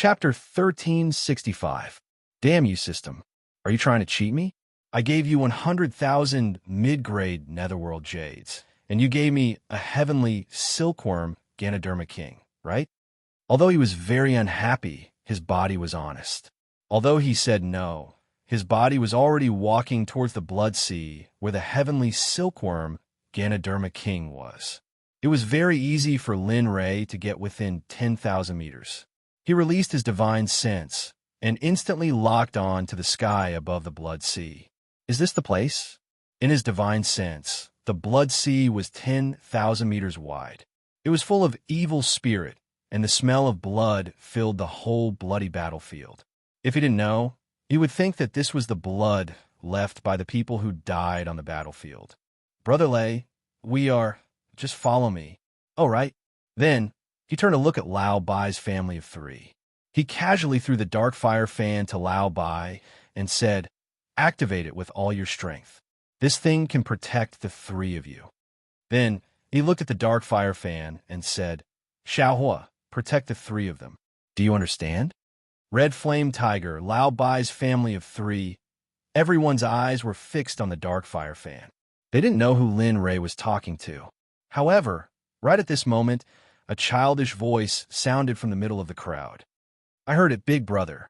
Chapter 1365. Damn you, system. Are you trying to cheat me? I gave you 100,000 mid-grade netherworld jades, and you gave me a heavenly silkworm Ganoderma king, right? Although he was very unhappy, his body was honest. Although he said no, his body was already walking towards the blood sea where the heavenly silkworm Ganoderma king was. It was very easy for Lin Ray to get within 10,000 meters. He released his divine sense and instantly locked on to the sky above the blood sea. Is this the place? In his divine sense, the blood sea was 10,000 meters wide. It was full of evil spirit, and the smell of blood filled the whole bloody battlefield. If he didn't know, he would think that this was the blood left by the people who died on the battlefield. Brother Lei, just follow me. Oh, right. Then, he turned to look at Lao Bai's family of 3. He casually threw the dark fire fan to Lao Bai and said, "Activate it with all your strength. This thing can protect the 3 of you." Then, he looked at the dark fire fan and said, "Xiaohua, protect the 3 of them. Do you understand?" Red Flame Tiger, Lao Bai's family of 3, everyone's eyes were fixed on the dark fire fan. They didn't know who Lin Ray was talking to. However, right at this moment, a childish voice sounded from the middle of the crowd. "I heard it, big brother.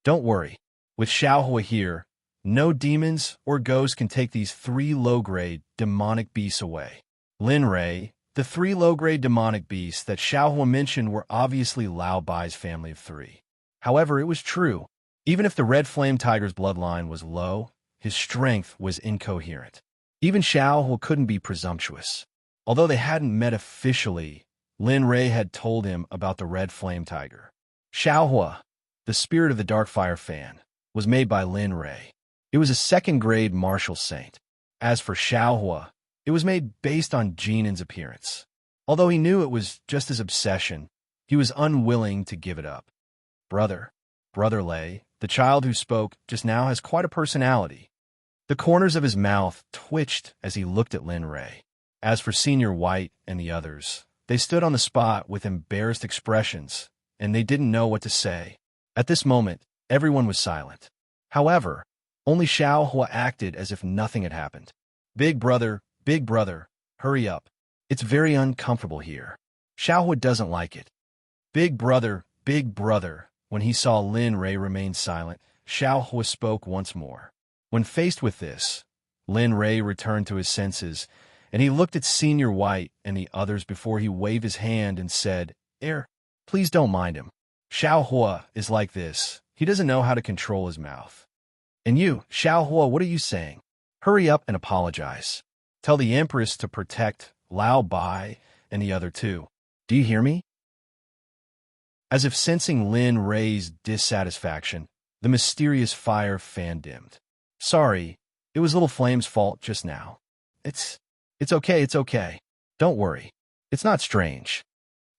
Don't worry. With Xiaohua here, no demons or ghosts can take these 3 low-grade demonic beasts away." Lin Ray, the 3 low-grade demonic beasts that Xiaohua mentioned were obviously Lao Bai's family of 3. However, it was true. Even if the Red Flame Tiger's bloodline was low, his strength was incoherent. Even Xiaohua couldn't be presumptuous. Although they hadn't met officially, Lin Ray had told him about the Red Flame Tiger. Xiaohua, the spirit of the Dark Fire Fan, was made by Lin Ray. It was a 2nd-grade martial saint. As for Xiaohua, it was made based on Jinan's appearance. Although he knew it was just his obsession, he was unwilling to give it up. Brother Lei, the child who spoke just now has quite a personality. The corners of his mouth twitched as he looked at Lin Ray. As for Senior White and the others, they stood on the spot with embarrassed expressions, and they didn't know what to say. At this moment, everyone was silent. However, only Xiaohua acted as if nothing had happened. Big brother, hurry up. It's very uncomfortable here. Xiaohua doesn't like it." Big brother, when he saw Lin Ray remain silent, Xiaohua spoke once more. When faced with this, Lin Ray returned to his senses, and he looked at Senior White and the others before he waved his hand and said, Please don't mind him. Xiaohua is like this. He doesn't know how to control his mouth." "And you, Xiaohua, what are you saying? Hurry up and apologize. Tell the Empress to protect Lao Bai and the other 2. Do you hear me?" As if sensing Lin Ray's dissatisfaction, the mysterious fire fan dimmed. "Sorry, it was Little Flame's fault just now. It's okay. Don't worry. It's not strange."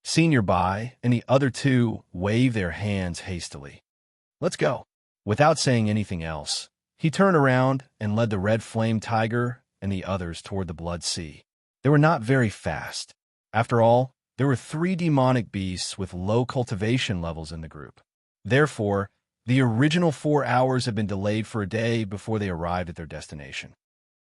Senior Bai and the other 2 waved their hands hastily. "Let's go." Without saying anything else, he turned around and led the Red Flame Tiger and the others toward the Blood Sea. They were not very fast. After all, there were 3 demonic beasts with low cultivation levels in the group. Therefore, the original 4 hours had been delayed for a day before they arrived at their destination.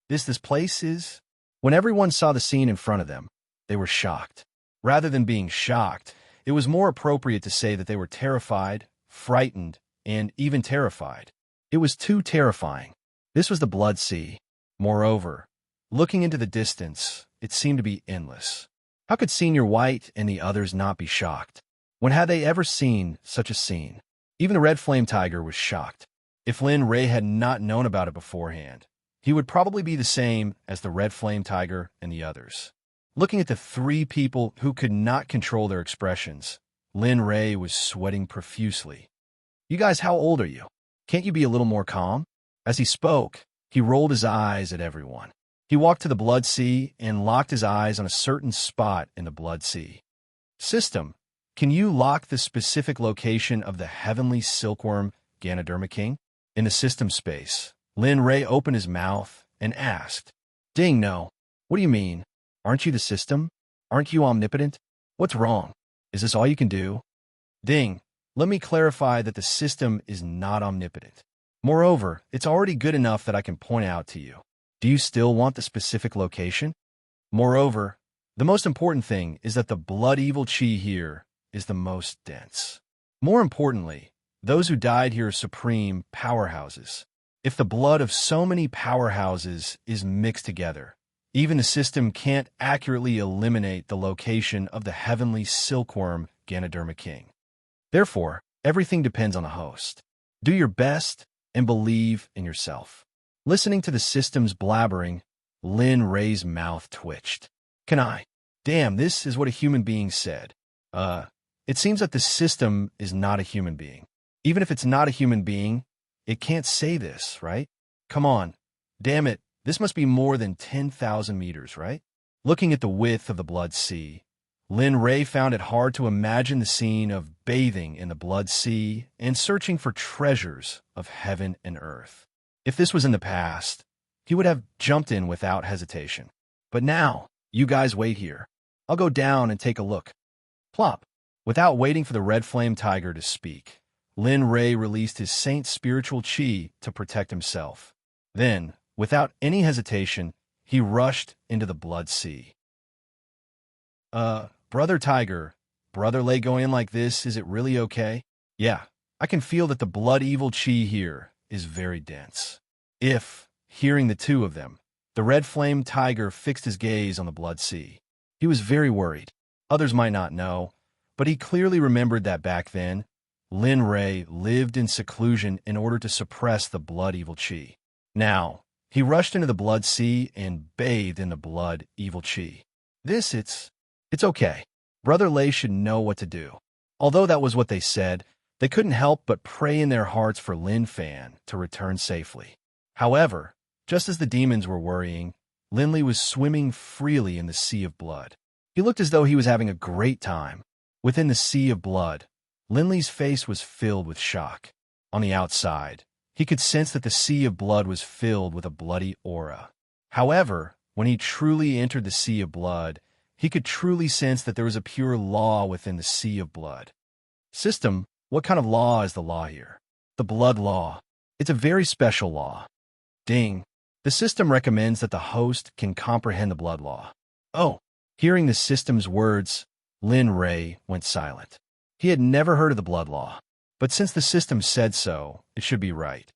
This place is... When everyone saw the scene in front of them, they were shocked. Rather than being shocked, it was more appropriate to say that they were terrified, frightened, and even terrified. It was too terrifying. This was the Blood Sea. Moreover, looking into the distance, it seemed to be endless. How could Senior White and the others not be shocked? When had they ever seen such a scene? Even the Red Flame Tiger was shocked. If Lin Ray had not known about it beforehand, he would probably be the same as the Red Flame Tiger and the others. Looking at the 3 people who could not control their expressions, Lin Ray was sweating profusely. "You guys, how old are you? Can't you be a little more calm?" As he spoke, he rolled his eyes at everyone. He walked to the Blood Sea and locked his eyes on a certain spot in the Blood Sea. "System, can you lock the specific location of the heavenly silkworm Ganoderma king?" In the system space, Lin Ray opened his mouth and asked, "Ding, no. What do you mean? Aren't you the system? Aren't you omnipotent? What's wrong? Is this all you can do?" Ding, let me clarify that the system is not omnipotent. Moreover, it's already good enough that I can point out to you. Do you still want the specific location? Moreover, the most important thing is that the blood evil chi here is the most dense. More importantly, those who died here are supreme powerhouses. If the blood of so many powerhouses is mixed together, even the system can't accurately eliminate the location of the heavenly silkworm Ganoderma King. Therefore, everything depends on the host. Do your best and believe in yourself. Listening to the system's blabbering, Lin Ray's mouth twitched. Can I? Damn, this is what a human being said. It seems that the system is not a human being. Even if it's not a human being, it can't say this, right? Come on. Damn it, this must be more than 10,000 meters, right? Looking at the width of the blood sea, Lin Ray found it hard to imagine the scene of bathing in the blood sea and searching for treasures of heaven and earth. If this was in the past, he would have jumped in without hesitation. But now, you guys wait here. I'll go down and take a look. Plop. Without waiting for the red flame tiger to speak, Lin Ray released his saint's spiritual chi to protect himself. Then, without any hesitation, he rushed into the blood sea. Brother Tiger, Brother Lay going in like this, is it really okay? Yeah, I can feel that the blood evil chi here is very dense. If, hearing the two of them, the red flame tiger fixed his gaze on the blood sea. He was very worried. Others might not know, but he clearly remembered that back then, Lin Ray lived in seclusion in order to suppress the blood evil chi. Now, he rushed into the blood sea and bathed in the blood evil chi. It's okay. Brother Lay should know what to do. Although that was what they said, they couldn't help but pray in their hearts for Lin Fan to return safely. However, just as the demons were worrying, Linley was swimming freely in the sea of blood. He looked as though he was having a great time. Within the sea of blood, Linley's face was filled with shock. On the outside, he could sense that the sea of blood was filled with a bloody aura. However, when he truly entered the sea of blood, he could truly sense that there was a pure law within the sea of blood. System, what kind of law is the law here? The blood law. It's a very special law. Ding. The system recommends that the host can comprehend the blood law. Oh. Hearing the system's words, Lin Ray went silent. He had never heard of the blood law, but since the system said so, it should be right.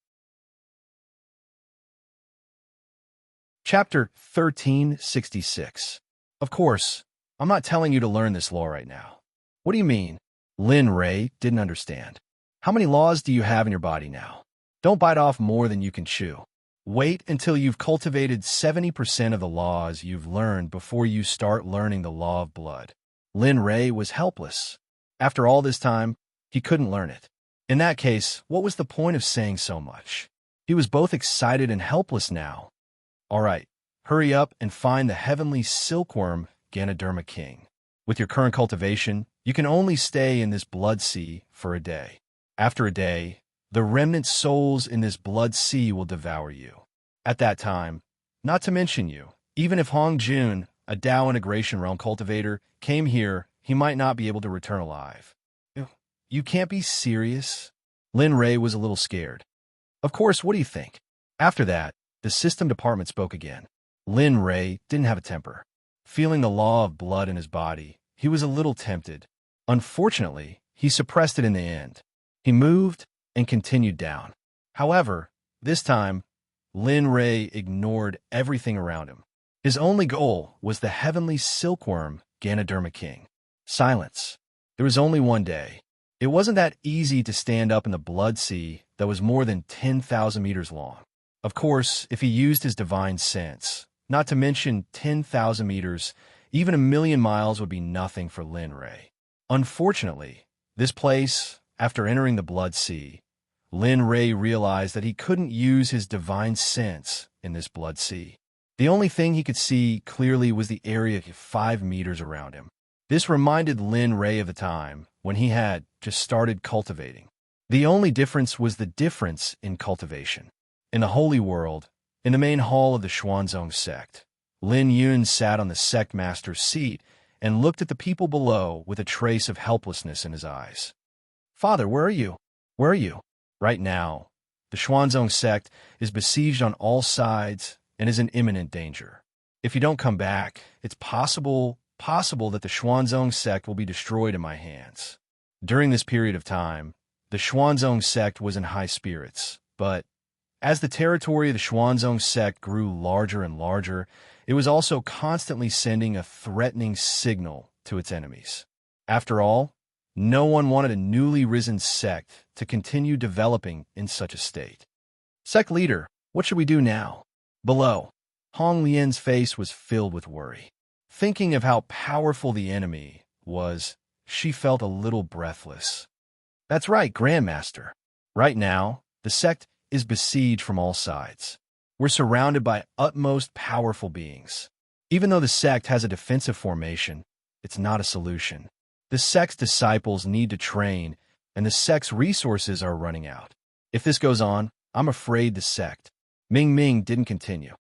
Chapter 1366. Of course, I'm not telling you to learn this law right now. What do you mean? Lin Ray didn't understand. How many laws do you have in your body now? Don't bite off more than you can chew. Wait until you've cultivated 70% of the laws you've learned before you start learning the law of blood. Lin Ray was helpless. After all this time, he couldn't learn it. In that case, what was the point of saying so much? He was both excited and helpless now. All right, hurry up and find the heavenly silkworm Ganoderma King. With your current cultivation, you can only stay in this blood sea for a day. After a day, the remnant souls in this blood sea will devour you. At that time, not to mention you, even if Hong Jun, a Dao Integration Realm cultivator, came here, he might not be able to return alive. You can't be serious? Lin Ray was a little scared. Of course, what do you think? After that, the system department spoke again. Lin Ray didn't have a temper. Feeling the law of blood in his body, he was a little tempted. Unfortunately, he suppressed it in the end. He moved and continued down. However, this time, Lin Ray ignored everything around him. His only goal was the heavenly silkworm Ganoderma King. Silence. There was only one day. It wasn't that easy to stand up in the blood sea that was more than 10,000 meters long. Of course, if he used his divine sense, not to mention 10,000 meters, even 1,000,000 miles would be nothing for Lin Ray. Unfortunately, this place, after entering the blood sea, Lin Ray realized that he couldn't use his divine sense in this blood sea. The only thing he could see clearly was the area 5 meters around him. This reminded Lin Ray of the time when he had just started cultivating. The only difference was the difference in cultivation. In the Holy World, in the main hall of the Xuanzong Sect, Lin Yun sat on the Sect Master's seat and looked at the people below with a trace of helplessness in his eyes. Father, where are you? Where are you? Right now, the Xuanzong sect is besieged on all sides and is in imminent danger. If you don't come back, it's possible that the Xuanzong sect will be destroyed in my hands. During this period of time, the Xuanzong sect was in high spirits, but as the territory of the Xuanzong sect grew larger and larger, it was also constantly sending a threatening signal to its enemies. After all, no one wanted a newly risen sect to continue developing in such a state. Sect leader, what should we do now? Below, Hong Lian's face was filled with worry. Thinking of how powerful the enemy was, she felt a little breathless. That's right, Grandmaster. Right now, the sect is besieged from all sides. We're surrounded by utmost powerful beings. Even though the sect has a defensive formation, it's not a solution. The sect's disciples need to train, and the sect's resources are running out. If this goes on, I'm afraid the sect. Ming Ming didn't continue.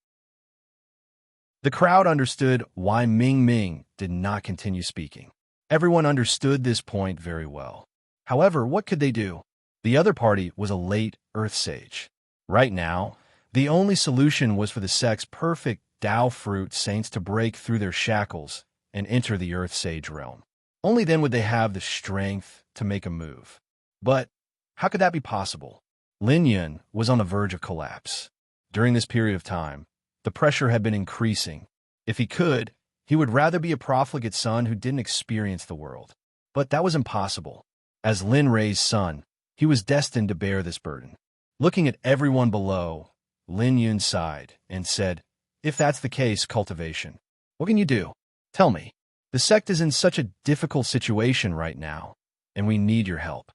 The crowd understood why Ming Ming did not continue speaking. Everyone understood this point very well. However, what could they do? The other party was a late Earth Sage. Right now, the only solution was for the sect's perfect Tao fruit saints to break through their shackles and enter the Earth Sage realm. Only then would they have the strength to make a move. But how could that be possible? Lin Yun was on the verge of collapse. During this period of time, the pressure had been increasing. If he could, he would rather be a profligate son who didn't experience the world. But that was impossible. As Lin Rei's son, he was destined to bear this burden. Looking at everyone below, Lin Yun sighed and said, "If that's the case, cultivation, what can you do? Tell me. The sect is in such a difficult situation right now, and we need your help."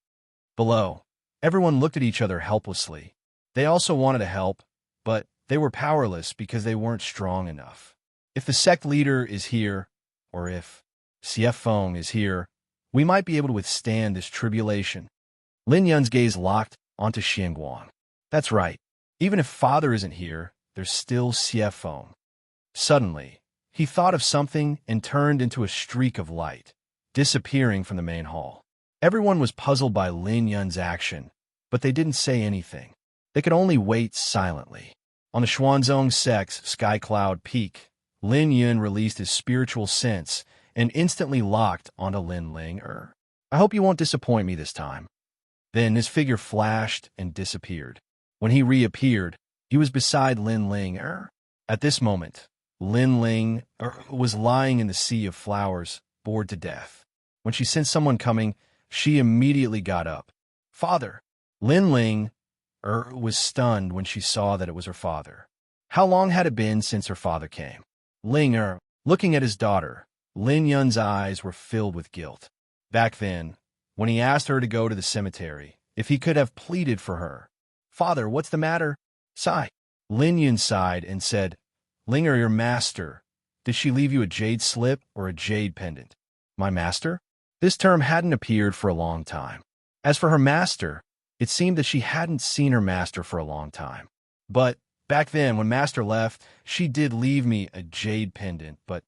Below, everyone looked at each other helplessly. They also wanted to help, but they were powerless because they weren't strong enough. If the sect leader is here, or if CF Feng is here, we might be able to withstand this tribulation. Lin Yun's gaze locked onto Xianguang. That's right. Even if father isn't here, there's still CF Feng. Suddenly, he thought of something and turned into a streak of light, disappearing from the main hall. Everyone was puzzled by Lin Yun's action, but they didn't say anything. They could only wait silently. On the Xuanzong sect's sky cloud peak, Lin Yun released his spiritual sense and instantly locked onto Lin Ling. I hope you won't disappoint me this time. Then his figure flashed and disappeared. When he reappeared, he was beside Lin Ling. At this moment, Lin Ling was lying in the sea of flowers, bored to death. When she sensed someone coming, she immediately got up. Father! Lin Ling was stunned when she saw that it was her father. How long had it been since her father came? Ling looking at his daughter, Lin Yun's eyes were filled with guilt. Back then, when he asked her to go to the cemetery, if he could have pleaded for her. Father, what's the matter? Sigh. Lin Yun sighed and said, Linger, your master. Did she leave you a jade slip or a jade pendant? My master? This term hadn't appeared for a long time. As for her master, it seemed that she hadn't seen her master for a long time. But back then, when master left, she did leave me a jade pendant, but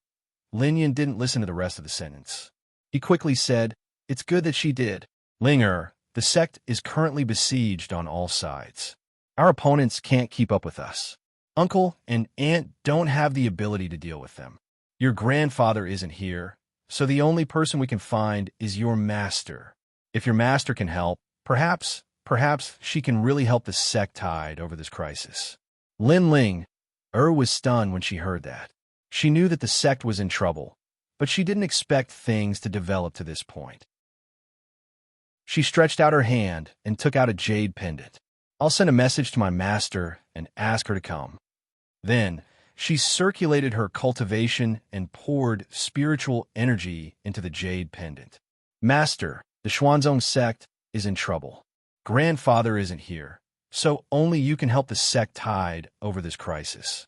Lin Yun didn't listen to the rest of the sentence. He quickly said, It's good that she did. Linger, the sect is currently besieged on all sides. Our opponents can't keep up with us. Uncle and aunt don't have the ability to deal with them. Your grandfather isn't here, so the only person we can find is your master. If your master can help, perhaps she can really help the sect tide over this crisis. Lin Ling was stunned when she heard that. She knew that the sect was in trouble, but she didn't expect things to develop to this point. She stretched out her hand and took out a jade pendant. I'll send a message to my master and ask her to come. Then, she circulated her cultivation and poured spiritual energy into the jade pendant. Master, the Xuanzong sect is in trouble. Grandfather isn't here, so only you can help the sect tide over this crisis.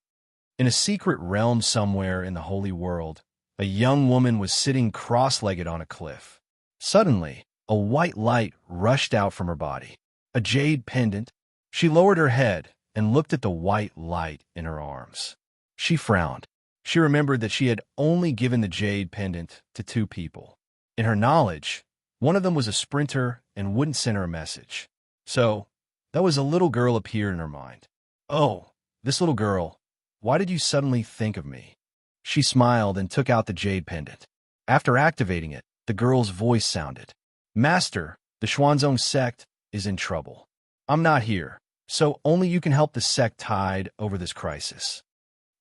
In a secret realm somewhere in the holy world, a young woman was sitting cross-legged on a cliff. Suddenly, a white light rushed out from her body. A jade pendant. She lowered her head and looked at the white light in her arms. She frowned. She remembered that she had only given the jade pendant to 2 people. In her knowledge, One of them was a sprinter and wouldn't send her a message. So, that was a little girl appeared in her mind. Oh, this little girl, why did you suddenly think of me? She smiled and took out the jade pendant. After activating it, the girl's voice sounded. Master, the Xuanzong Sect is in trouble. I'm not here, so only you can help the sect tide over this crisis.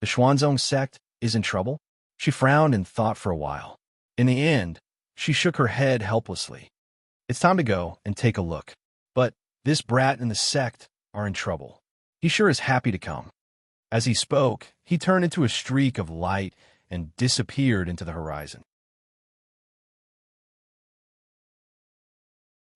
The Xuanzong Sect is in trouble? She frowned and thought for a while. In the end, she shook her head helplessly. It's time to go and take a look. But this brat and the sect are in trouble. He sure is happy to come. As he spoke, he turned into a streak of light and disappeared into the horizon.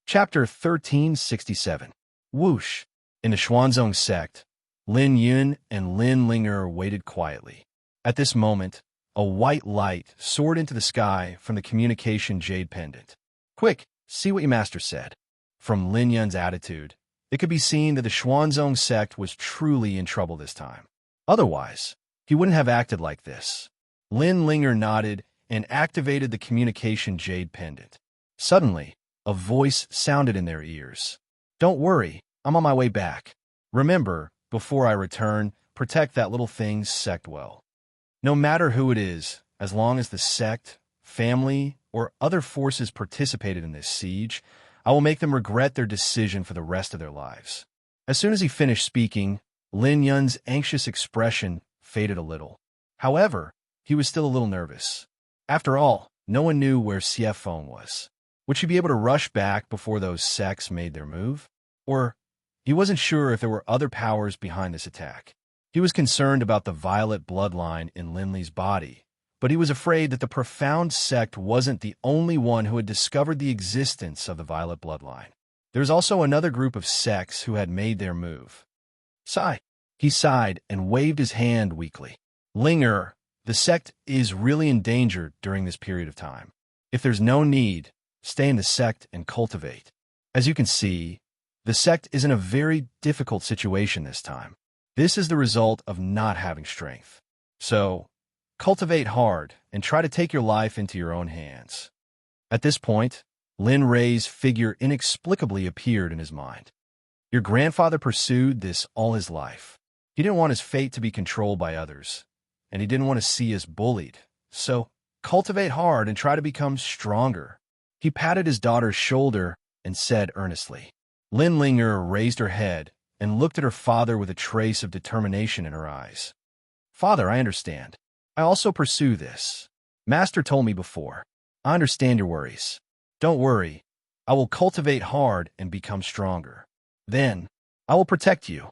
Chapter 1367. Whoosh. In the Xuanzong Sect, Lin Yun and Lin Linger waited quietly. At this moment, a white light soared into the sky from the communication jade pendant. Quick, see what your master said. From Lin Yun's attitude, it could be seen that the Xuanzong Sect was truly in trouble this time. Otherwise, he wouldn't have acted like this. Lin Linger nodded and activated the communication jade pendant. Suddenly, a voice sounded in their ears. Don't worry, I'm on my way back. Remember, before I return, protect that little thing's sect well. No matter who it is, as long as the sect, family, or other forces participated in this siege, I will make them regret their decision for the rest of their lives. As soon as he finished speaking, Lin Yun's anxious expression faded a little. However, he was still a little nervous. After all, no one knew where Xiefeng was. Would she be able to rush back before those sects made their move? Or, he wasn't sure if there were other powers behind this attack. He was concerned about the violet bloodline in Linley's body, but he was afraid that the profound sect wasn't the only one who had discovered the existence of the violet bloodline. There was also another group of sects who had made their move. Sigh. He sighed and waved his hand weakly. Linger, the sect is really in danger during this period of time. If there's no need, stay in the sect and cultivate. As you can see, the sect is in a very difficult situation this time. This is the result of not having strength. So, cultivate hard and try to take your life into your own hands. At this point, Lin Rei's figure inexplicably appeared in his mind. Your grandfather pursued this all his life. He didn't want his fate to be controlled by others, and he didn't want to see us bullied. So, cultivate hard and try to become stronger. He patted his daughter's shoulder and said earnestly. Lin Linger raised her head and looked at her father with a trace of determination in her eyes. Father, I understand. I also pursue this. Master told me before. I understand your worries. Don't worry. I will cultivate hard and become stronger. Then, I will protect you.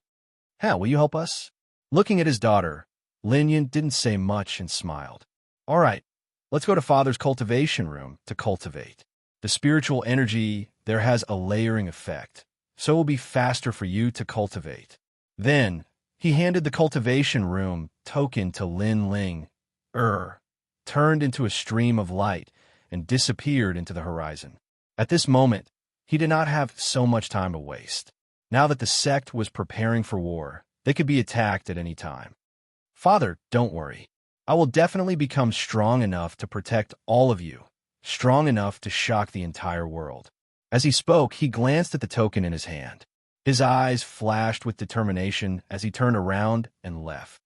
How will you help us? Looking at his daughter, Lin Yun didn't say much and smiled. All right, let's go to Father's cultivation room to cultivate. The spiritual energy there has a layering effect, so it will be faster for you to cultivate. Then, he handed the cultivation room token to Lin Ling. Turned into a stream of light and disappeared into the horizon. At this moment, he did not have so much time to waste. Now that the sect was preparing for war, they could be attacked at any time. Father, don't worry. I will definitely become strong enough to protect all of you, strong enough to shock the entire world. As he spoke, he glanced at the token in his hand. His eyes flashed with determination as he turned around and left.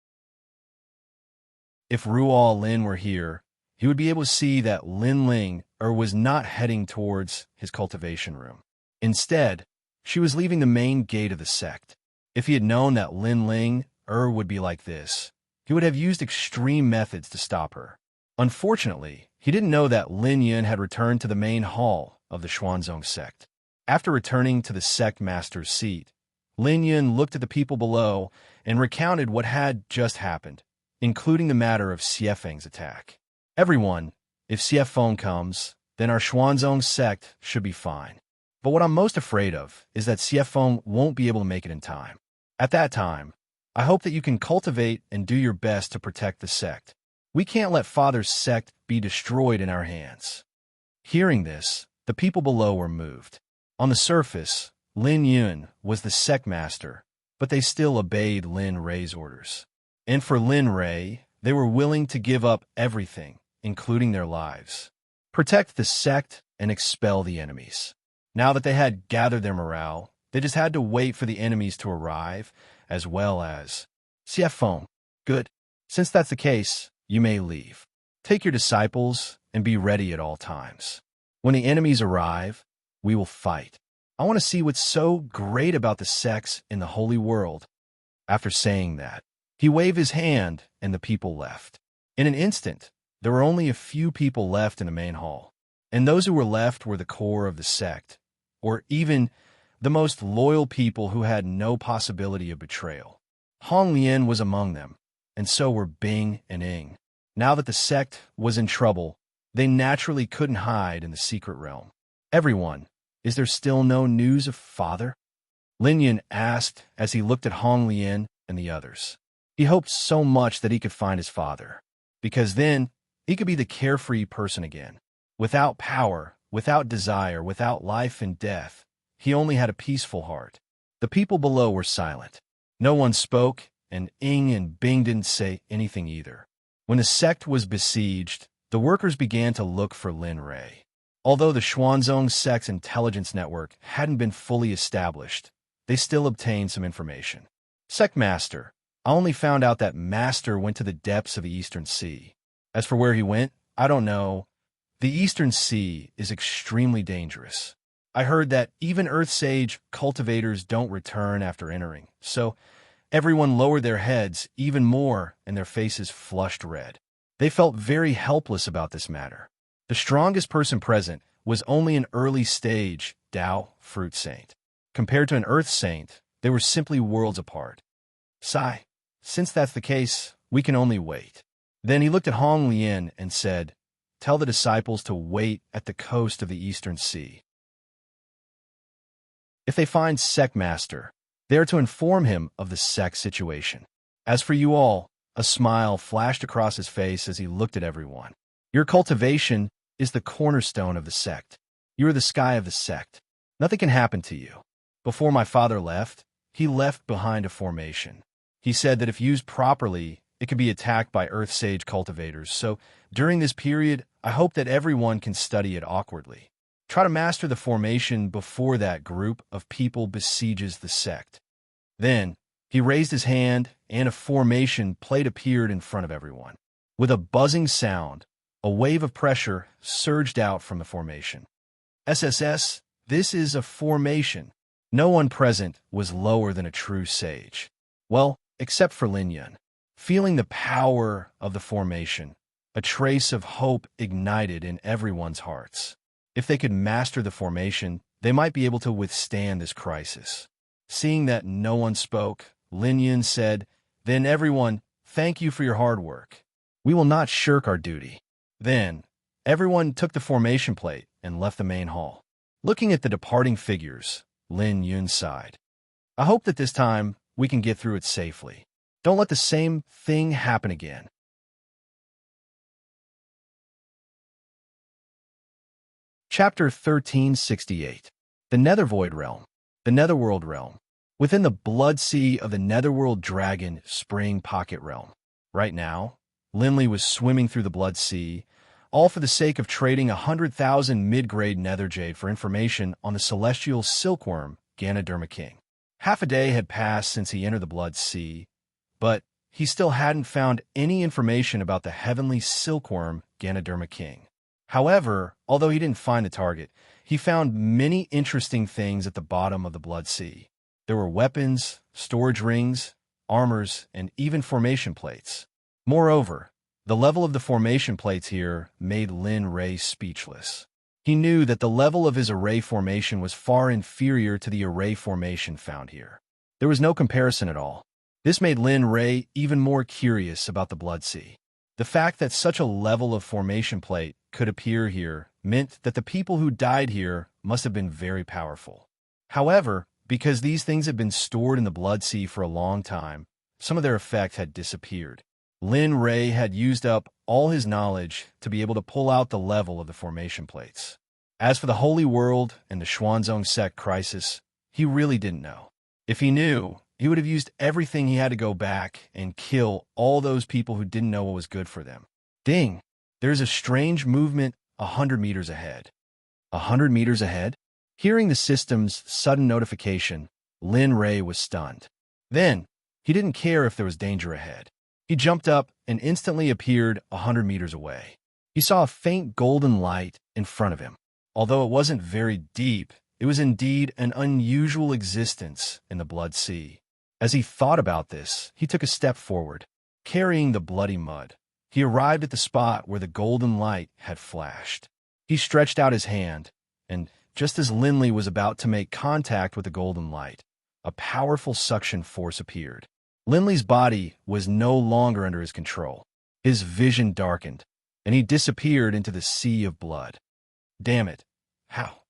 If Ruo Lin were here, he would be able to see that Lin Ling was not heading towards his cultivation room. Instead, she was leaving the main gate of the sect. If he had known that Lin Ling would be like this, he would have used extreme methods to stop her. Unfortunately, he didn't know that Lin Yun had returned to the main hall of the Xuanzong Sect. After returning to the sect master's seat, Lin Yun looked at the people below and recounted what had just happened, including the matter of Xiefeng's attack. Everyone, if Xiefeng comes, then our Xuanzong Sect should be fine. But what I'm most afraid of is that Xiefeng won't be able to make it in time. At that time, I hope that you can cultivate and do your best to protect the sect. We can't let Father's sect be destroyed in our hands. Hearing this, the people below were moved. On the surface, Lin Yun was the sect master, but they still obeyed Lin Rei's orders. And for Lin Rei, they were willing to give up everything, including their lives. protect the sect, and expel the enemies. Now that they had gathered their morale, they just had to wait for the enemies to arrive, as well as CF phone. Good. Since that's the case, you may leave. Take your disciples and be ready at all times. When the enemies arrive, we will fight. I want to see what's so great about the sects in the holy world. After saying that, he waved his hand and the people left. In an instant, there were only a few people left in the main hall, and those who were left were the core of the sect, or even the most loyal people who had no possibility of betrayal. Hong Lian was among them, and so were Bing and Ing. Now that the sect was in trouble, they naturally couldn't hide in the secret realm. Everyone, is there still no news of father? Lin Yun asked as he looked at Hong Lian and the others. He hoped so much that he could find his father, because then he could be the carefree person again. Without power, without desire, without life and death, he only had a peaceful heart. The people below were silent. No one spoke, and Ing and Bing didn't say anything either. When the sect was besieged, the workers began to look for Lin Ray. Although the Xuanzong sect's intelligence network hadn't been fully established, they still obtained some information. Sect Master, I only found out that Master went to the depths of the Eastern Sea. As for where he went, I don't know. The Eastern Sea is extremely dangerous. I heard that even Earth Sage cultivators don't return after entering, so everyone lowered their heads even more and their faces flushed red. They felt very helpless about this matter. The strongest person present was only an early-stage Dao fruit saint. Compared to an Earth saint, they were simply worlds apart. Sigh, since that's the case, we can only wait. Then he looked at Hong Lian and said, tell the disciples to wait at the coast of the Eastern Sea. If they find Sect Master, they are to inform him of the sect situation. As for you all, a smile flashed across his face as he looked at everyone. Your cultivation is the cornerstone of the sect. You are the sky of the sect. Nothing can happen to you. Before my father left, he left behind a formation. He said that if used properly, it could be attacked by Earth Sage cultivators, so during this period, I hope that everyone can study it awkwardly. Try to master the formation before that group of people besieges the sect. Then, he raised his hand, and a formation plate appeared in front of everyone. With a buzzing sound, a wave of pressure surged out from the formation. SSS, this is a formation. No one present was lower than a true sage. Well, except for Lin Yun. Feeling the power of the formation, a trace of hope ignited in everyone's hearts. If they could master the formation, they might be able to withstand this crisis. Seeing that no one spoke, Lin Yun said, then everyone, thank you for your hard work. We will not shirk our duty. Then, everyone took the formation plate and left the main hall. Looking at the departing figures, Lin Yun sighed. I hope that this time we can get through it safely. Don't let the same thing happen again. Chapter 1368. The Nethervoid Realm. The Netherworld Realm. Within the blood sea of the Netherworld Dragon Spring Pocket Realm. Right now, Linley was swimming through the blood sea, all for the sake of trading 100,000 mid-grade nether jade for information on the celestial silkworm, Ganoderma King. Half a day had passed since he entered the blood sea, but he still hadn't found any information about the heavenly silkworm, Ganoderma King. However, although he didn't find the target, he found many interesting things at the bottom of the blood sea. There were weapons, storage rings, armors, and even formation plates. Moreover, the level of the formation plates here made Lin Ray speechless. He knew that the level of his array formation was far inferior to the array formation found here. There was no comparison at all. This made Lin Ray even more curious about the blood sea. The fact that such a level of formation plate could appear here meant that the people who died here must have been very powerful. However, because these things had been stored in the blood sea for a long time, some of their effect had disappeared. Lin Ray had used up all his knowledge to be able to pull out the level of the formation plates. As for the Holy World and the Xuanzong Sect crisis, he really didn't know. If he knew, he would have used everything he had to go back and kill all those people who didn't know what was good for them. Ding! There's a strange movement 100 meters ahead. 100 meters ahead? Hearing the system's sudden notification, Lin Ray was stunned. Then, he didn't care if there was danger ahead. He jumped up and instantly appeared 100 meters away. He saw a faint golden light in front of him. Although it wasn't very deep, it was indeed an unusual existence in the Blood Sea. As he thought about this, he took a step forward, carrying the bloody mud. He arrived at the spot where the golden light had flashed. He stretched out his hand, and just as Linley was about to make contact with the golden light, a powerful suction force appeared. Linley's body was no longer under his control. His vision darkened, and he disappeared into the sea of blood. Damn it. How?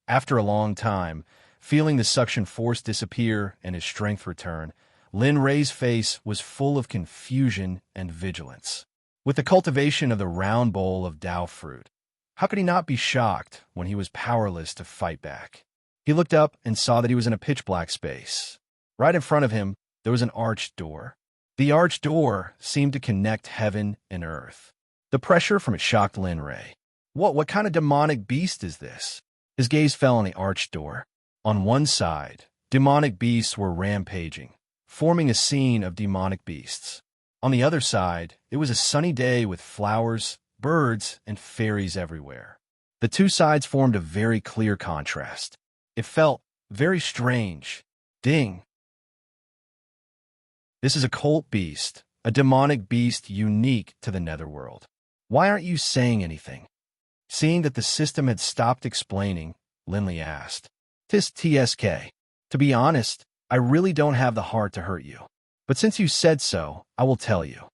After a long time, feeling the suction force disappear and his strength return, Lin Ray's face was full of confusion and vigilance. With the cultivation of the round bowl of Dao fruit, how could he not be shocked when he was powerless to fight back? He looked up and saw that he was in a pitch-black space. Right in front of him, there was an arched door. The arched door seemed to connect heaven and earth. The pressure from it shocked Lin Ray. What kind of demonic beast is this? His gaze fell on the arched door. On one side, demonic beasts were rampaging, forming a scene of demonic beasts. On the other side, it was a sunny day with flowers, birds, and fairies everywhere. The two sides formed a very clear contrast. It felt very strange. Ding. This is a cult beast, a demonic beast unique to the netherworld. Why aren't you saying anything? Seeing that the system had stopped explaining, Linley asked. Tis TSK. To be honest, I really don't have the heart to hurt you. But since you said so, I will tell you.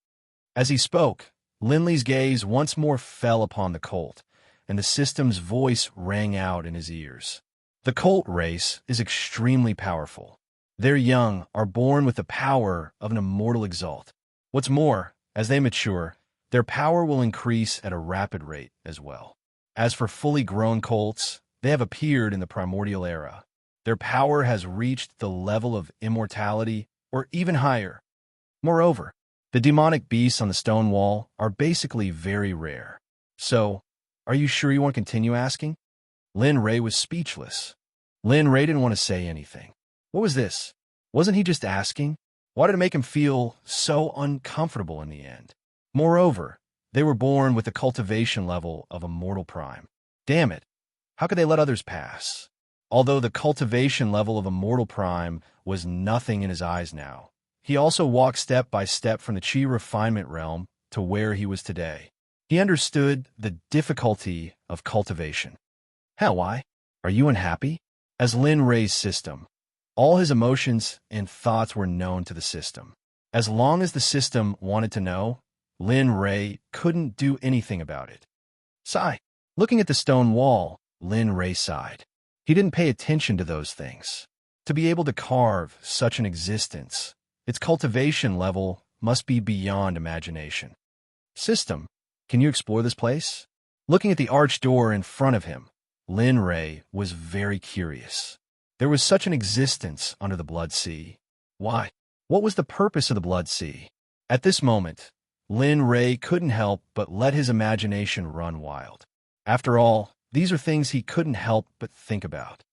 As he spoke, Linley's gaze once more fell upon the cult, and the system's voice rang out in his ears. The cult race is extremely powerful. Their young are born with the power of an immortal exalt. What's more, as they mature, their power will increase at a rapid rate as well. As for fully grown cults, they have appeared in the primordial era. Their power has reached the level of immortality or even higher. Moreover, the demonic beasts on the stone wall are basically very rare. So, are you sure you want to continue asking? Lin Ray was speechless. Lin Ray didn't want to say anything. What was this? Wasn't he just asking? Why did it make him feel so uncomfortable in the end? Moreover, they were born with the cultivation level of a mortal prime. Damn it. How could they let others pass? Although the cultivation level of a mortal prime was nothing in his eyes now, he also walked step by step from the chi refinement realm to where he was today. He understood the difficulty of cultivation. Hell, why? Are you unhappy? As Lin Ray's system, all his emotions and thoughts were known to the system. As long as the system wanted to know, Lin Ray couldn't do anything about it. Sigh. Looking at the stone wall, Lin Ray sighed. He didn't pay attention to those things. To be able to carve such an existence, its cultivation level must be beyond imagination. System, can you explore this place? Looking at the arched door in front of him, Lin Ray was very curious. There was such an existence under the Blood Sea. Why? What was the purpose of the Blood Sea? At this moment, Lin Ray couldn't help but let his imagination run wild. After all, these are things he couldn't help but think about.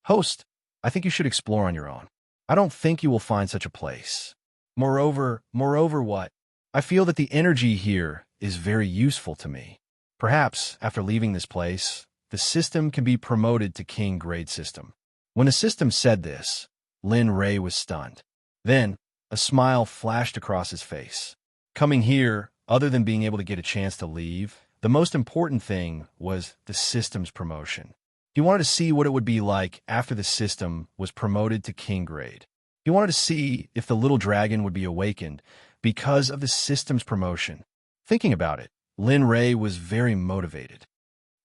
Host, I think you should explore on your own. I don't think you will find such a place. Moreover what? I feel that the energy here is very useful to me. Perhaps, after leaving this place, the system can be promoted to king grade system. When the system said this, Lin Ray was stunned. Then, a smile flashed across his face. Coming here, other than being able to get a chance to leave, the most important thing was the system's promotion. He wanted to see what it would be like after the system was promoted to king grade. He wanted to see if the little dragon would be awakened because of the system's promotion. Thinking about it, Lin Ray was very motivated.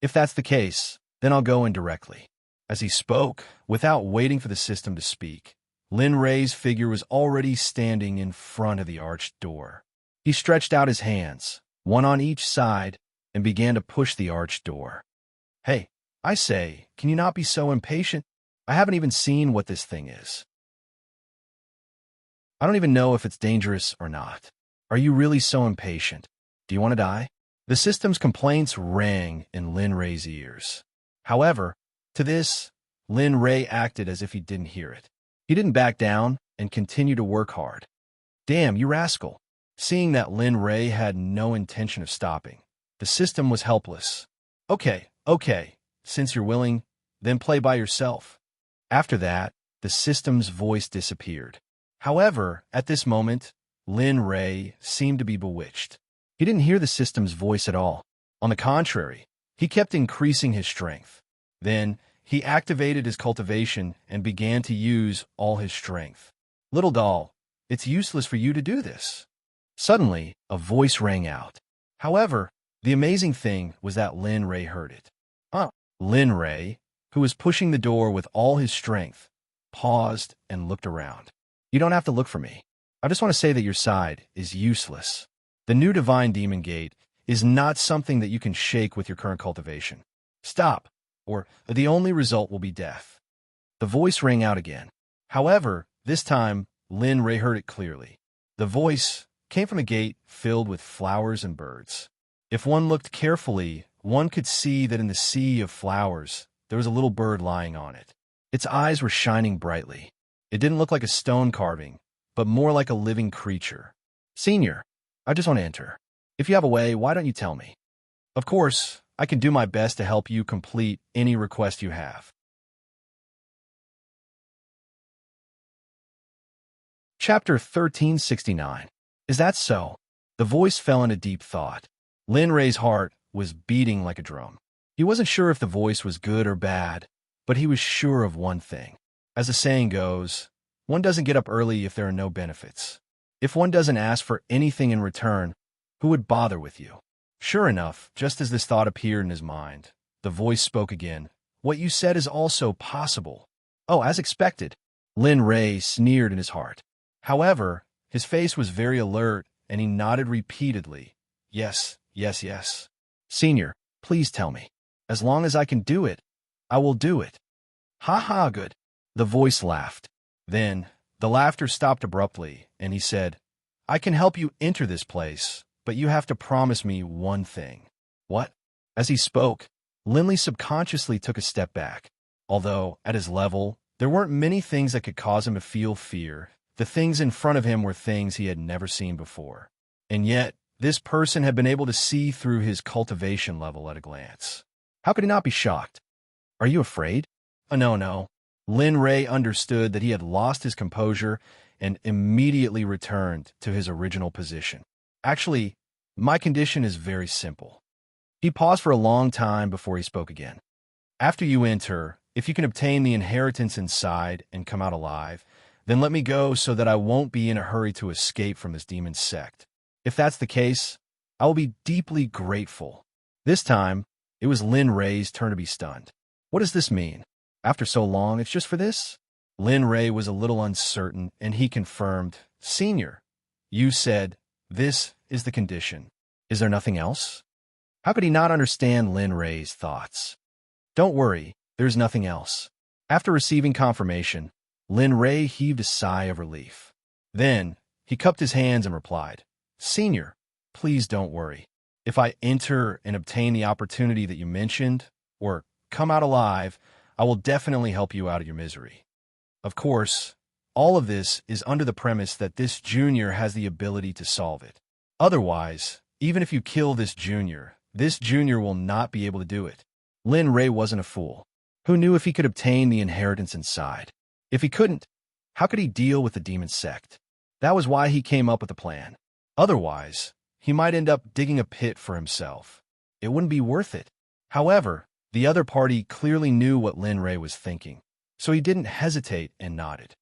If that's the case, then I'll go in directly. As he spoke, without waiting for the system to speak, Lin Ray's figure was already standing in front of the arched door. He stretched out his hands, one on each side, and began to push the arched door. Hey, I say, can you not be so impatient? I haven't even seen what this thing is. I don't even know if it's dangerous or not. Are you really so impatient? Do you want to die? The system's complaints rang in Lin Ray's ears. However, to this, Lin Ray acted as if he didn't hear it. He didn't back down and continued to work hard. Damn, you rascal. Seeing that Lin Ray had no intention of stopping, the system was helpless. Okay, since you're willing, then play by yourself. After that, the system's voice disappeared. However, at this moment, Lin Ray seemed to be bewitched. He didn't hear the system's voice at all. On the contrary, he kept increasing his strength. Then, he activated his cultivation and began to use all his strength. Little doll, it's useless for you to do this. Suddenly, a voice rang out. However, the amazing thing was that Lin Ray heard it. Lin Ray, who was pushing the door with all his strength, paused and looked around. You don't have to look for me. I just want to say that your side is useless. The new Divine Demon Gate is not something that you can shake with your current cultivation. Stop, or the only result will be death. The voice rang out again. However, this time, Lin Ray heard it clearly. The voice came from a gate filled with flowers and birds. If one looked carefully, one could see that in the sea of flowers, there was a little bird lying on it. Its eyes were shining brightly. It didn't look like a stone carving, but more like a living creature. Senior, I just want to enter. If you have a way, why don't you tell me? Of course, I can do my best to help you complete any request you have. Chapter 1369. Is that so? The voice fell into deep thought. Lin Ray's heart was beating like a drum. He wasn't sure if the voice was good or bad, but he was sure of one thing. As the saying goes, one doesn't get up early if there are no benefits. If one doesn't ask for anything in return, who would bother with you? Sure enough, just as this thought appeared in his mind, the voice spoke again. What you said is also possible. Oh, as expected. Lin Ray sneered in his heart. However, his face was very alert, and he nodded repeatedly. Yes. Senior, please tell me. As long as I can do it, I will do it. Ha, good. The voice laughed. Then, the laughter stopped abruptly, and he said, I can help you enter this place, but you have to promise me one thing. What? As he spoke, Linley subconsciously took a step back. Although, at his level, there weren't many things that could cause him to feel fear. The things in front of him were things he had never seen before. And yet, this person had been able to see through his cultivation level at a glance. How could he not be shocked? Are you afraid? No. Lin Ray understood that he had lost his composure and immediately returned to his original position. Actually, my condition is very simple. He paused for a long time before he spoke again. After you enter, if you can obtain the inheritance inside and come out alive, then let me go so that I won't be in a hurry to escape from this demon sect. If that's the case, I will be deeply grateful. This time, it was Lin Ray's turn to be stunned. What does this mean? After so long, it's just for this? Lin Ray was a little uncertain, and he confirmed, Senior, you said, this is the condition. Is there nothing else? How could he not understand Lin Ray's thoughts? Don't worry, there's nothing else. After receiving confirmation, Lin Ray heaved a sigh of relief. Then, he cupped his hands and replied, Senior, please don't worry. If I enter and obtain the opportunity that you mentioned, or come out alive, I will definitely help you out of your misery. Of course, all of this is under the premise that this junior has the ability to solve it. Otherwise, even if you kill this junior will not be able to do it. Lin Ray wasn't a fool. Who knew if he could obtain the inheritance inside? If he couldn't, how could he deal with the demon sect? That was why he came up with a plan. Otherwise, he might end up digging a pit for himself. It wouldn't be worth it. However, the other party clearly knew what Lin Ray was thinking, so he didn't hesitate and nodded.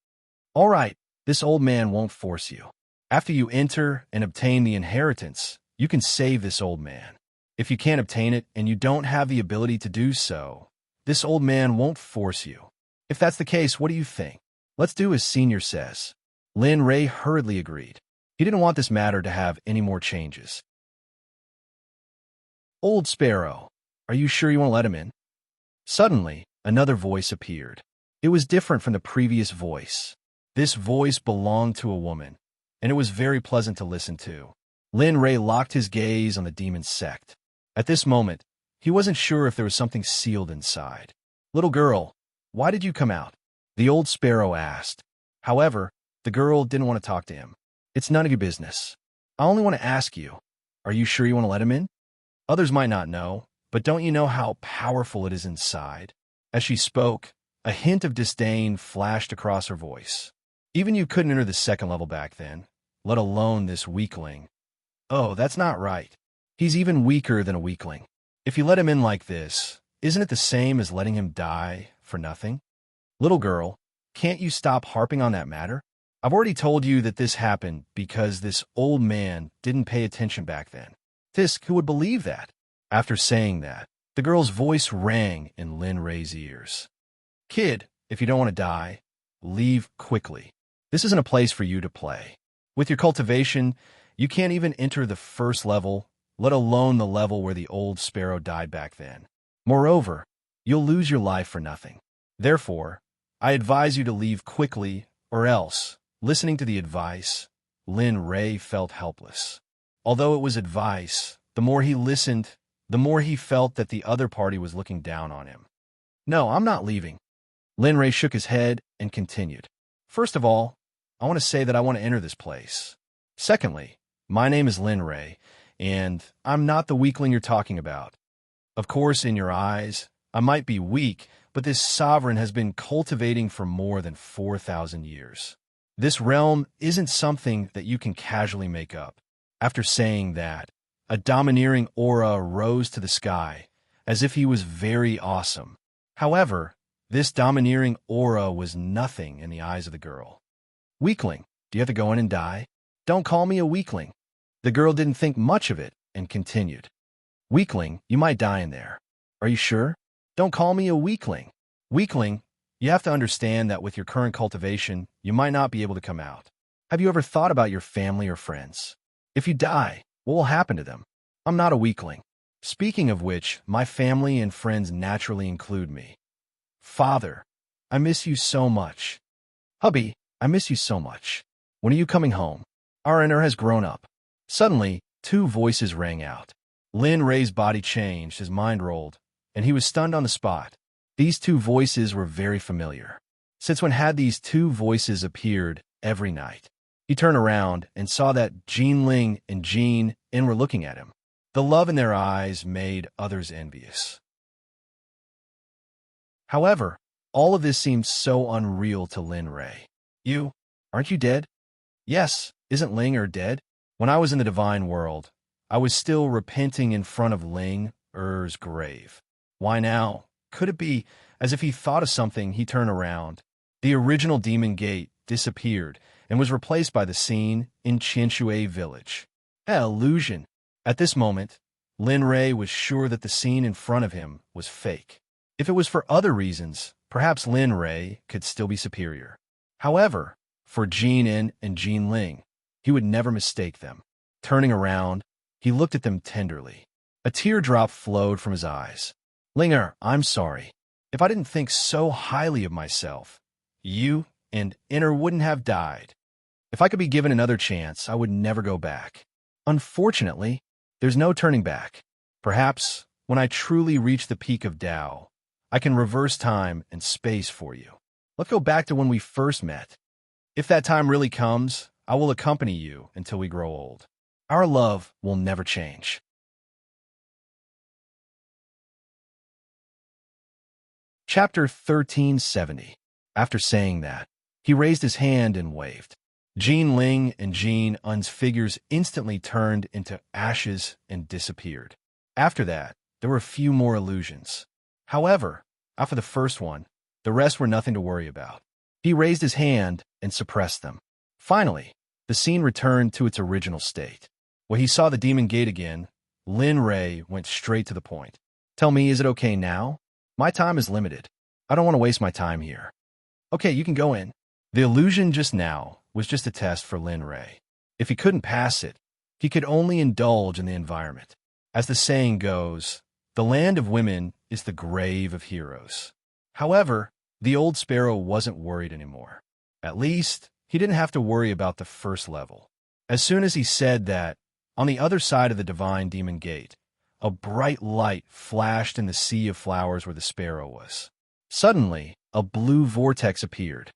All right, this old man won't force you. After you enter and obtain the inheritance, you can save this old man. If you can't obtain it and you don't have the ability to do so, this old man won't force you. If that's the case, what do you think? Let's do as Senior says. Lin Ray hurriedly agreed. He didn't want this matter to have any more changes. Old Sparrow, are you sure you won't let him in? Suddenly, another voice appeared. It was different from the previous voice. This voice belonged to a woman, and it was very pleasant to listen to. Lin Ray locked his gaze on the demon's sect. At this moment, he wasn't sure if there was something sealed inside. "Little girl, why did you come out?" the old sparrow asked. However, the girl didn't want to talk to him. "It's none of your business. I only want to ask you, are you sure you want to let him in? Others might not know, but don't you know how powerful it is inside?" As she spoke, a hint of disdain flashed across her voice. "Even you couldn't enter the second level back then, let alone this weakling." "Oh, that's not right. He's even weaker than a weakling. If you let him in like this, isn't it the same as letting him die for nothing?" "Little girl, can't you stop harping on that matter? I've already told you that this happened because this old man didn't pay attention back then. Tisk, who would believe that?" After saying that, the girl's voice rang in Lin Ray's ears. "Kid, if you don't want to die, leave quickly. This isn't a place for you to play. With your cultivation, you can't even enter the first level, let alone the level where the old sparrow died back then. Moreover, you'll lose your life for nothing. Therefore, I advise you to leave quickly, or else," listening to the advice, Lin Ray felt helpless. Although it was advice, the more he listened, the more he felt that the other party was looking down on him. "No, I'm not leaving." Lin Ray shook his head and continued. "First of all, I want to say that I want to enter this place. Secondly, my name is Lin Ray, and I'm not the weakling you're talking about. Of course, in your eyes, I might be weak, but this sovereign has been cultivating for more than 4,000 years. This realm isn't something that you can casually make up." After saying that, a domineering aura rose to the sky, as if he was very awesome. However, this domineering aura was nothing in the eyes of the girl. "Weakling, do you have to go in and die? Don't call me a weakling." The girl didn't think much of it and continued. "Weakling, you might die in there. Are you sure? Don't call me a weakling. Weakling, you have to understand that with your current cultivation, you might not be able to come out. Have you ever thought about your family or friends? If you die, what will happen to them? I'm not a weakling. Speaking of which, my family and friends naturally include me. Father, I miss you so much. Hubby, I miss you so much. When are you coming home? Our inner has grown up." Suddenly, two voices rang out. Lin Ray's body changed, his mind rolled, and he was stunned on the spot. These two voices were very familiar. Since when had these two voices appeared every night? He turned around and saw that Jean Ling and Jean In were looking at him. The love in their eyes made others envious. However, all of this seemed so unreal to Lin Ray. "You, aren't you dead?" "Yes, isn't Ling Er dead? When I was in the divine world, I was still repenting in front of Ling Er's grave. Why now?" Could it be, as if he thought of something, he turned around. The original demon gate disappeared and was replaced by the scene in Qianshui village. An illusion. At this moment, Lin Ray was sure that the scene in front of him was fake. If it was for other reasons, perhaps Lin Ray could still be superior. However, for Jean In and Jean Ling, he would never mistake them. Turning around, he looked at them tenderly. A teardrop flowed from his eyes. "Linger, I'm sorry. If I didn't think so highly of myself, you and Inner wouldn't have died. If I could be given another chance, I would never go back. Unfortunately, there's no turning back. Perhaps, when I truly reach the peak of Tao, I can reverse time and space for you. Let's go back to when we first met. If that time really comes, I will accompany you until we grow old. Our love will never change." Chapter 1370. After saying that, he raised his hand and waved. Jean Ling and Jean Un's figures instantly turned into ashes and disappeared. After that, there were a few more illusions. However, after the first one, the rest were nothing to worry about. He raised his hand and suppressed them. Finally, the scene returned to its original state. When he saw the demon gate again, Lin Ray went straight to the point. "Tell me, is it okay now? My time is limited. I don't want to waste my time here." "Okay, you can go in." The illusion just now was just a test for Lin Ray. If he couldn't pass it, he could only indulge in the environment. As the saying goes, the land of women is the grave of heroes. However, the old sparrow wasn't worried anymore. At least, he didn't have to worry about the first level. As soon as he said that, On the other side of the divine demon gate, a bright light flashed in the sea of flowers where the sparrow was. Suddenly, a blue vortex appeared.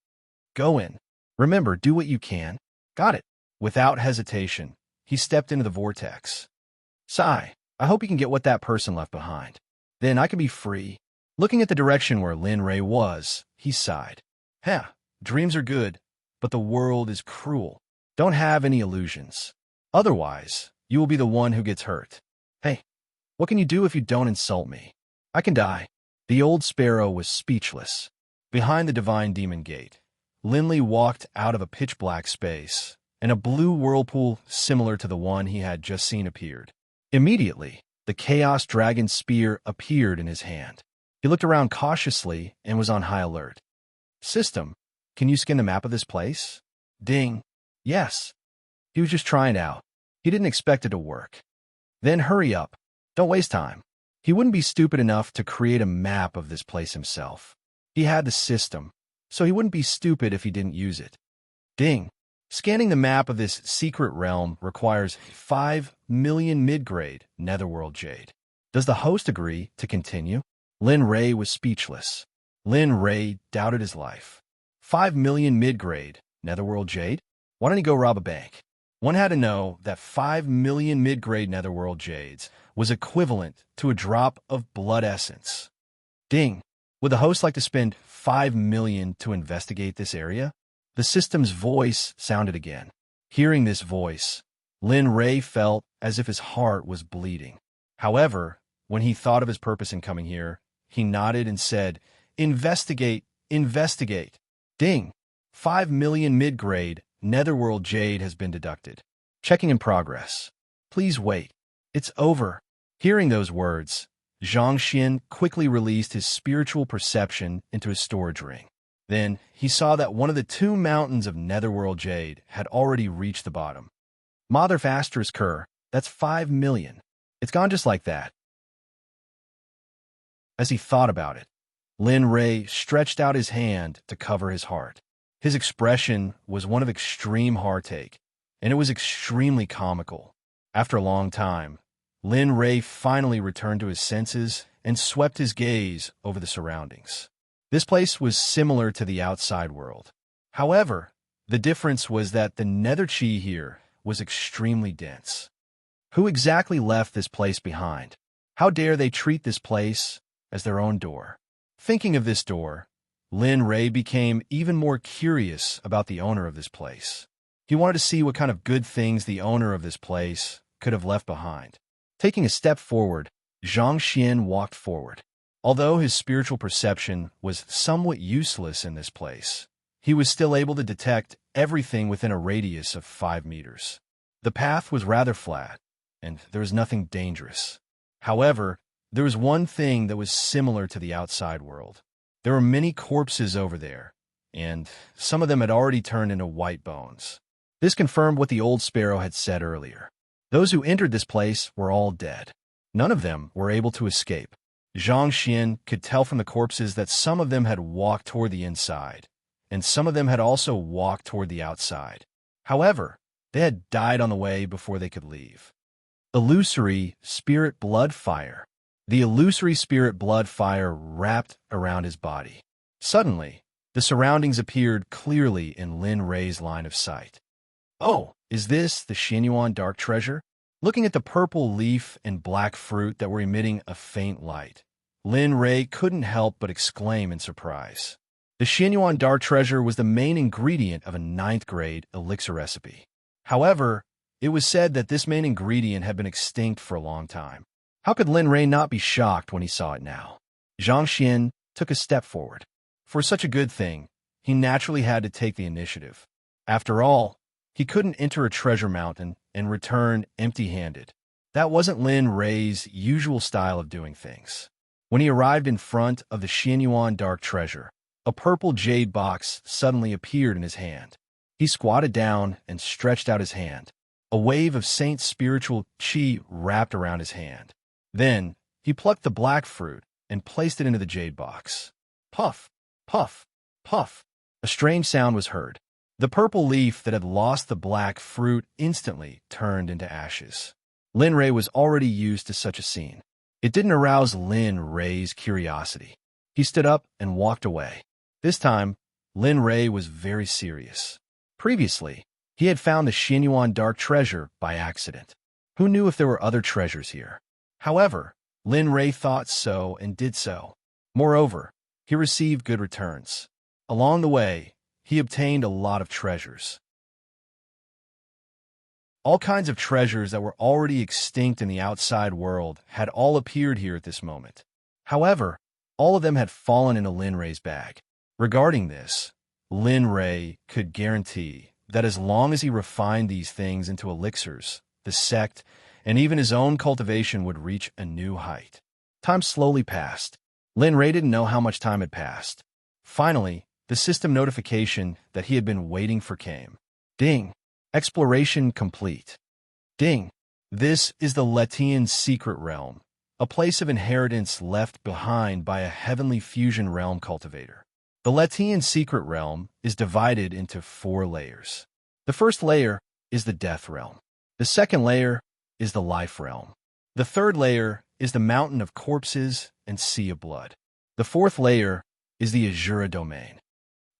Go in. Remember, do what you can. Got it. Without hesitation, he stepped into the vortex. Sigh. I hope you can get what that person left behind. Then I can be free. Looking at the direction where Lin Ray was, he sighed. Dreams are good, but the world is cruel. Don't have any illusions. Otherwise, you will be the one who gets hurt. Hey, what can you do if you don't insult me? I can die. The old sparrow was speechless. Behind the divine demon gate, Linley walked out of a pitch-black space, and a blue whirlpool similar to the one he had just seen appeared. Immediately, the Chaos Dragon spear appeared in his hand. He looked around cautiously and was on high alert. System, can you scan the map of this place? Ding. Yes. He was just trying it out. He didn't expect it to work. Then hurry up. Don't waste time. He wouldn't be stupid enough to create a map of this place himself. He had the system, so he wouldn't be stupid if he didn't use it. Ding. Scanning the map of this secret realm requires 5 million mid-grade netherworld jade. Does the host agree to continue? Lin Ray was speechless. Lin Ray doubted his life. 5 million mid-grade netherworld jade? Why don't he go rob a bank? One had to know that 5 million mid-grade netherworld jades was equivalent to a drop of blood essence. Ding. Would the host like to spend 5 million to investigate this area? The system's voice sounded again. Hearing this voice, Lin Ray felt as if his heart was bleeding. However, when he thought of his purpose in coming here, he nodded and said, Investigate, investigate. Ding. 5 million mid-grade netherworld jade has been deducted. Checking in progress. Please wait. It's over. Hearing those words, Zhang Xin quickly released his spiritual perception into his storage ring. Then, he saw that one of the 2 mountains of netherworld jade had already reached the bottom. Mother Faster's Cur, that's 5 million. It's gone just like that. As he thought about it, Lin Ray stretched out his hand to cover his heart. His expression was one of extreme heartache, and it was extremely comical. After a long time, Lin Ray finally returned to his senses and swept his gaze over the surroundings. This place was similar to the outside world. However, the difference was that the nether chi here was extremely dense. Who exactly left this place behind? How dare they treat this place as their own door? Thinking of this door, Lin Ray became even more curious about the owner of this place. He wanted to see what kind of good things the owner of this place could have left behind. Taking a step forward, Zhang Xian walked forward. Although his spiritual perception was somewhat useless in this place, he was still able to detect everything within a radius of 5 meters. The path was rather flat, and there was nothing dangerous. However, there was one thing that was similar to the outside world. There were many corpses over there, and some of them had already turned into white bones. This confirmed what the old sparrow had said earlier. Those who entered this place were all dead. None of them were able to escape. Zhang Xian could tell from the corpses that some of them had walked toward the inside, and some of them had also walked toward the outside. However, they had died on the way before they could leave. Illusory spirit blood fire. The illusory spirit blood fire wrapped around his body. Suddenly, the surroundings appeared clearly in Lin Ray's line of sight. Oh, is this the Xianyuan dark treasure? Looking at the purple leaf and black fruit that were emitting a faint light, Lin Ray couldn't help but exclaim in surprise. The Xianyuan dark treasure was the main ingredient of a 9th grade elixir recipe. However, it was said that this main ingredient had been extinct for a long time. How could Lin Ray not be shocked when he saw it now? Zhang Xian took a step forward. For such a good thing, he naturally had to take the initiative. After all, he couldn't enter a treasure mountain and return empty-handed. That wasn't Lin Ray's usual style of doing things. When he arrived in front of the Xianyuan dark treasure, a purple jade box suddenly appeared in his hand. He squatted down and stretched out his hand. A wave of Saint's spiritual chi wrapped around his hand. Then, he plucked the black fruit and placed it into the jade box. Puff, puff, puff. A strange sound was heard. The purple leaf that had lost the black fruit instantly turned into ashes. Lin Rei was already used to such a scene. It didn't arouse Lin Rei's curiosity. He stood up and walked away. This time, Lin Rei was very serious. Previously, he had found the Xinyuan dark treasure by accident. Who knew if there were other treasures here? However, Lin Rei thought so and did so. Moreover, he received good returns. Along the way, he obtained a lot of treasures. All kinds of treasures that were already extinct in the outside world had all appeared here at this moment. However, all of them had fallen into Lin Rei's bag. Regarding this, Lin Rei could guarantee that as long as he refined these things into elixirs, the sect, and even his own cultivation would reach a new height. Time slowly passed. Lin Rei didn't know how much time had passed. Finally, the system notification that he had been waiting for came. Ding! Exploration complete. Ding! This is the Letian secret realm, a place of inheritance left behind by a heavenly fusion realm cultivator. The Letian secret realm is divided into 4 layers. The first layer is the death realm. The second layer is the life realm. The third layer is the mountain of corpses and sea of blood. The fourth layer is the Azura domain.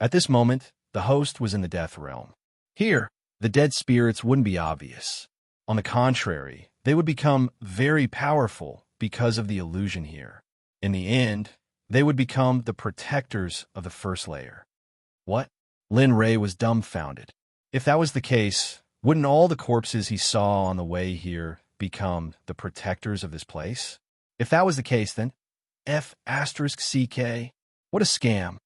At this moment, the host was in the death realm. Here, the dead spirits wouldn't be obvious. On the contrary, they would become very powerful because of the illusion here. In the end, they would become the protectors of the first layer. What? Lin Rei was dumbfounded. If that was the case, wouldn't all the corpses he saw on the way here become the protectors of this place? If that was the case, then F*CK? What a scam.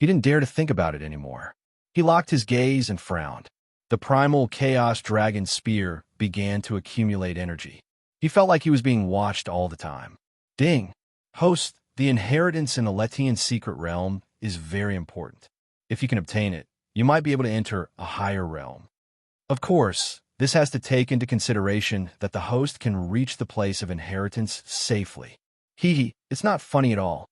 He didn't dare to think about it anymore. He locked his gaze and frowned. The primal chaos dragon spear began to accumulate energy. He felt like he was being watched all the time. Ding! Host, the inheritance in the Letian secret realm is very important. If you can obtain it, you might be able to enter a higher realm. Of course, this has to take into consideration that the host can reach the place of inheritance safely. It's not funny at all.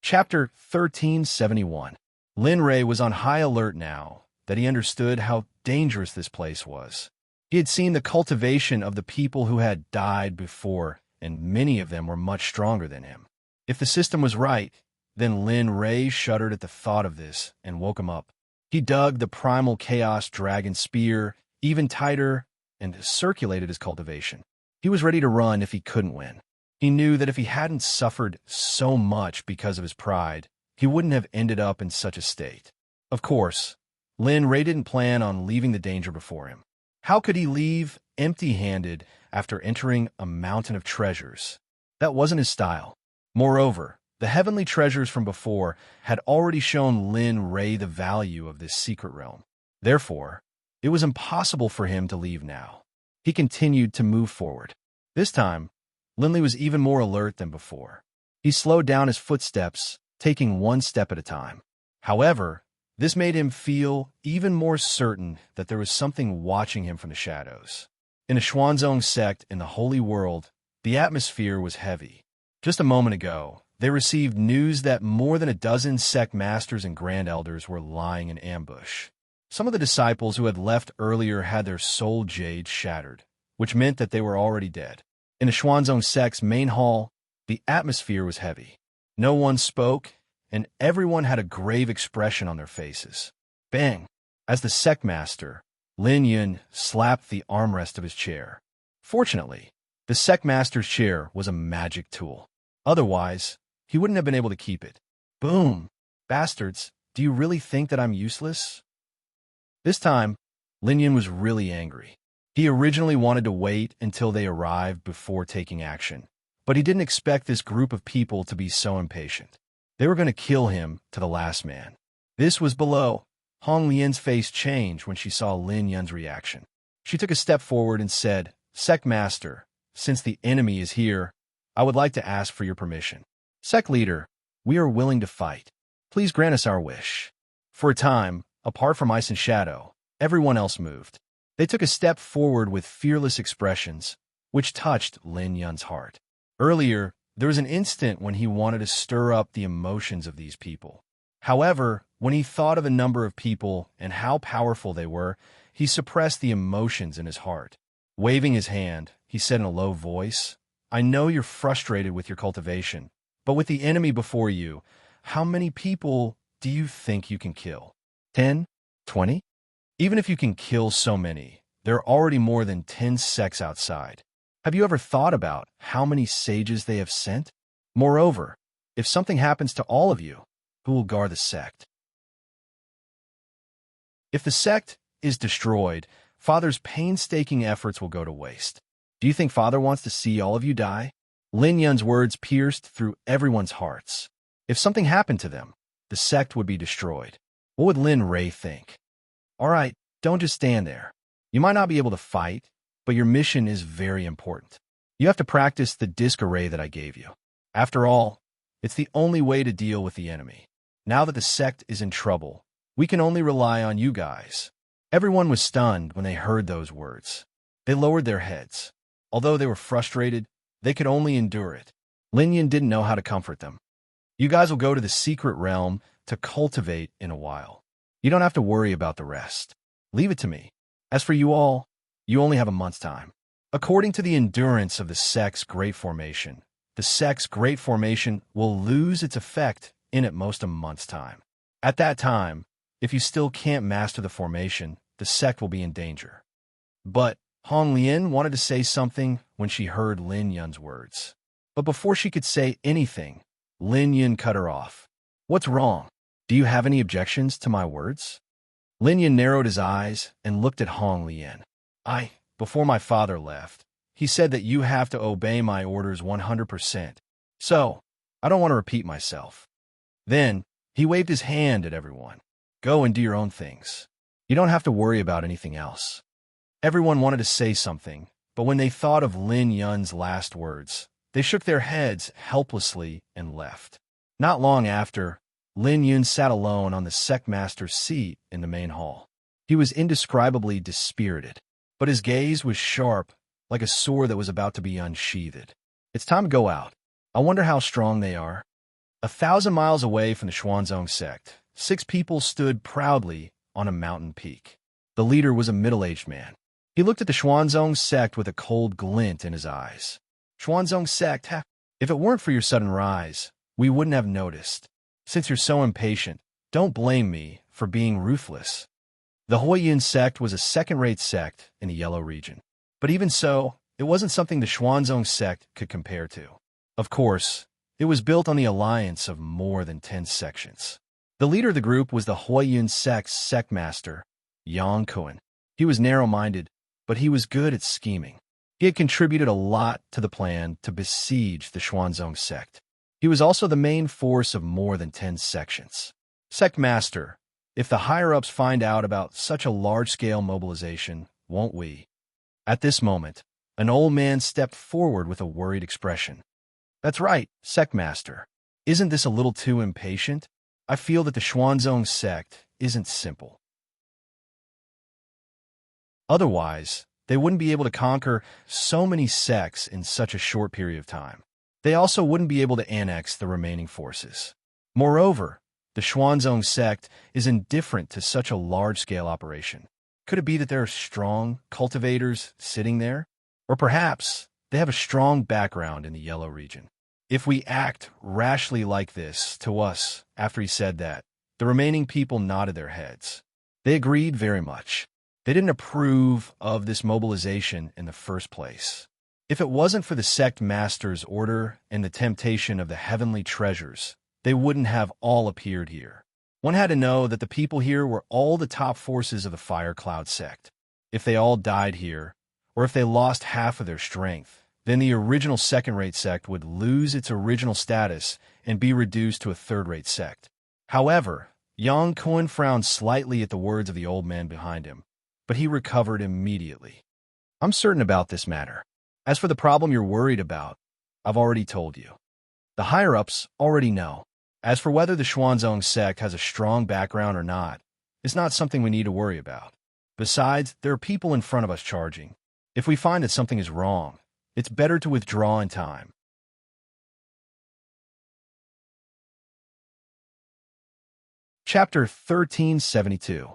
Chapter 1371. Lin Rei was on high alert now that he understood how dangerous this place was. He had seen the cultivation of the people who had died before, and many of them were much stronger than him. If the system was right, then Lin Rei shuddered at the thought of this and woke him up. He dug the primal chaos dragon spear even tighter and circulated his cultivation. He was ready to run if he couldn't win. He knew that if he hadn't suffered so much because of his pride, he wouldn't have ended up in such a state. Of course, Lin Rei didn't plan on leaving the danger before him. How could he leave empty-handed after entering a mountain of treasures? That wasn't his style. Moreover, the heavenly treasures from before had already shown Lin Rei the value of this secret realm. Therefore, it was impossible for him to leave now. He continued to move forward. This time, Lin Rei was even more alert than before. He slowed down his footsteps, taking one step at a time. However, this made him feel even more certain that there was something watching him from the shadows. In the Xuanzong sect in the Holy World, the atmosphere was heavy. Just a moment ago, they received news that more than a dozen sect masters and grand elders were lying in ambush. Some of the disciples who had left earlier had their soul jades shattered, which meant that they were already dead. In the Xuanzong sect's main hall, the atmosphere was heavy. No one spoke, and everyone had a grave expression on their faces. Bang! As the sect master, Lin Yun slapped the armrest of his chair. Fortunately, the sect master's chair was a magic tool. Otherwise, he wouldn't have been able to keep it. Boom! Bastards, do you really think that I'm useless? This time, Lin Yun was really angry. He originally wanted to wait until they arrived before taking action, but he didn't expect this group of people to be so impatient. They were going to kill him to the last man. This was below. Hong Lian's face changed when she saw Lin Yun's reaction. She took a step forward and said, "Sect Master, since the enemy is here, I would like to ask for your permission. Sect Leader, we are willing to fight. Please grant us our wish." For a time, apart from Ice and Shadow, everyone else moved. They took a step forward with fearless expressions, which touched Lin Yun's heart. Earlier, There was an instant when he wanted to stir up the emotions of these people. However, when he thought of a number of people and how powerful they were, he suppressed the emotions in his heart. Waving his hand, he said in a low voice, "I know you're frustrated with your cultivation, but with the enemy before you, how many people do you think you can kill? 10? 20? Even if you can kill so many, there are already more than 10 sects outside. Have you ever thought about how many sages they have sent? Moreover, if something happens to all of you, who will guard the sect? If the sect is destroyed, Father's painstaking efforts will go to waste. Do you think Father wants to see all of you die?" Lin Yun's words pierced through everyone's hearts. If something happened to them, the sect would be destroyed. What would Lin Ray think? All right, don't just stand there. You might not be able to fight, but your mission is very important. You have to practice the disc array that I gave you. After all, it's the only way to deal with the enemy. Now that the sect is in trouble, we can only rely on you guys. Everyone was stunned when they heard those words. They lowered their heads. Although they were frustrated, they could only endure it. Lin Yun didn't know how to comfort them. You guys will go to the secret realm to cultivate in a while. You don't have to worry about the rest. Leave it to me. As for you all, you only have a month's time. According to the endurance of the sect's great formation, the sect's great formation will lose its effect in at most a month's time. At that time, if you still can't master the formation, the sect will be in danger. But Hong Lian wanted to say something when she heard Lin Yun's words. But before she could say anything, Lin Yun cut her off. What's wrong? Do you have any objections to my words? Lin Yun narrowed his eyes and looked at Hong Lian. Before my father left, he said that you have to obey my orders 100%. So, I don't want to repeat myself. Then, he waved his hand at everyone. Go and do your own things. You don't have to worry about anything else. Everyone wanted to say something, but when they thought of Lin Yun's last words, they shook their heads helplessly and left. Not long after, Lin Yun sat alone on the sect master's seat in the main hall. He was indescribably dispirited, but his gaze was sharp, like a sword that was about to be unsheathed. It's time to go out. I wonder how strong they are. 1,000 miles away from the Xuanzong sect, 6 people stood proudly on a mountain peak. The leader was a middle-aged man. He looked at the Xuanzong sect with a cold glint in his eyes. Xuanzong sect, if it weren't for your sudden rise, we wouldn't have noticed. Since you're so impatient, don't blame me for being ruthless. The Huayin sect was a second-rate sect in the Yellow region. But even so, it wasn't something the Xuanzong sect could compare to. Of course, it was built on the alliance of more than 10 sections. The leader of the group was the Huayin sect's sect master, Yang Kuan. He was narrow-minded, but he was good at scheming. He had contributed a lot to the plan to besiege the Xuanzong sect. He was also the main force of more than 10 sections. Sect Master, if the higher-ups find out about such a large-scale mobilization, won't we? At this moment, an old man stepped forward with a worried expression. That's right, Sect Master. Isn't this a little too impatient? I feel that the Xuanzong sect isn't simple. Otherwise, they wouldn't be able to conquer so many sects in such a short period of time. They also wouldn't be able to annex the remaining forces. Moreover, the Xuanzong sect is indifferent to such a large-scale operation. Could it be that there are strong cultivators sitting there? Or perhaps they have a strong background in the Yellow region. If we act rashly like this to us after he said that, the remaining people nodded their heads. They agreed very much. They didn't approve of this mobilization in the first place. If it wasn't for the sect master's order and the temptation of the heavenly treasures, they wouldn't have all appeared here. One had to know that the people here were all the top forces of the Fire Cloud sect. If they all died here, or if they lost half of their strength, then the original second-rate sect would lose its original status and be reduced to a third-rate sect. However, Yang Kuan frowned slightly at the words of the old man behind him, but he recovered immediately. I'm certain about this matter. As for the problem you're worried about, I've already told you. The higher-ups already know. As for whether the Xuanzong sect has a strong background or not, it's not something we need to worry about. Besides, there are people in front of us charging. If we find that something is wrong, it's better to withdraw in time. Chapter 1372.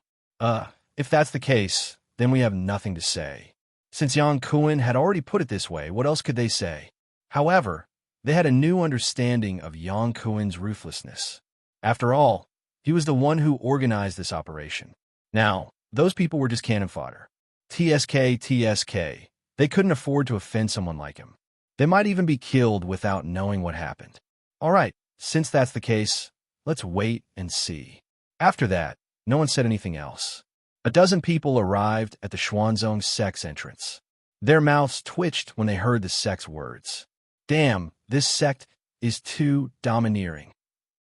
If that's the case, then we have nothing to say. Since Yang Kuan had already put it this way, what else could they say? However, they had a new understanding of Yang Kuan's ruthlessness. After all, he was the one who organized this operation. Now, those people were just cannon fodder. TSK. They couldn't afford to offend someone like him. They might even be killed without knowing what happened. All right, since that's the case, let's wait and see. After that, no one said anything else. A dozen people arrived at the Xuanzong Sect's entrance. Their mouths twitched when they heard the sect's words. Damn, this sect is too domineering.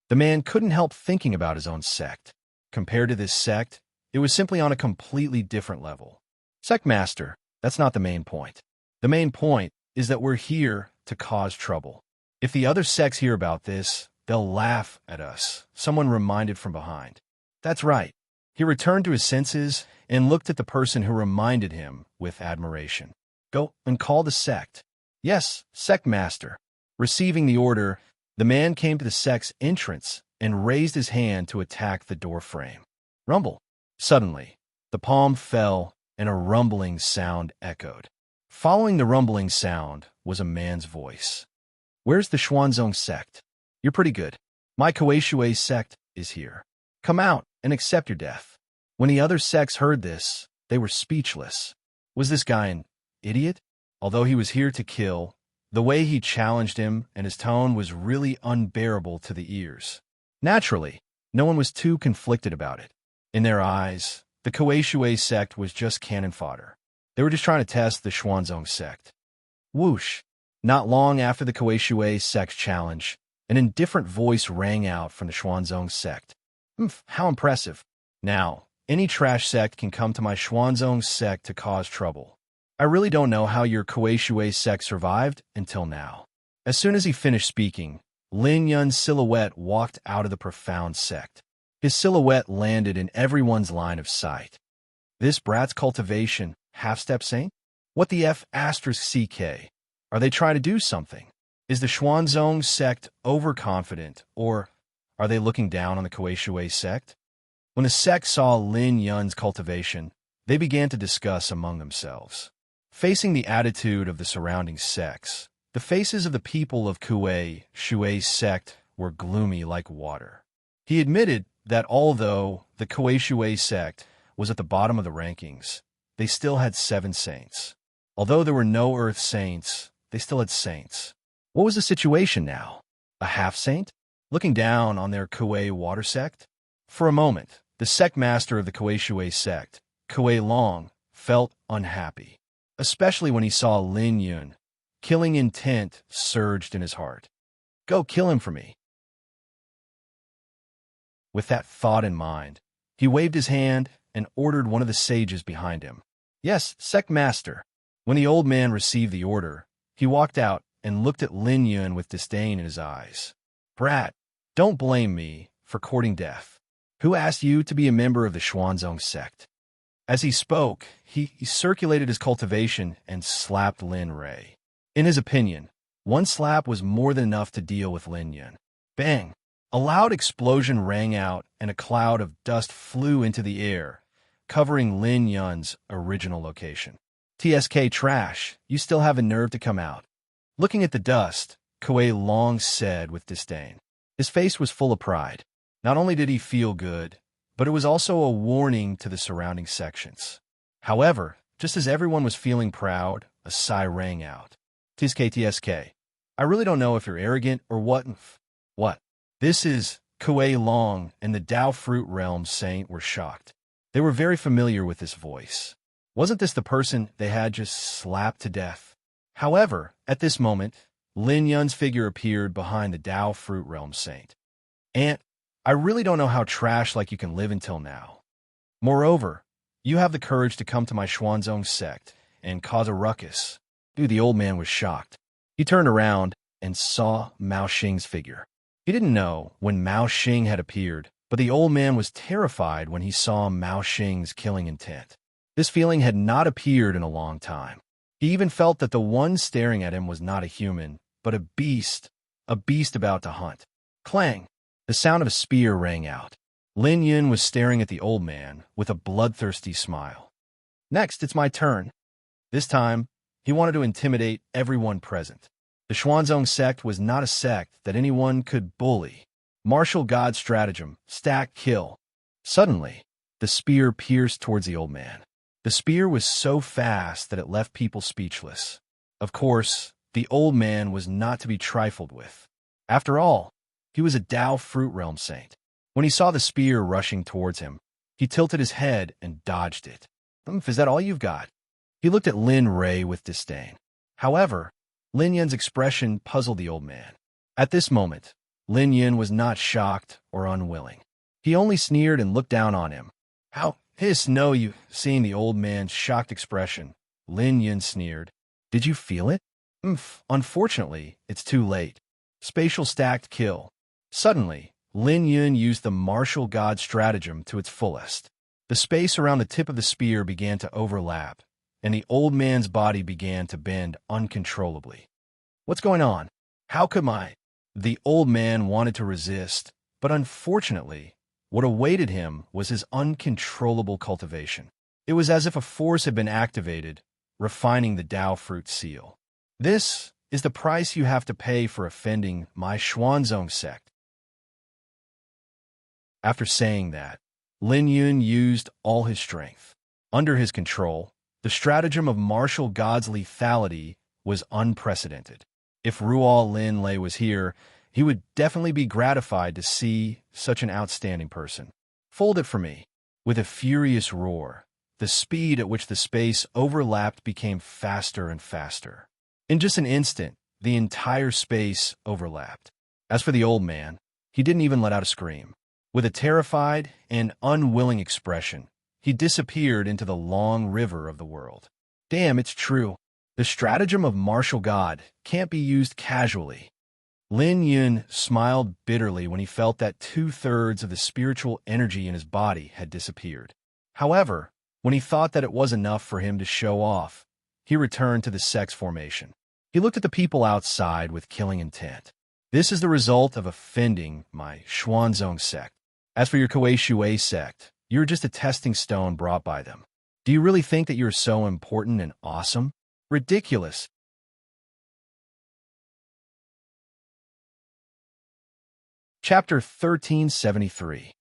The man couldn't help thinking about his own sect. Compared to this sect, it was simply on a completely different level. Sect Master, that's not the main point. The main point is that we're here to cause trouble. If the other sects hear about this, they'll laugh at us, someone reminded from behind. That's right. He returned to his senses and looked at the person who reminded him with admiration. Go and call the sect. Yes, Sect Master. Receiving the order, the man came to the sect's entrance and raised his hand to attack the door frame. Rumble. Suddenly, the palm fell and a rumbling sound echoed. Following the rumbling sound was a man's voice. Where's the Xuanzong Sect? You're pretty good. My Kuei sect is here. Come out and accept your death. When the other sects heard this, they were speechless. Was this guy an idiot? Although he was here to kill, the way he challenged him and his tone was really unbearable to the ears. Naturally, no one was too conflicted about it. In their eyes, the Kuei sect was just cannon fodder. They were just trying to test the Xuanzong sect. Whoosh! Not long after the Kuei sect's challenge, an indifferent voice rang out from the Xuanzong sect. How impressive. Now, any trash sect can come to my Xuanzong sect to cause trouble. I really don't know how your Kuei sect survived until now. As soon as he finished speaking, Lin Yun's silhouette walked out of the profound sect. His silhouette landed in everyone's line of sight. This brat's cultivation, half-step saint? What the F***CK? Are they trying to do something? Is the Xuanzong sect overconfident, or are they looking down on the Kuei sect? When the sect saw Lin Yun's cultivation, they began to discuss among themselves. Facing the attitude of the surrounding sects, the faces of the people of Shui's sect were gloomy like water. He admitted that although the Kuei sect was at the bottom of the rankings, they still had 7 saints. Although there were no earth saints, they still had saints. What was the situation now? A half-saint? Looking down on their Kuei water sect? For a moment, the sect master of the Kuei sect, Kuei Long, felt unhappy, especially when he saw Lin Yun. Killing intent surged in his heart. Go kill him for me. With that thought in mind, he waved his hand and ordered one of the sages behind him. Yes, sect master. When the old man received the order, he walked out and looked at Lin Yun with disdain in his eyes. Brat, don't blame me for courting death. Who asked you to be a member of the Xuanzong sect? As he spoke, he circulated his cultivation and slapped Lin Ray. In his opinion, one slap was more than enough to deal with Lin Yun. Bang! A loud explosion rang out and a cloud of dust flew into the air, covering Lin Yun's original location. TSK trash, you still have a nerve to come out. Looking at the dust, Kuei Long said with disdain. His face was full of pride. Not only did he feel good, but it was also a warning to the surrounding sections. However, just as everyone was feeling proud, a sigh rang out. TSK, I really don't know if you're arrogant or what. What? This is Kuei Long and the Dao Fruit Realm Saint were shocked. They were very familiar with this voice. Wasn't this the person they had just slapped to death? However, at this moment, Lin Yun's figure appeared behind the Dao Fruit Realm Saint. Aunt, I really don't know how trash like you can live until now. Moreover, you have the courage to come to my Xuanzong sect and cause a ruckus. Dude, the old man was shocked. He turned around and saw Mao Xing's figure. He didn't know when Mao Xing had appeared, but the old man was terrified when he saw Mao Xing's killing intent. This feeling had not appeared in a long time. He even felt that the one staring at him was not a human, but a beast about to hunt. Clang! The sound of a spear rang out. Lin Yun was staring at the old man with a bloodthirsty smile. Next, it's my turn. This time, he wanted to intimidate everyone present. The Xuanzong sect was not a sect that anyone could bully. Martial God stratagem, stack, kill. Suddenly, the spear pierced towards the old man. The spear was so fast that it left people speechless. Of course, the old man was not to be trifled with. After all, he was a Tao Fruit Realm saint. When he saw the spear rushing towards him, he tilted his head and dodged it. Is that all you've got? He looked at Lin Ray with disdain. However, Lin Yun's expression puzzled the old man. At this moment, Lin Yun was not shocked or unwilling. He only sneered and looked down on him. How know you? Seeing the old man's shocked expression, Lin Yun sneered. Did you feel it? Unfortunately, it's too late. Spatial stacked kill. Suddenly, Lin Yun used the martial god stratagem to its fullest. The space around the tip of the spear began to overlap, and the old man's body began to bend uncontrollably. What's going on? How could The old man wanted to resist, but unfortunately, what awaited him was his uncontrollable cultivation. It was as if a force had been activated, refining the Tao fruit seal. This is the price you have to pay for offending my Xuanzong sect. After saying that, Lin Yun used all his strength. Under his control, the stratagem of martial god's lethality was unprecedented. If Rual Lin Lei was here, he would definitely be gratified to see such an outstanding person. Fold it for me. With a furious roar, the speed at which the space overlapped became faster and faster. In just an instant, the entire space overlapped. As for the old man, he didn't even let out a scream. With a terrified and unwilling expression, he disappeared into the long river of the world. Damn, it's true. The stratagem of martial god can't be used casually. Lin Yun smiled bitterly when he felt that 2/3 of the spiritual energy in his body had disappeared. However, when he thought that it was enough for him to show off, he returned to the sect's formation. He looked at the people outside with killing intent. This is the result of offending my Xuanzong sect. As for your Kuei Shui sect, you're just a testing stone brought by them. Do you really think that you're so important and awesome? Ridiculous. Chapter 1373.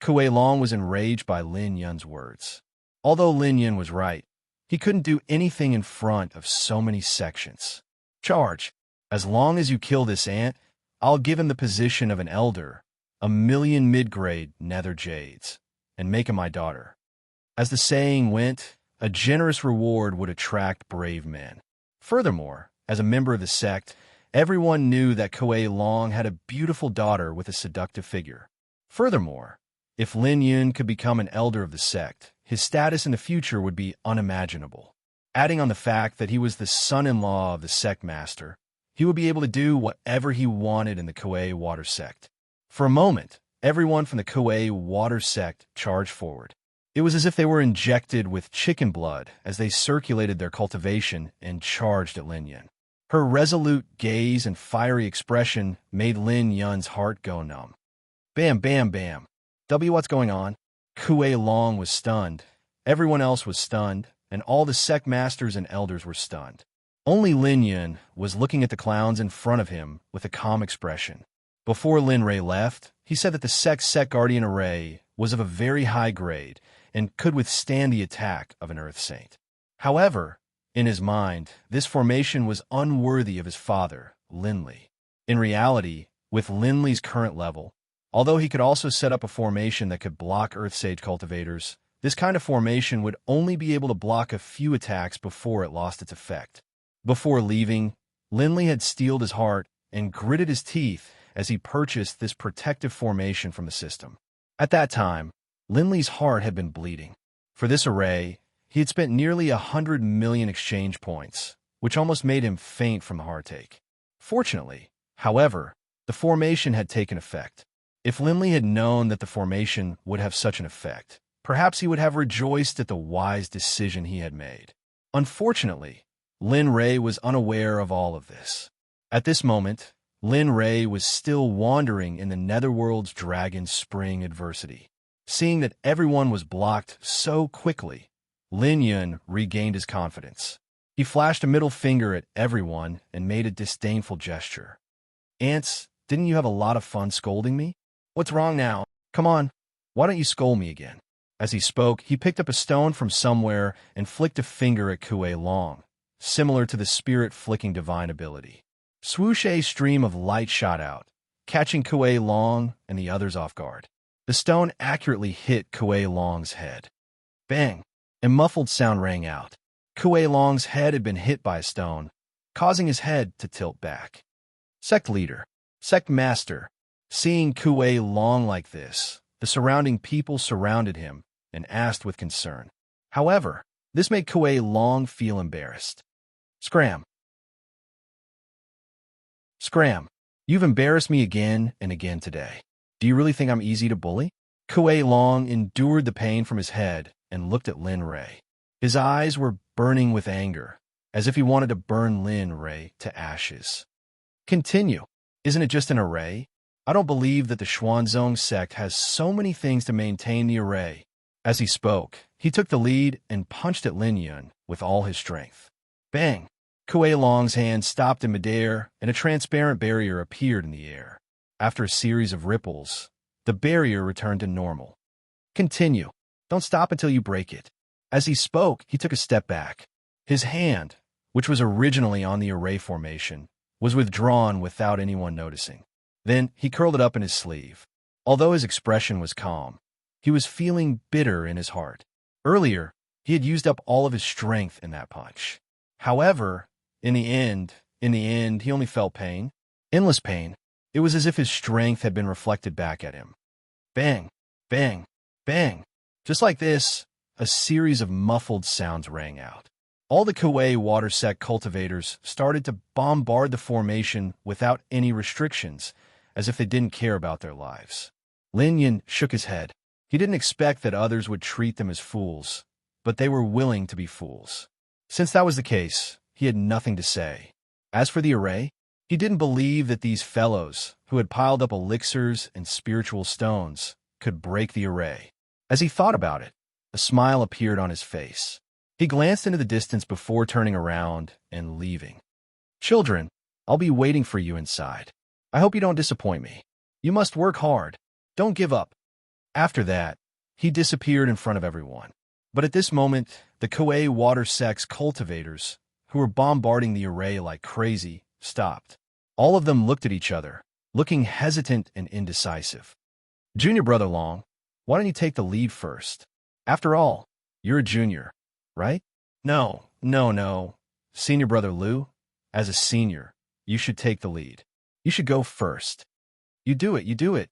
Kuei Long was enraged by Lin Yun's words. Although Lin Yun was right, he couldn't do anything in front of so many sections. Charge. As long as you kill this ant, I'll give him the position of an elder, 1,000,000 mid-grade nether jades, and make him my daughter. As the saying went, a generous reward would attract brave men. Furthermore, as a member of the sect, everyone knew that Kuei Long had a beautiful daughter with a seductive figure. Furthermore, if Lin Yun could become an elder of the sect, his status in the future would be unimaginable. Adding on the fact that he was the son-in-law of the sect master, he would be able to do whatever he wanted in the Kuei water sect. For a moment, everyone from the Kuei water sect charged forward. It was as if they were injected with chicken blood as they circulated their cultivation and charged at Lin Yun. Her resolute gaze and fiery expression made Lin Yun's heart go numb. Bam, bam, bam. What's going on? Kuei Long was stunned. Everyone else was stunned, and all the sect masters and elders were stunned. Only Lin Yun was looking at the clowns in front of him with a calm expression. Before Lin Ray left, he said that the sect's Sect Guardian array was of a very high grade and could withstand the attack of an Earth Saint. However, in his mind, this formation was unworthy of his father, Linley. In reality, with Linley's current level, although he could also set up a formation that could block Earthsage cultivators, this kind of formation would only be able to block a few attacks before it lost its effect. Before leaving, Linley had steeled his heart and gritted his teeth as he purchased this protective formation from the system. At that time, Linley's heart had been bleeding. For this array, he had spent nearly 100 million exchange points, which almost made him faint from the heartache. Fortunately, however, the formation had taken effect. If Linley had known that the formation would have such an effect, perhaps he would have rejoiced at the wise decision he had made. Unfortunately, Lin Ray was unaware of all of this. At this moment, Lin Ray was still wandering in the Netherworld's dragon spring adversity. Seeing that everyone was blocked so quickly, Lin Yun regained his confidence. He flashed a middle finger at everyone and made a disdainful gesture. Ants, didn't you have a lot of fun scolding me? What's wrong now? Come on, why don't you scold me again? As he spoke, he picked up a stone from somewhere and flicked a finger at Kuei Long, similar to the spirit-flicking divine ability. Swoosh, a stream of light shot out, catching Kuei Long and the others off guard. The stone accurately hit Kuei Long's head. Bang! A muffled sound rang out. Kuei Long's head had been hit by a stone, causing his head to tilt back. Sect leader, Sect master, seeing Kuei Long like this, the surrounding people surrounded him and asked with concern. However, this made Kuei Long feel embarrassed. Scram. Scram, you've embarrassed me again and again today. Do you really think I'm easy to bully? Kuei Long endured the pain from his head and looked at Lin Ray. His eyes were burning with anger, as if he wanted to burn Lin Ray to ashes. Continue. Isn't it just an array? I don't believe that the Xuanzong sect has so many things to maintain the array. As he spoke, he took the lead and punched at Lin Yun with all his strength. Bang! Kuei Long's hand stopped in midair, and a transparent barrier appeared in the air. After a series of ripples, the barrier returned to normal. Continue. Don't stop until you break it. As he spoke, he took a step back. His hand, which was originally on the array formation, was withdrawn without anyone noticing. Then he curled it up in his sleeve. Although his expression was calm, he was feeling bitter in his heart. Earlier, he had used up all of his strength in that punch. However, in the end, he only felt pain. Endless pain. It was as if his strength had been reflected back at him. Bang, bang, bang. Just like this, a series of muffled sounds rang out. All the Kuei water sect cultivators started to bombard the formation without any restrictions, as if they didn't care about their lives. Lin Yun shook his head. He didn't expect that others would treat them as fools, but they were willing to be fools. Since that was the case, he had nothing to say. As for the array, he didn't believe that these fellows, who had piled up elixirs and spiritual stones, could break the array. As he thought about it, a smile appeared on his face. He glanced into the distance before turning around and leaving. Children, I'll be waiting for you inside. I hope you don't disappoint me. You must work hard. Don't give up. After that, he disappeared in front of everyone. But at this moment, the Kuei water sect's cultivators, who were bombarding the array like crazy, stopped. All of them looked at each other, looking hesitant and indecisive. Junior Brother Long, why don't you take the lead first? After all, you're a junior, right? No. Senior Brother Liu, as a senior, you should take the lead. You should go first. You do it.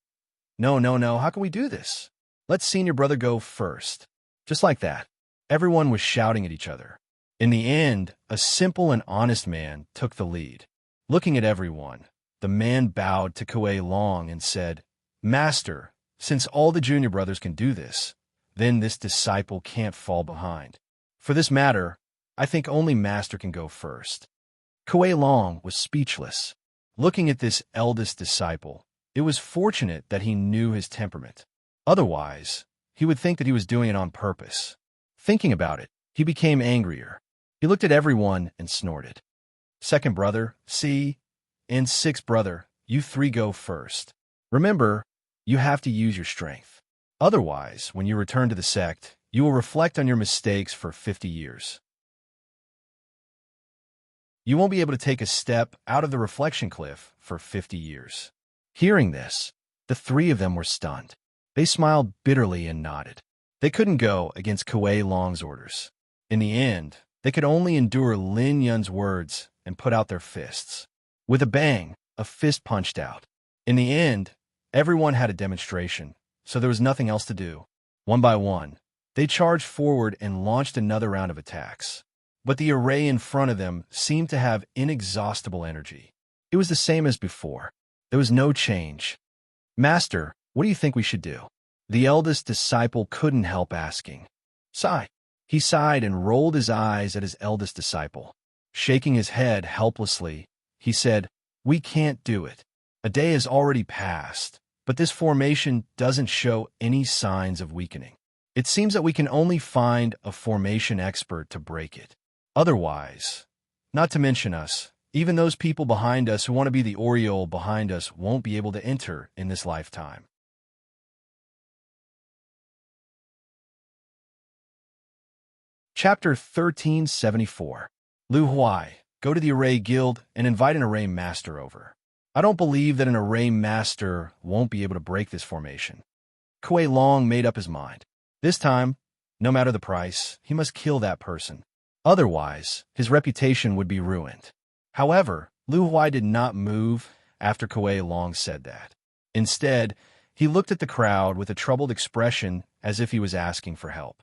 No, how can we do this? Let Senior Brother go first. Just like that. Everyone was shouting at each other. In the end, a simple and honest man took the lead. Looking at everyone, the man bowed to Kuei Long and said, Master, since all the junior brothers can do this, then this disciple can't fall behind. For this matter, I think only Master can go first. Kuei Long was speechless. Looking at this eldest disciple, it was fortunate that he knew his temperament. Otherwise, he would think that he was doing it on purpose. Thinking about it, he became angrier. He looked at everyone and snorted. Second brother, C, and sixth brother, you three go first. Remember, you have to use your strength. Otherwise, when you return to the sect, you will reflect on your mistakes for 50 years. You won't be able to take a step out of the reflection cliff for 50 years. Hearing this, the three of them were stunned. They smiled bitterly and nodded. They couldn't go against Kuei Long's orders. In the end, they could only endure Lin Yun's words and put out their fists. With a bang, a fist punched out. In the end, everyone had a demonstration, so there was nothing else to do. One by one, they charged forward and launched another round of attacks. But the array in front of them seemed to have inexhaustible energy. It was the same as before. There was no change. Master, what do you think we should do? The eldest disciple couldn't help asking. Sigh. He sighed and rolled his eyes at his eldest disciple. Shaking his head helplessly, he said, We can't do it. A day has already passed, but this formation doesn't show any signs of weakening. It seems that we can only find a formation expert to break it. Otherwise, not to mention us, even those people behind us who want to be the aureole behind us won't be able to enter in this lifetime. Chapter 1374. Lu Huai, go to the Array Guild and invite an Array Master over. I don't believe that an Array Master won't be able to break this formation. Kuei Long made up his mind. This time, no matter the price, he must kill that person. Otherwise, his reputation would be ruined. However, Lu Huai did not move after Kuei Long said that. Instead, he looked at the crowd with a troubled expression as if he was asking for help.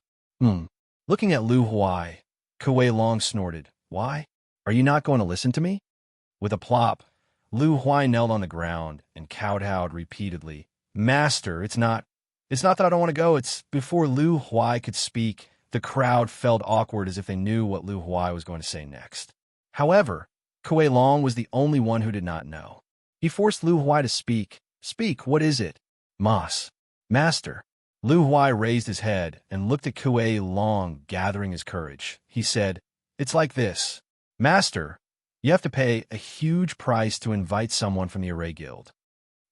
Looking at Lu Huai, Kuei Long snorted. Why? Are you not going to listen to me? With a plop, Lu Huai knelt on the ground and kowtowed repeatedly. Master, it's not that I don't want to go. It's before Lu Huai could speak, the crowd felt awkward as if they knew what Lu Huai was going to say next. However, Kuei Long was the only one who did not know. He forced Lu Huai to speak. Speak, what is it? Master. Lu Huai raised his head and looked at Kuei Long, gathering his courage. He said, It's like this. Master, you have to pay a huge price to invite someone from the Array Guild.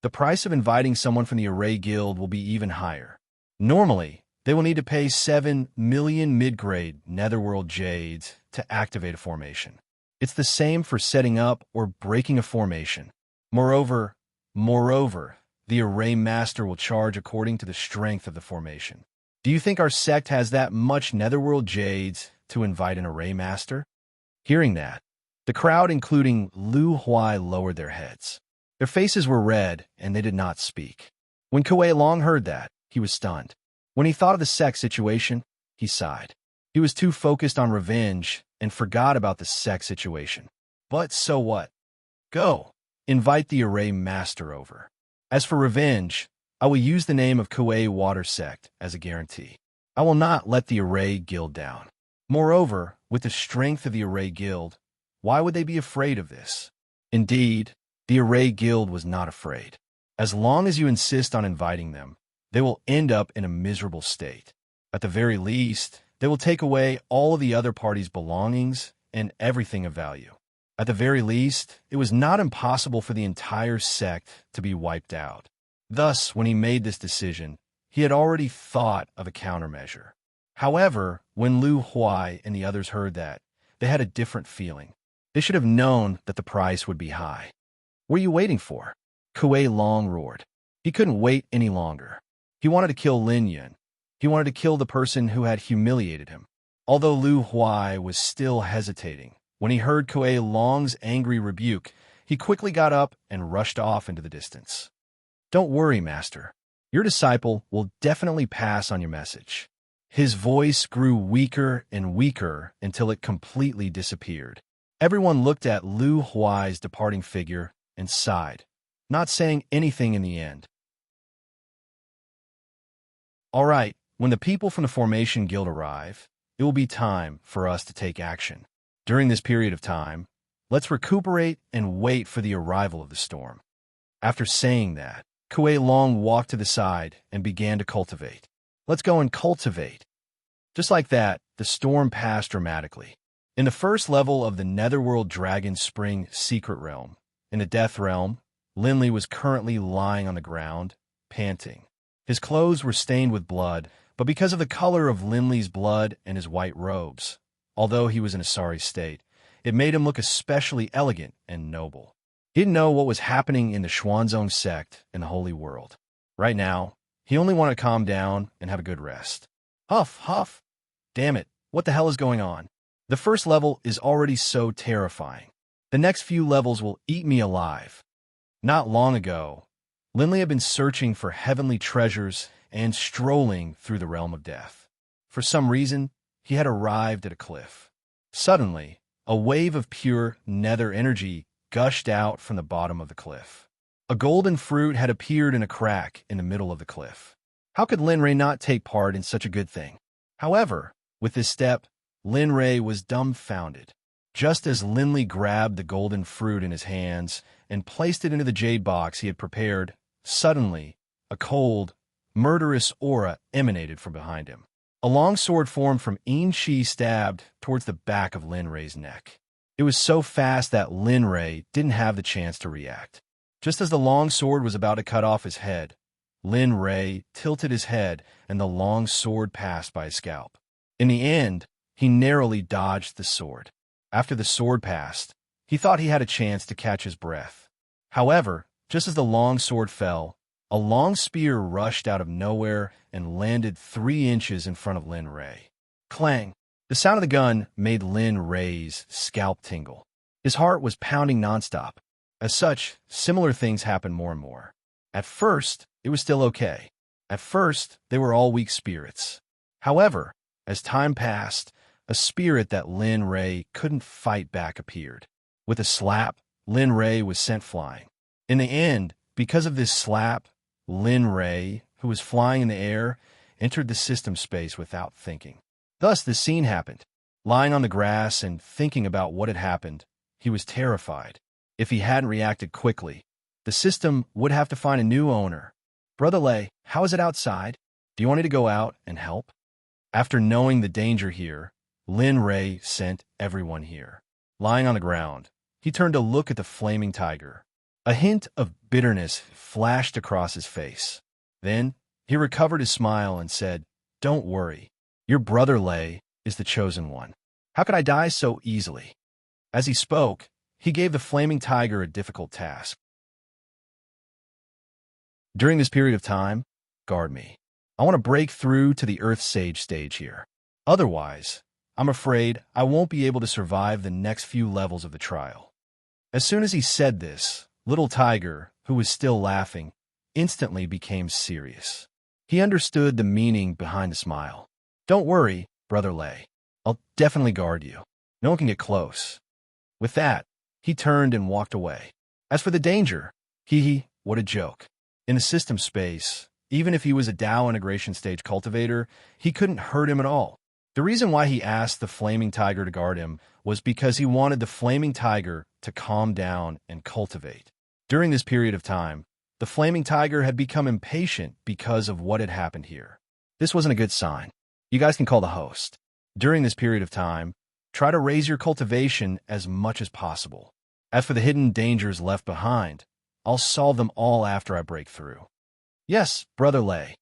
The price of inviting someone from the Array Guild will be even higher. Normally, they will need to pay 7 million mid-grade Netherworld Jades to activate a formation. It's the same for setting up or breaking a formation. Moreover, the Array Master will charge according to the strength of the formation. Do you think our sect has that much Netherworld Jades to invite an Array Master? Hearing that, the crowd, including Lu Huai, lowered their heads. Their faces were red, and they did not speak. When Kuei Long heard that, he was stunned. When he thought of the Sect situation, he sighed. He was too focused on revenge and forgot about the Sect situation. But so what? Go. Invite the Array Master over. As for revenge, I will use the name of Kuei Water Sect as a guarantee. I will not let the Array Guild down. Moreover, with the strength of the Array Guild, why would they be afraid of this? Indeed, the Array Guild was not afraid. As long as you insist on inviting them, they will end up in a miserable state. At the very least, they will take away all of the other party's belongings and everything of value. At the very least, it was not impossible for the entire sect to be wiped out. Thus, when he made this decision, he had already thought of a countermeasure. However, when Lu Huai and the others heard that, they had a different feeling. They should have known that the price would be high. What are you waiting for? Kuei Long roared. He couldn't wait any longer. He wanted to kill Lin Yun. He wanted to kill the person who had humiliated him. Although Lu Huai was still hesitating, when he heard Kuei Long's angry rebuke, he quickly got up and rushed off into the distance. Don't worry, Master. Your disciple will definitely pass on your message. His voice grew weaker and weaker until it completely disappeared. Everyone looked at Lu Huai's departing figure and sighed, not saying anything in the end. All right, when the people from the Formation Guild arrive, it will be time for us to take action. During this period of time, let's recuperate and wait for the arrival of the storm. After saying that, Kuei Long walked to the side and began to cultivate. Let's go and cultivate. Just like that, the storm passed dramatically. In the first level of the Netherworld Dragon Spring Secret Realm, in the Death Realm, Linley was currently lying on the ground, panting. His clothes were stained with blood, but because of the color of Linley's blood and his white robes, although he was in a sorry state, it made him look especially elegant and noble. He didn't know what was happening in the Xuanzong sect in the Holy World. Right now, he only wanted to calm down and have a good rest. Huff, huff. Damn it, what the hell is going on? The first level is already so terrifying. The next few levels will eat me alive. Not long ago, Linley had been searching for heavenly treasures and strolling through the realm of death. For some reason, he had arrived at a cliff. Suddenly, a wave of pure nether energy gushed out from the bottom of the cliff. A golden fruit had appeared in a crack in the middle of the cliff. How could Linray not take part in such a good thing? However, with this step, Linray was dumbfounded. Just as Linley grabbed the golden fruit in his hands and placed it into the jade box he had prepared. Suddenly, a cold, murderous aura emanated from behind him. A long sword formed from Shi stabbed towards the back of Lin Rei's neck. It was so fast that Lin Rei didn't have the chance to react. Just as the long sword was about to cut off his head, Lin Rei tilted his head and the long sword passed by his scalp. In the end, he narrowly dodged the sword. After the sword passed, he thought he had a chance to catch his breath. However, just as the long sword fell, a long spear rushed out of nowhere and landed 3 inches in front of Lin Rei. Clang! The sound of the gun made Lin Rei's scalp tingle. His heart was pounding nonstop. As such, similar things happened more and more. At first, it was still okay. At first, they were all weak spirits. However, as time passed, a spirit that Lin Rei couldn't fight back appeared. With a slap, Lin Rei was sent flying. In the end, because of this slap, Lin Rei, who was flying in the air, entered the system space without thinking. Thus, the scene happened. Lying on the grass and thinking about what had happened, he was terrified. If he hadn't reacted quickly, the system would have to find a new owner. Brother Lei, how is it outside? Do you want me to go out and help? After knowing the danger here, Lin Rei sent everyone here. Lying on the ground, he turned to look at the flaming tiger. A hint of bitterness flashed across his face. Then, he recovered his smile and said, "Don't worry. Your brother Lei is the chosen one. How could I die so easily?" As he spoke, he gave the flaming tiger a difficult task. During this period of time, guard me. I want to break through to the Earth Sage stage here. Otherwise, I'm afraid I won't be able to survive the next few levels of the trial. As soon as he said this, Little Tiger, who was still laughing, instantly became serious. He understood the meaning behind the smile. "Don't worry, Brother Lei. I'll definitely guard you. No one can get close." With that, he turned and walked away. As for the danger, what a joke. In the system space, even if he was a Dao integration stage cultivator, he couldn't hurt him at all. The reason why he asked the flaming tiger to guard him was because he wanted the flaming tiger to calm down and cultivate. During this period of time, the flaming tiger had become impatient because of what had happened here. This wasn't a good sign. You guys can call the host. During this period of time, try to raise your cultivation as much as possible. As for the hidden dangers left behind, I'll solve them all after I break through. Yes, Brother Lei.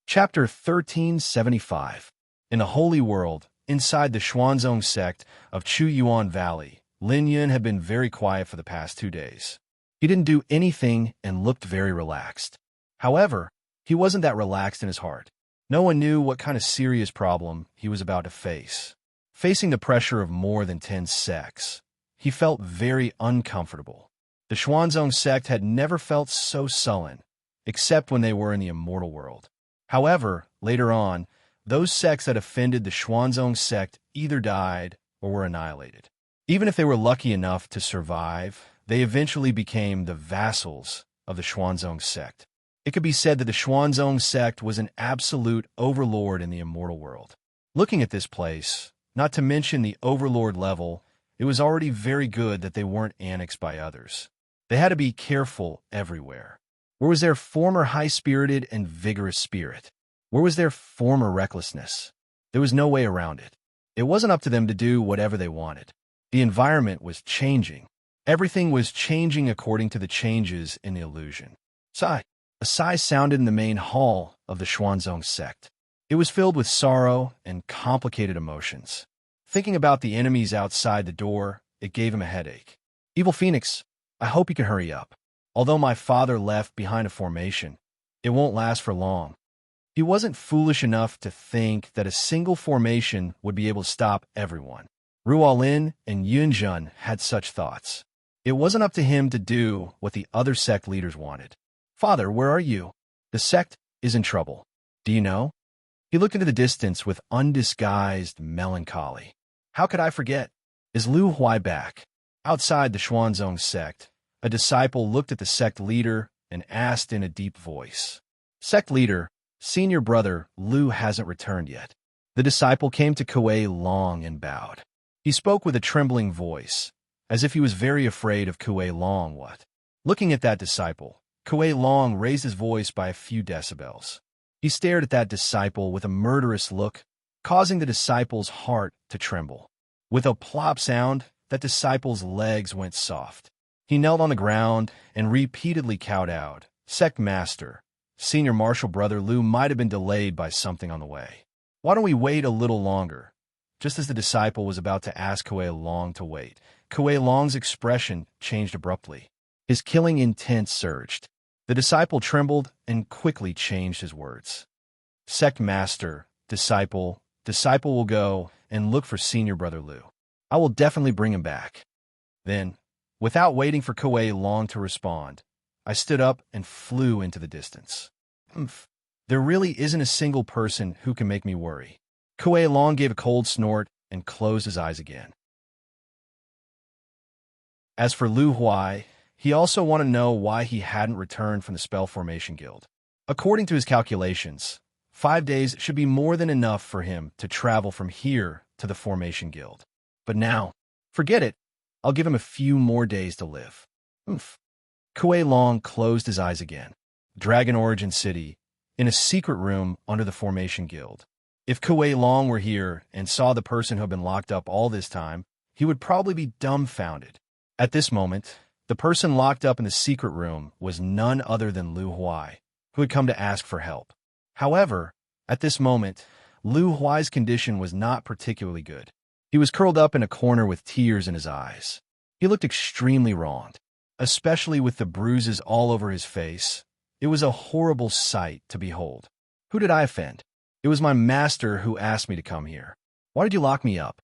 Chapter 1375. In the Holy World, inside the Xuanzong Sect of Chuyuan Valley, Lin Yun had been very quiet for the past 2 days. He didn't do anything and looked very relaxed. However, he wasn't that relaxed in his heart. No one knew what kind of serious problem he was about to face. Facing the pressure of more than 10 sects, he felt very uncomfortable. The Xuanzong Sect had never felt so sullen, except when they were in the immortal world. However, later on, those sects that offended the Xuanzong Sect either died or were annihilated. Even if they were lucky enough to survive, they eventually became the vassals of the Xuanzong Sect. It could be said that the Xuanzong Sect was an absolute overlord in the immortal world. Looking at this place, not to mention the overlord level, it was already very good that they weren't annexed by others. They had to be careful everywhere. Where was their former high-spirited and vigorous spirit? Where was their former recklessness? There was no way around it. It wasn't up to them to do whatever they wanted. The environment was changing. Everything was changing according to the changes in the illusion. Sigh. A sigh sounded in the main hall of the Xuanzong Sect. It was filled with sorrow and complicated emotions. Thinking about the enemies outside the door, it gave him a headache. Evil Phoenix, I hope you can hurry up. Although my father left behind a formation, it won't last for long. He wasn't foolish enough to think that a single formation would be able to stop everyone. Ruolin and Yunjun had such thoughts. It wasn't up to him to do what the other sect leaders wanted. Father, where are you? The sect is in trouble. Do you know? He looked into the distance with undisguised melancholy. How could I forget? Is Lu Huai back? Outside the Xuanzong Sect, a disciple looked at the sect leader and asked in a deep voice. Sect leader, senior brother Lu hasn't returned yet. The disciple came to Kuei Long and bowed. He spoke with a trembling voice, as if he was very afraid of Kuei Long. What? Looking at that disciple, Kuei Long raised his voice by a few decibels. He stared at that disciple with a murderous look, causing the disciple's heart to tremble. With a plop sound, that disciple's legs went soft. He knelt on the ground and repeatedly cowed out, "Sect Master, Senior Marshal Brother Liu might have been delayed by something on the way. Why don't we wait a little longer?" Just as the disciple was about to ask Kuei Long to wait, Kuei Long's expression changed abruptly. His killing intent surged. The disciple trembled and quickly changed his words. "Sect Master, disciple will go and look for Senior Brother Liu. I will definitely bring him back." Then, without waiting for Kuei Long to respond, I stood up and flew into the distance. There really isn't a single person who can make me worry. Kuei Long gave a cold snort and closed his eyes again. As for Liu Huai, he also wanted to know why he hadn't returned from the Spell Formation Guild. According to his calculations, 5 days should be more than enough for him to travel from here to the Formation Guild. But now, forget it. I'll give him a few more days to live. Kuei Long closed his eyes again. Dragon Origin City, in a secret room under the Formation Guild. If Kuei Long were here and saw the person who had been locked up all this time, he would probably be dumbfounded. At this moment, the person locked up in the secret room was none other than Liu Huai, who had come to ask for help. However, at this moment, Liu Huai's condition was not particularly good. He was curled up in a corner with tears in his eyes. He looked extremely wronged, especially with the bruises all over his face. It was a horrible sight to behold. Who did I offend? It was my master who asked me to come here. Why did you lock me up?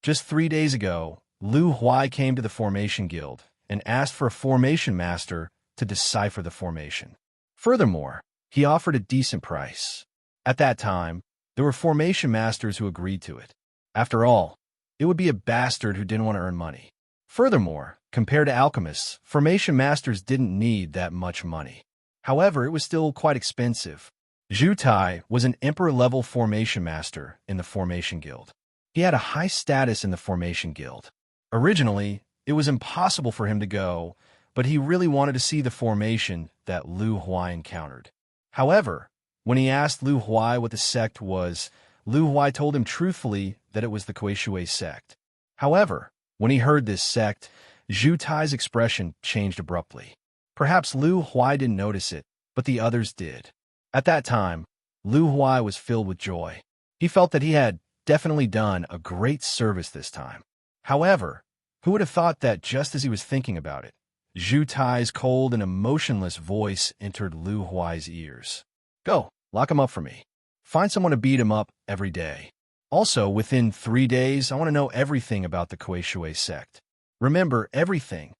Just 3 days ago, Liu Huai came to the Formation Guild and asked for a formation master to decipher the formation. Furthermore, he offered a decent price. At that time, there were formation masters who agreed to it. After all, it would be a bastard who didn't want to earn money. Furthermore, compared to alchemists, formation masters didn't need that much money. However, it was still quite expensive. Zhu Tai was an emperor-level formation master in the Formation Guild. He had a high status in the Formation Guild. Originally, it was impossible for him to go, but he really wanted to see the formation that Liu Huai encountered. However, when he asked Liu Huai what the sect was, Liu Huai told him truthfully that it was the Kuei Sect. However, when he heard this sect, Zhu Tai's expression changed abruptly. Perhaps Liu Huai didn't notice it, but the others did. At that time, Liu Huai was filled with joy. He felt that he had definitely done a great service this time. However, who would have thought that just as he was thinking about it, Zhu Tai's cold and emotionless voice entered Liu Huai's ears. "Go, lock him up for me. Find someone to beat him up every day. Also, within 3 days, I want to know everything about the Kuei Sect. Remember, everything."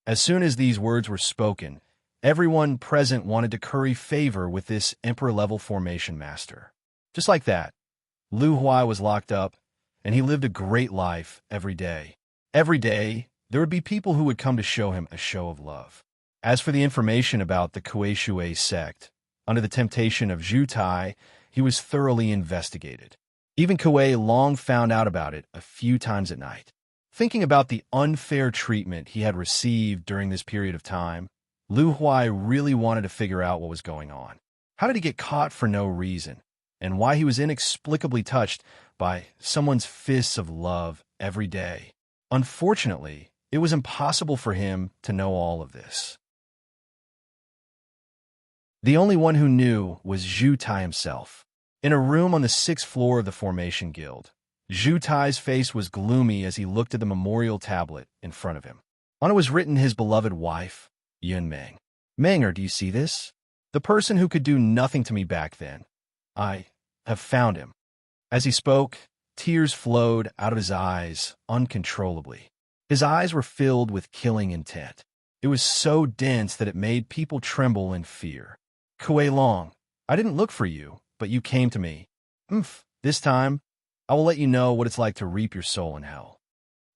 As soon as these words were spoken, everyone present wanted to curry favor with this emperor-level formation master. Just like that, Liu Huai was locked up, and he lived a great life every day. Every day, there would be people who would come to show him a show of love. As for the information about the Kuei Sect, under the temptation of Zhu Tai, he was thoroughly investigated. Even Kuei Long found out about it a few times at night. Thinking about the unfair treatment he had received during this period of time, Liu Huai really wanted to figure out what was going on. How did he get caught for no reason? And why he was inexplicably touched by someone's fists of love every day. Unfortunately, it was impossible for him to know all of this. The only one who knew was Zhu Tai himself. In a room on the 6th floor of the Formation Guild, Zhu Tai's face was gloomy as he looked at the memorial tablet in front of him. On it was written his beloved wife, Yun Meng. "Menger, do you see this? The person who could do nothing to me back then. I have found him." As he spoke, tears flowed out of his eyes uncontrollably. His eyes were filled with killing intent. It was so dense that it made people tremble in fear. "Kuei Long, I didn't look for you, but you came to me. This time, I will let you know what it's like to reap your soul in hell."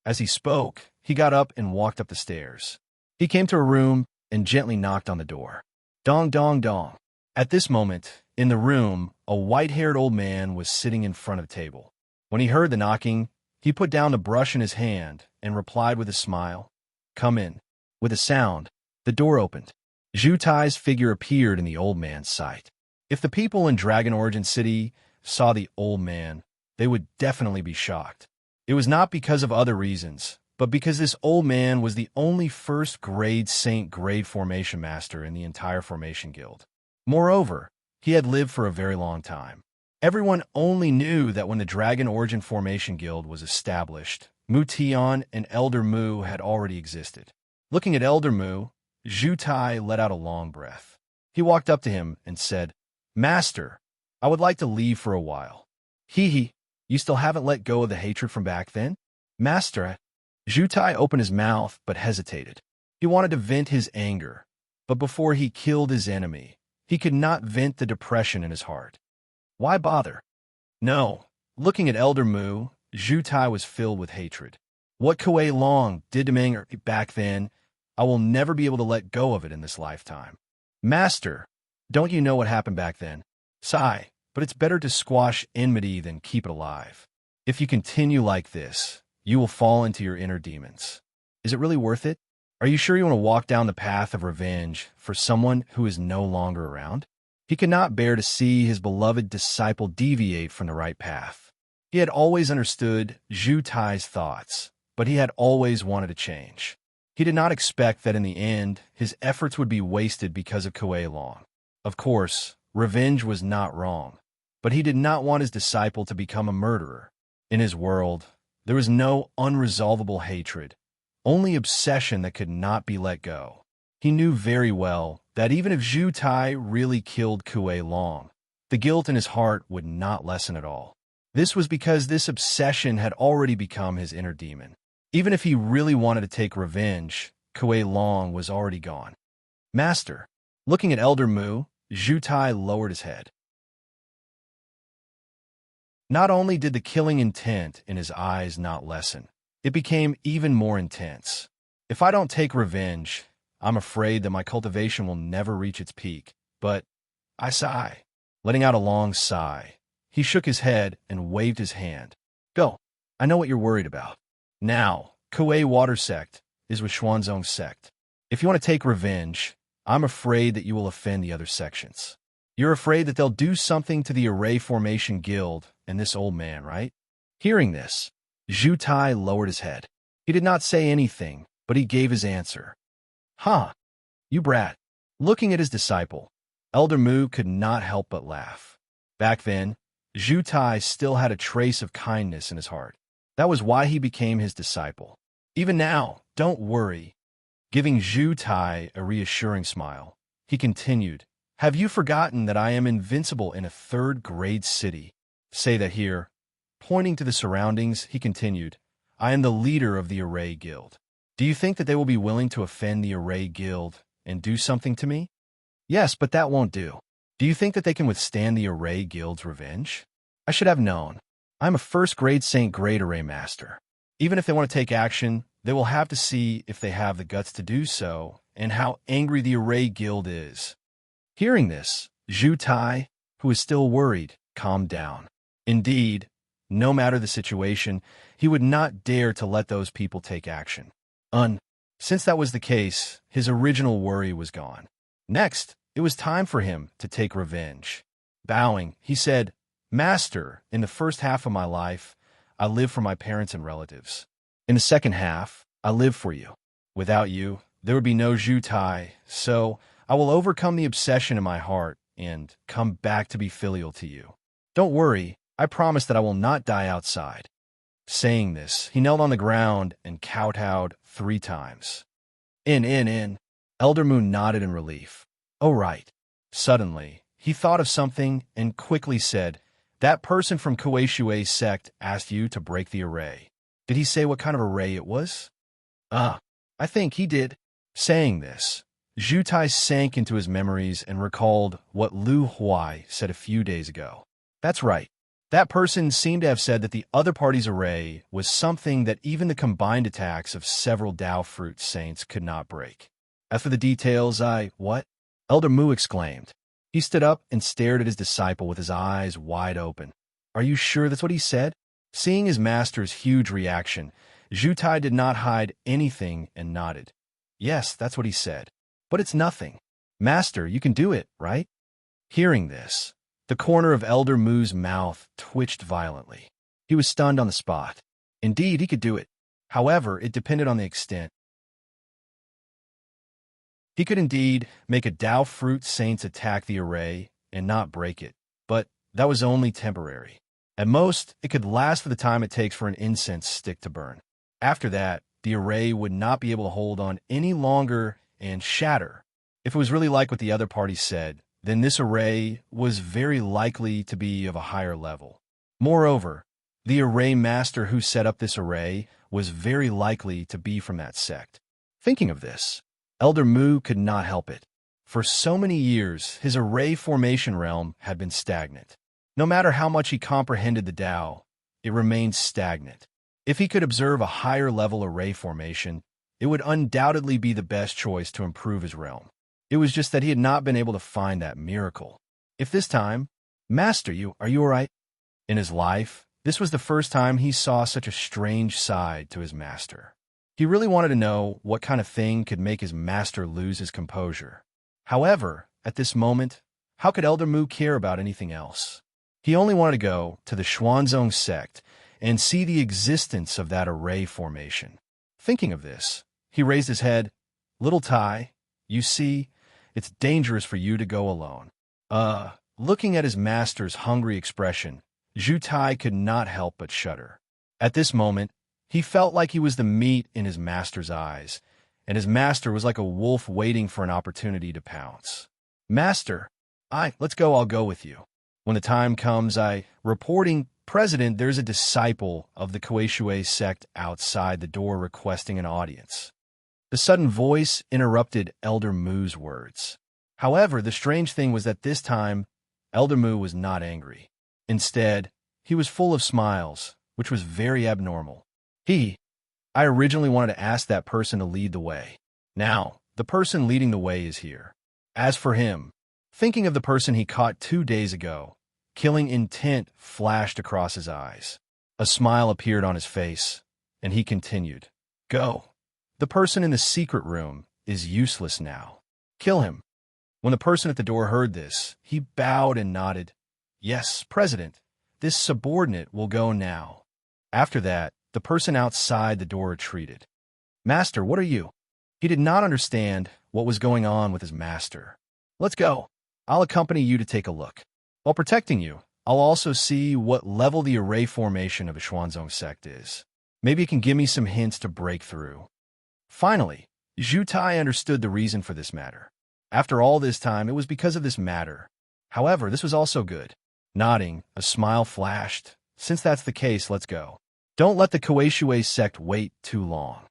As he spoke, he got up and walked up the stairs. He came to a room and gently knocked on the door. Dong, dong, dong. At this moment, in the room, a white-haired old man was sitting in front of the table. When he heard the knocking, he put down the brush in his hand and replied with a smile, "Come in." With a sound, the door opened. Zhu Tai's figure appeared in the old man's sight. If the people in Dragon Origin City saw the old man, they would definitely be shocked. It was not because of other reasons, but because this old man was the only first-grade Saint grade formation master in the entire formation guild. Moreover, he had lived for a very long time. Everyone only knew that when the Dragon Origin Formation Guild was established, Mu Tian and Elder Mu had already existed. Looking at Elder Mu, Zhu Tai let out a long breath. He walked up to him and said, "Master, I would like to leave for a while." "Hee, you still haven't let go of the hatred from back then?" "Master," Zhu Tai opened his mouth but hesitated. He wanted to vent his anger, but before he killed his enemy, he could not vent the depression in his heart. Why bother? No. Looking at Elder Mu, Zhu Tai was filled with hatred. What Kuei Long did to me back then, I will never be able to let go of it in this lifetime. "Master, don't you know what happened back then?" "Sigh, but it's better to squash enmity than keep it alive. If you continue like this, you will fall into your inner demons. Is it really worth it? Are you sure you want to walk down the path of revenge for someone who is no longer around?" He could not bear to see his beloved disciple deviate from the right path. He had always understood Zhu Tai's thoughts, but he had always wanted to change. He did not expect that in the end, his efforts would be wasted because of Kuei Long. Of course, revenge was not wrong, but he did not want his disciple to become a murderer. In his world, there was no unresolvable hatred, only obsession that could not be let go. He knew very well that even if Zhu Tai really killed Kuei Long, the guilt in his heart would not lessen at all. This was because this obsession had already become his inner demon. Even if he really wanted to take revenge, Kuei Long was already gone. "Master." Looking at Elder Mu, Zhu Tai lowered his head. Not only did the killing intent in his eyes not lessen, it became even more intense. "If I don't take revenge, I'm afraid that my cultivation will never reach its peak, but I sigh." Letting out a long sigh, he shook his head and waved his hand. "Go. I know what you're worried about. Now, Kuei Water Sect is with Xuanzong Sect. If you want to take revenge, I'm afraid that you will offend the other sections. You're afraid that they'll do something to the Array Formation Guild and this old man, right?" Hearing this, Zhu Tai lowered his head. He did not say anything, but he gave his answer. "Huh, you brat." Looking at his disciple, Elder Mu could not help but laugh. Back then, Zhu Tai still had a trace of kindness in his heart. That was why he became his disciple. Even now, don't worry. Giving Zhu Tai a reassuring smile, he continued, "Have you forgotten that I am invincible in a third-grade city? Say that here." Pointing to the surroundings, he continued, "I am the leader of the Array Guild. Do you think that they will be willing to offend the Array Guild and do something to me?" "Yes, but that won't do. Do you think that they can withstand the Array Guild's revenge?" "I should have known. I'm a first-grade Saint Grade Array Master. Even if they want to take action, they will have to see if they have the guts to do so and how angry the Array Guild is." Hearing this, Zhu Tai, who was still worried, calmed down. Indeed, no matter the situation, he would not dare to let those people take action. Since that was the case, his original worry was gone. Next, it was time for him to take revenge. Bowing, he said, "Master, in the first half of my life, I lived for my parents and relatives. In the second half, I lived for you. Without you, there would be no Zhu Tai, so I will overcome the obsession in my heart and come back to be filial to you. Don't worry, I promise that I will not die outside." Saying this, he knelt on the ground and kowtowed 3 times. In. Elder Moon nodded in relief. "Oh, right." Suddenly, he thought of something and quickly said, "That person from Kuei Shui's sect asked you to break the array. Did he say what kind of array it was?" "I think he did." Saying this, Zhu Tai sank into his memories and recalled what Lu Huai said a few days ago. That's right. That person seemed to have said that the other party's array was something that even the combined attacks of several Dao Fruit Saints could not break. As for the details, what? Elder Mu exclaimed. He stood up and stared at his disciple with his eyes wide open. Are you sure that's what he said? Seeing his master's huge reaction, Zhu Tai did not hide anything and nodded. Yes, that's what he said. But it's nothing. Master, you can do it, right? Hearing this, the corner of Elder Mu's mouth twitched violently. He was stunned on the spot. Indeed, he could do it. However, it depended on the extent. He could indeed make a Dao Fruit Saints attack the array and not break it, but that was only temporary. At most, it could last for the time it takes for an incense stick to burn. After that, the array would not be able to hold on any longer and shatter. If it was really like what the other party said, then this array was very likely to be of a higher level. Moreover, the array master who set up this array was very likely to be from that sect. Thinking of this, Elder Mu could not help it. For so many years, his array formation realm had been stagnant. No matter how much he comprehended the Tao, it remained stagnant. If he could observe a higher level array formation, it would undoubtedly be the best choice to improve his realm. It was just that he had not been able to find that miracle. If this time, Master, are you all right? In his life, this was the first time he saw such a strange side to his master. He really wanted to know what kind of thing could make his master lose his composure. However, at this moment, how could Elder Mu care about anything else? He only wanted to go to the Xuanzong Sect and see the existence of that array formation. Thinking of this, he raised his head. Little Tai, you see, it's dangerous for you to go alone. Looking at his master's hungry expression, Zhu Tai could not help but shudder. At this moment, he felt like he was the meat in his master's eyes, and his master was like a wolf waiting for an opportunity to pounce. Master, let's go, I'll go with you. When the time comes, reporting, President, there's a disciple of the Kuei sect outside the door requesting an audience. The sudden voice interrupted Elder Mu's words. However, the strange thing was that this time, Elder Mu was not angry. Instead, he was full of smiles, which was very abnormal. I originally wanted to ask that person to lead the way. Now, the person leading the way is here. As for him, thinking of the person he caught 2 days ago, killing intent flashed across his eyes. A smile appeared on his face, and he continued, Go. The person in the secret room is useless now. Kill him. When the person at the door heard this, he bowed and nodded. Yes, President, this subordinate will go now. After that, the person outside the door retreated. Master, what are you? He did not understand what was going on with his master. Let's go. I'll accompany you to take a look. While protecting you, I'll also see what level the array formation of a Xuanzong sect is. Maybe it can give me some hints to break through. Finally, Zhu Tai understood the reason for this matter. After all this time, it was because of this matter. However, this was also good. Nodding, a smile flashed. Since that's the case, let's go. Don't let the Kuei sect wait too long.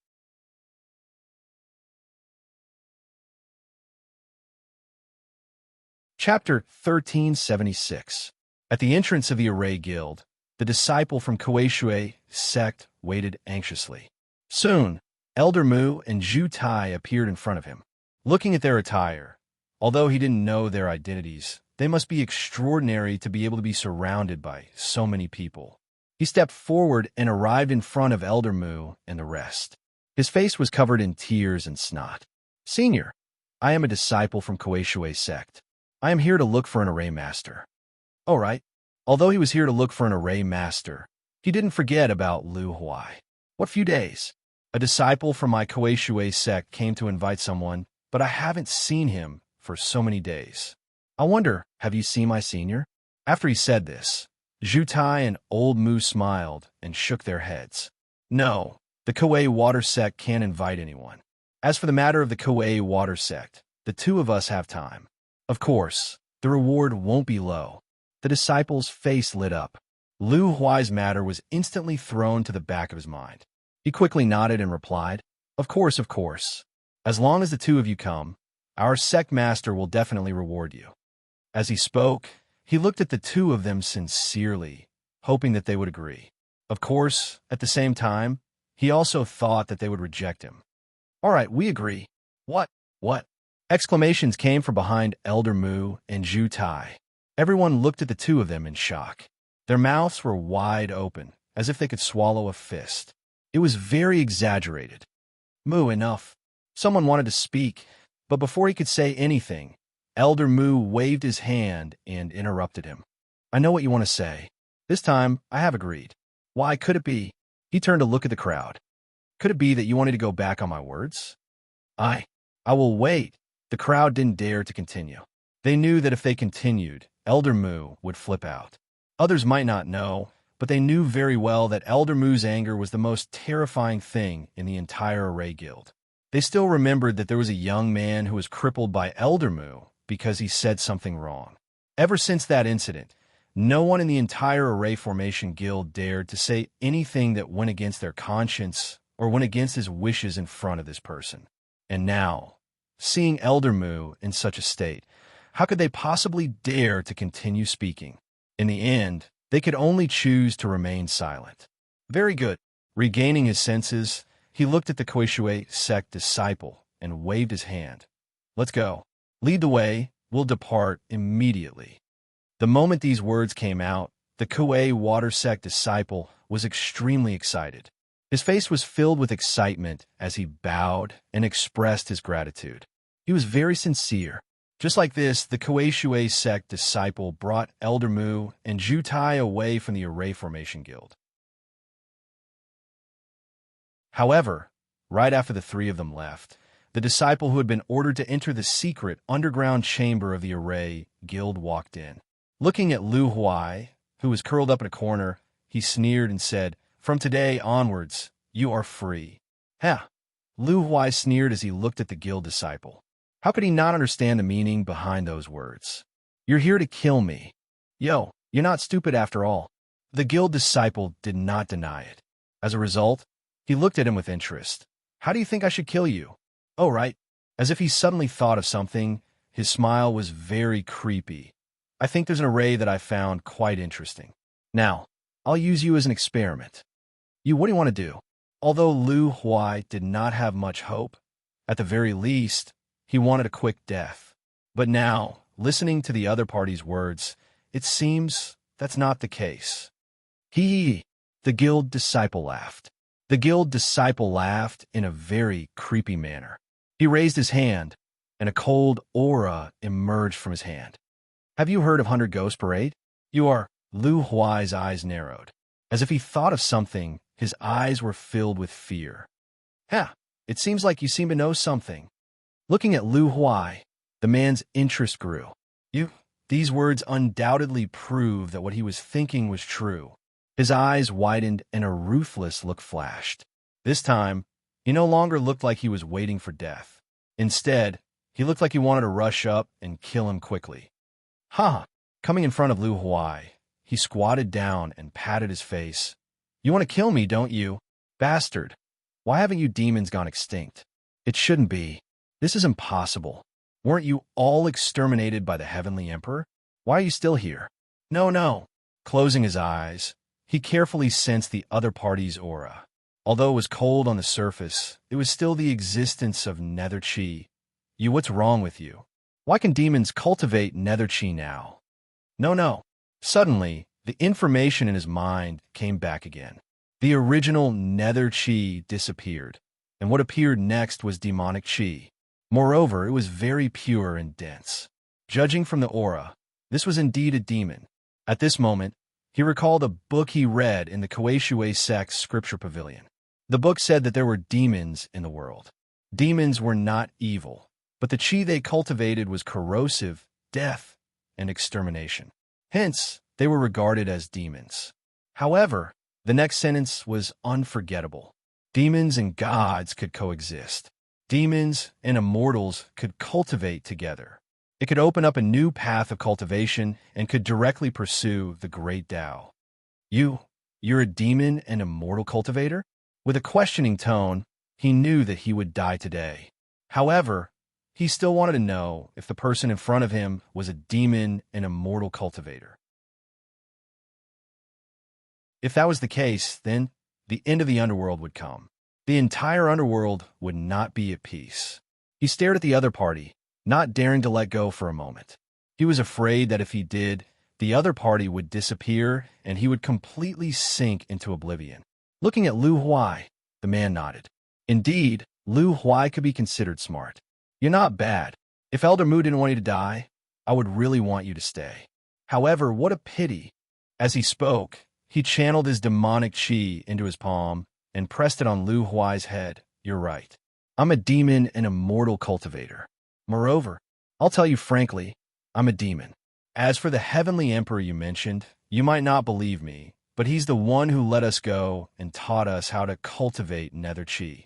Chapter 1376. At the entrance of the Array Guild, the disciple from Kuei sect waited anxiously. Soon, Elder Mu and Zhu Tai appeared in front of him. Looking at their attire, although he didn't know their identities, they must be extraordinary to be able to be surrounded by so many people. He stepped forward and arrived in front of Elder Mu and the rest. His face was covered in tears and snot. Senior, I am a disciple from Kuei sect. I am here to look for an array master. All right. Although he was here to look for an array master, he didn't forget about Lu Huai. What few days? A disciple from my Kuei sect came to invite someone, but I haven't seen him for so many days. I wonder, have you seen my senior? After he said this, Zhu Tai and Old Mu smiled and shook their heads. No, the Kuei Water Sect can't invite anyone. As for the matter of the Kuei Water Sect, the two of us have time. Of course, the reward won't be low. The disciple's face lit up. Lu Huai's matter was instantly thrown to the back of his mind. He quickly nodded and replied, Of course, of course. As long as the two of you come, our sect master will definitely reward you. As he spoke, he looked at the two of them sincerely, hoping that they would agree. Of course, at the same time, he also thought that they would reject him. All right, we agree. What? Exclamations came from behind Elder Mu and Zhu Tai. Everyone looked at the two of them in shock. Their mouths were wide open, as if they could swallow a fist. It was very exaggerated. Mu, enough. Someone wanted to speak, but before he could say anything, Elder Mu waved his hand and interrupted him. I know what you want to say. This time, I have agreed. Why could it be? He turned to look at the crowd. Could it be that you wanted to go back on my words? I will wait. The crowd didn't dare to continue. They knew that if they continued, Elder Mu would flip out. Others might not know, but they knew very well that Elder Mu's anger was the most terrifying thing in the entire Array Guild. They still remembered that there was a young man who was crippled by Elder Mu because he said something wrong. Ever since that incident, no one in the entire Array Formation Guild dared to say anything that went against their conscience or went against his wishes in front of this person. And now, seeing Elder Mu in such a state, how could they possibly dare to continue speaking? In the end, they could only choose to remain silent. Very good. Regaining his senses, he looked at the Kuei Sect disciple and waved his hand. Let's go. Lead the way. We'll depart immediately. The moment these words came out, the Kuei Water Sect disciple was extremely excited. His face was filled with excitement as he bowed and expressed his gratitude. He was very sincere. Just like this, the Kuei Sect disciple brought Elder Mu and Zhu Tai away from the Array Formation Guild. However, right after the three of them left, the disciple who had been ordered to enter the secret underground chamber of the Array Guild walked in. Looking at Lu Huai, who was curled up in a corner, he sneered and said, "From today onwards, you are free." "Huh." Lu Huai sneered as he looked at the guild disciple. How could he not understand the meaning behind those words? "You're here to kill me." "Yo, you're not stupid after all." The guild disciple did not deny it. As a result, he looked at him with interest. "How do you think I should kill you?" "Oh, right." As if he suddenly thought of something, his smile was very creepy. "I think there's an array that I found quite interesting. Now, I'll use you as an experiment." What do you want to do?" Although Lu Huai did not have much hope, at the very least, he wanted a quick death. But now, listening to the other party's words, it seems that's not the case. Hee. The guild disciple laughed. The guild disciple laughed in a very creepy manner. He raised his hand, and a cold aura emerged from his hand. "Have you heard of 100 Ghost Parade?" "You are." Lu Huai's eyes narrowed. As if he thought of something, his eyes were filled with fear. "Ha! It seems like you seem to know something." Looking at Lu Huai, the man's interest grew. These words undoubtedly prove that what he was thinking was true. His eyes widened and a ruthless look flashed. This time, he no longer looked like he was waiting for death. Instead, he looked like he wanted to rush up and kill him quickly. "Ha!" Coming in front of Lu Huai, he squatted down and patted his face. "You want to kill me, don't you? Bastard! Why haven't you demons gone extinct? It shouldn't be. This is impossible. Weren't you all exterminated by the Heavenly Emperor? Why are you still here?" No. Closing his eyes, he carefully sensed the other party's aura. Although it was cold on the surface, it was still the existence of nether chi. What's wrong with you? Why can demons cultivate nether chi now? No. Suddenly, the information in his mind came back again. The original nether chi disappeared, and what appeared next was demonic chi. Moreover, it was very pure and dense. Judging from the aura, this was indeed a demon. At this moment, he recalled a book he read in the Kuei Sect's scripture pavilion. The book said that there were demons in the world. Demons were not evil, but the chi they cultivated was corrosive, death, and extermination. Hence, they were regarded as demons. However, the next sentence was unforgettable. Demons and gods could coexist. Demons and immortals could cultivate together. It could open up a new path of cultivation and could directly pursue the great Tao. You're a demon and immortal cultivator? With a questioning tone, he knew that he would die today. However, he still wanted to know if the person in front of him was a demon and immortal cultivator. If that was the case, then the end of the underworld would come. The entire underworld would not be at peace. He stared at the other party, not daring to let go for a moment. He was afraid that if he did, the other party would disappear and he would completely sink into oblivion. Looking at Lu Huai, the man nodded. Indeed, Lu Huai could be considered smart. You're not bad. If Elder Mu didn't want you to die, I would really want you to stay. However, what a pity. As he spoke, he channeled his demonic chi into his palm and pressed it on Lu Huai's head. You're right. I'm a demon and immortal cultivator. Moreover, I'll tell you frankly, I'm a demon. As for the heavenly emperor you mentioned, you might not believe me, but he's the one who let us go and taught us how to cultivate nether chi.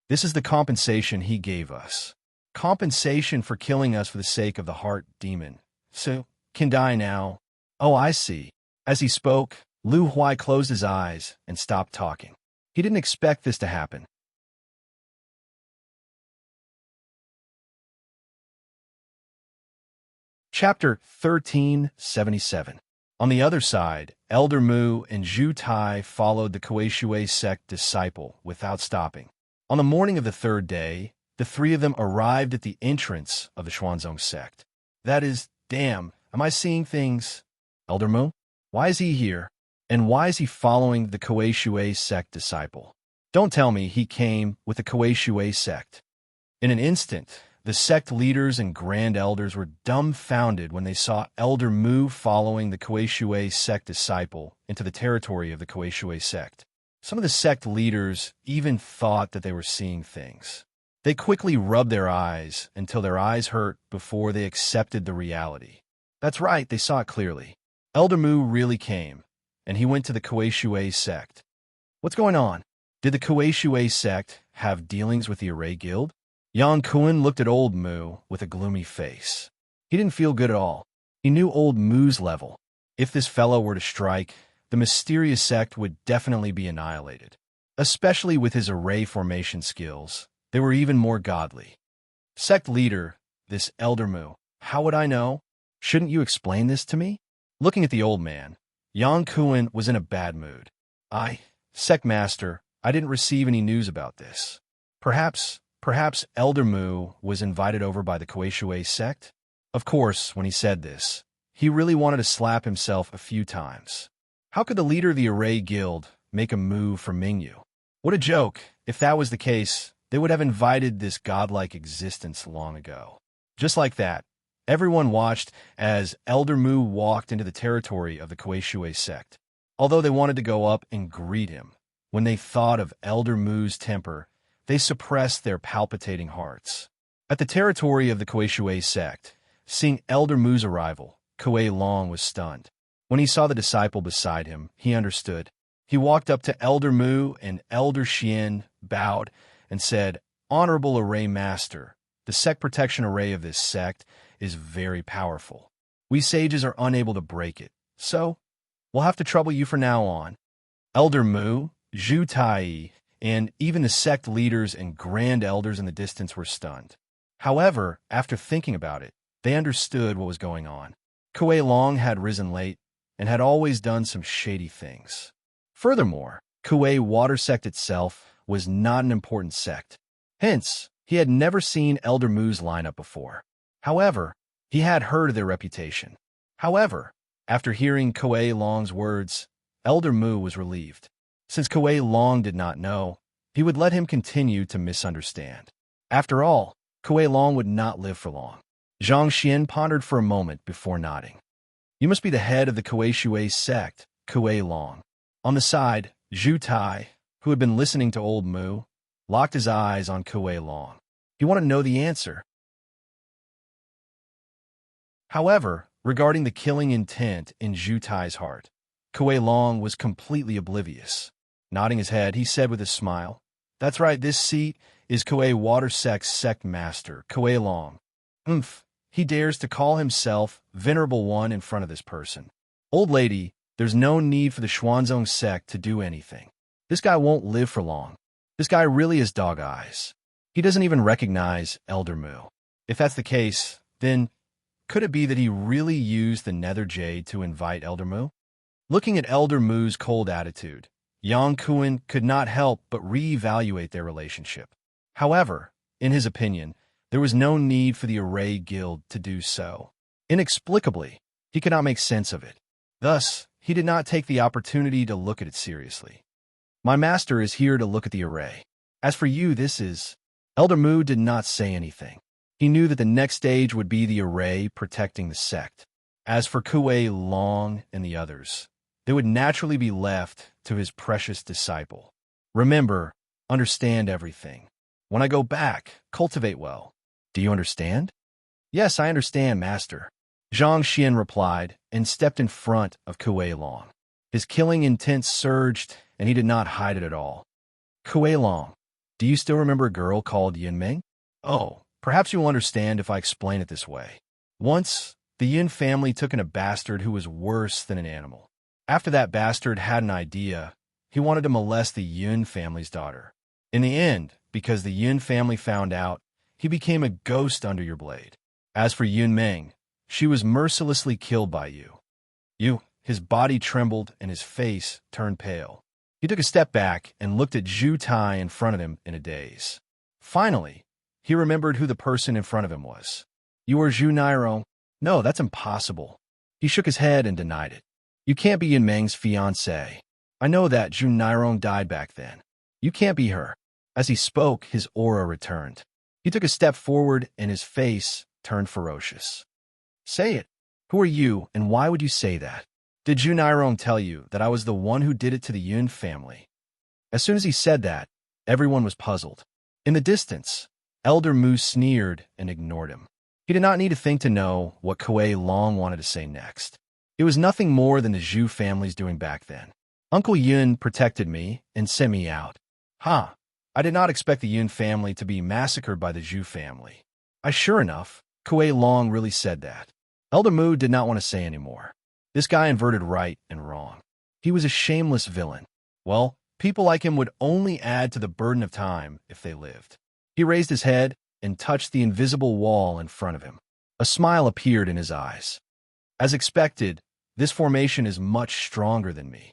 This is the compensation he gave us. Compensation for killing us for the sake of the heart demon. So, can die now. Oh, I see. As he spoke, Lu Huai closed his eyes and stopped talking. He didn't expect this to happen. Chapter 1377. On the other side, Elder Mu and Zhu Tai followed the Kuei sect disciple without stopping. On the morning of the third day, the three of them arrived at the entrance of the Xuanzong sect. That is, damn, am I seeing things? Elder Mu? Why is he here? And why is he following the Kuei sect disciple? Don't tell me he came with the Kuei sect. In an instant, the sect leaders and grand elders were dumbfounded when they saw Elder Mu following the Kuei sect disciple into the territory of the Kuei sect. Some of the sect leaders even thought that they were seeing things. They quickly rubbed their eyes until their eyes hurt before they accepted the reality. That's right, they saw it clearly. Elder Mu really came, and he went to the Kuei sect. What's going on? Did the Kuei sect have dealings with the Array Guild? Yang Kuan looked at Old Mu with a gloomy face. He didn't feel good at all. He knew Old Mu's level. If this fellow were to strike, the mysterious sect would definitely be annihilated. Especially with his array formation skills, they were even more godly. Sect leader, this Elder Mu, how would I know? Shouldn't you explain this to me? Looking at the old man, Yang Kuan was in a bad mood. Sect master, I didn't receive any news about this. Perhaps Elder Mu was invited over by the Kuei sect? Of course, when he said this, he really wanted to slap himself a few times. How could the leader of the Array Guild make a move for Mingyu? What a joke. If that was the case, they would have invited this godlike existence long ago. Just like that, everyone watched as Elder Mu walked into the territory of the Kuei sect. Although they wanted to go up and greet him, when they thought of Elder Mu's temper, they suppressed their palpitating hearts. At the territory of the Kuei sect, seeing Elder Mu's arrival, Kuei Long was stunned. When he saw the disciple beside him, he understood. He walked up to Elder Mu and Elder Xian, bowed, and said, Honorable Array Master, the sect protection array of this sect is very powerful. We sages are unable to break it, so we'll have to trouble you from now on. Elder Mu, Zhu Tai, and even the sect leaders and grand elders in the distance were stunned. However, after thinking about it, they understood what was going on. Kuei Long had risen late and had always done some shady things. Furthermore, Kuei Water Sect itself was not an important sect. Hence, he had never seen Elder Mu's lineup before. However, he had heard of their reputation. However, after hearing Kuei Long's words, Elder Mu was relieved. Since Kuei Long did not know, he would let him continue to misunderstand. After all, Kuei Long would not live for long. Zhang Xian pondered for a moment before nodding. You must be the head of the Kuei sect, Kuei Long. On the side, Zhu Tai, who had been listening to Old Mu, locked his eyes on Kuei Long. He wanted to know the answer. However, regarding the killing intent in Zhu Tai's heart, Kuei Long was completely oblivious. Nodding his head, he said with a smile, That's right, this seat is Kuei Water Sect's sect master, Kuei Long. He dares to call himself Venerable One in front of this person. Old lady, there's no need for the Xuanzong sect to do anything. This guy won't live for long. This guy really is dog eyes. He doesn't even recognize Elder Mu. If that's the case, then could it be that he really used the Nether Jade to invite Elder Mu? Looking at Elder Mu's cold attitude, Yang Kuan could not help but reevaluate their relationship. However, in his opinion, There was no need for the Array Guild to do so. Inexplicably, he could not make sense of it. Thus, he did not take the opportunity to look at it seriously. My master is here to look at the array. As for you, this is... Elder Mu did not say anything. He knew that the next stage would be the array protecting the sect. As for Kuei Long and the others, they would naturally be left to his precious disciple. Remember, understand everything. When I go back, cultivate well. Do you understand? Yes, I understand, master. Zhang Xian replied and stepped in front of Kuei Long. His killing intent surged, and he did not hide it at all. Kuei Long, do you still remember a girl called Yunmeng? Oh, perhaps you will understand if I explain it this way. Once, the Yun family took in a bastard who was worse than an animal. After that bastard had an idea, he wanted to molest the Yun family's daughter. In the end, because the Yun family found out, he became a ghost under your blade. As for Yunmeng, she was mercilessly killed by you. His body trembled and his face turned pale. He took a step back and looked at Zhu Tai in front of him in a daze. Finally, he remembered who the person in front of him was. You are Zhu Nairong? No, that's impossible. He shook his head and denied it. You can't be Yunmeng's fiancé. I know that Zhu Nairong died back then. You can't be her. As he spoke, his aura returned. He took a step forward and his face turned ferocious. Say it. Who are you, and why would you say that? Did Zhu Nairong tell you that I was the one who did it to the Yun family? As soon as he said that, everyone was puzzled. In the distance, Elder Mu sneered and ignored him. He did not need to think to know what Kuei Long wanted to say next. It was nothing more than the Zhu family's doing back then. Uncle Yun protected me and sent me out. I did not expect the Yun family to be massacred by the Zhu family. Sure enough, Kuei Long really said that. Elder Mu did not want to say any more. This guy inverted right and wrong. He was a shameless villain. Well, people like him would only add to the burden of time if they lived. He raised his head and touched the invisible wall in front of him. A smile appeared in his eyes. As expected, this formation is much stronger than me.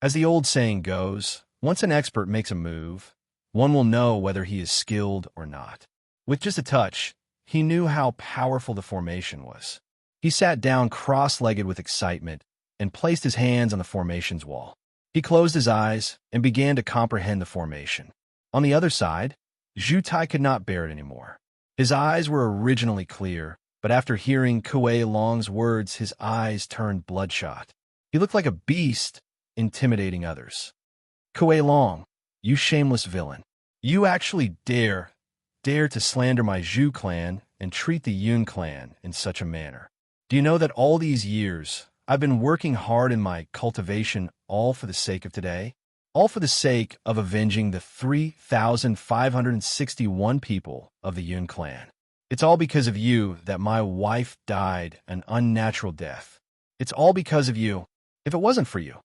As the old saying goes, once an expert makes a move, one will know whether he is skilled or not. With just a touch, he knew how powerful the formation was. He sat down cross-legged with excitement and placed his hands on the formation's wall. He closed his eyes and began to comprehend the formation. On the other side, Zhu Tai could not bear it anymore. His eyes were originally clear, but after hearing Kuei Long's words, his eyes turned bloodshot. He looked like a beast, intimidating others. Kuei Long, you shameless villain. You actually dare to slander my Zhu clan and treat the Yun clan in such a manner. Do you know that all these years, I've been working hard in my cultivation all for the sake of today? All for the sake of avenging the 3,561 people of the Yun clan. It's all because of you that my wife died an unnatural death. It's all because of you. If it wasn't for you,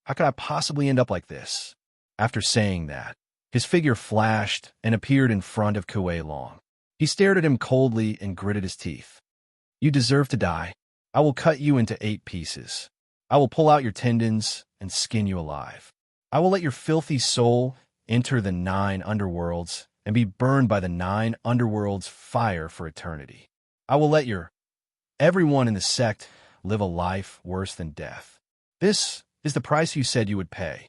how could I possibly end up like this? After saying that, his figure flashed and appeared in front of Kuei Long. He stared at him coldly and gritted his teeth. You deserve to die. I will cut you into 8 pieces. I will pull out your tendons and skin you alive. I will let your filthy soul enter the 9 underworlds and be burned by the 9 underworlds' fire for eternity. I will let everyone in the sect live a life worse than death. This is the price you said you would pay.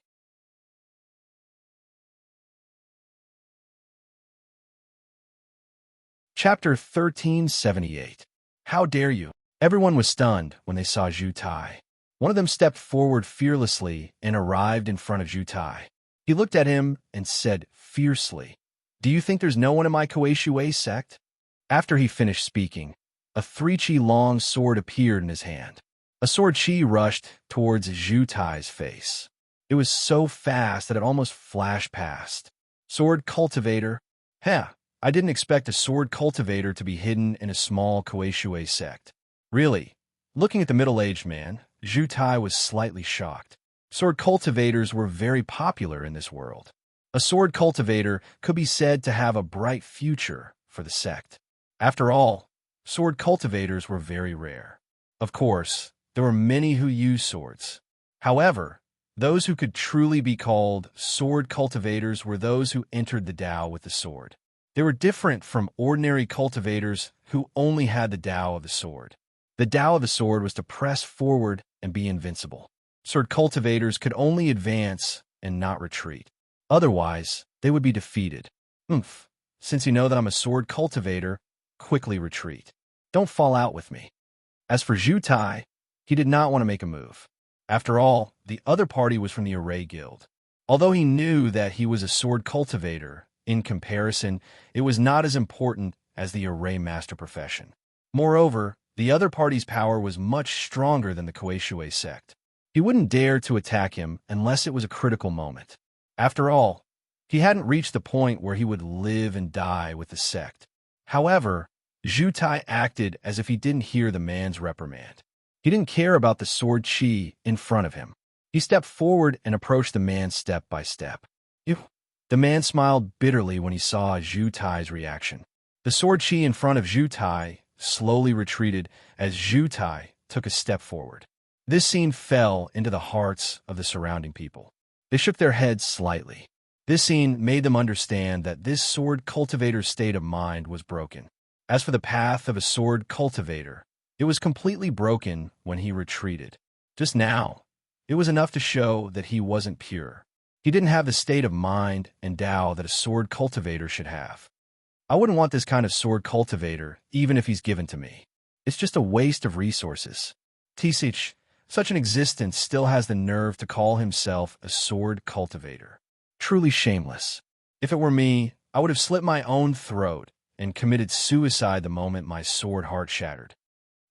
Chapter 1378. How dare you? Everyone was stunned when they saw Zhu Tai. One of them stepped forward fearlessly and arrived in front of Zhu Tai. He looked at him and said fiercely, Do you think there's no one in my Kuei sect? After he finished speaking, a 3-chi long sword appeared in his hand. A sword chi rushed towards Zhu Tai's face. It was so fast that it almost flashed past. Sword cultivator? I didn't expect a sword cultivator to be hidden in a small Kuei sect. Really? Looking at the middle-aged man, Zhu Tai was slightly shocked. Sword cultivators were very popular in this world. A sword cultivator could be said to have a bright future for the sect. After all, sword cultivators were very rare. Of course, there were many who used swords. However, Those who could truly be called sword cultivators were those who entered the Tao with the sword. They were different from ordinary cultivators who only had the Tao of the sword. The Tao of the sword was to press forward and be invincible. Sword cultivators could only advance and not retreat. Otherwise, they would be defeated. Since you know that I'm a sword cultivator, quickly retreat. Don't fall out with me. As for Zhu Tai, he did not want to make a move. After all, the other party was from the Array Guild. Although he knew that he was a sword cultivator, in comparison, it was not as important as the Array Master profession. Moreover, the other party's power was much stronger than the Kuei sect. He wouldn't dare to attack him unless it was a critical moment. After all, he hadn't reached the point where he would live and die with the sect. However, Zhu Tai acted as if he didn't hear the man's reprimand. He didn't care about the sword chi in front of him. He stepped forward and approached the man step by step. Ew. The man smiled bitterly when he saw Zhu Tai's reaction. The sword chi in front of Zhu Tai slowly retreated as Zhu Tai took a step forward. This scene fell into the hearts of the surrounding people. They shook their heads slightly. This scene made them understand that this sword cultivator's state of mind was broken. As for the path of a sword cultivator, it was completely broken when he retreated. Just now, it was enough to show that he wasn't pure. He didn't have the state of mind and Tao that a sword cultivator should have. I wouldn't want this kind of sword cultivator, even if he's given to me. It's just a waste of resources. Tisich, such an existence still has the nerve to call himself a sword cultivator. Truly shameless. If it were me, I would have slit my own throat and committed suicide the moment my sword heart shattered.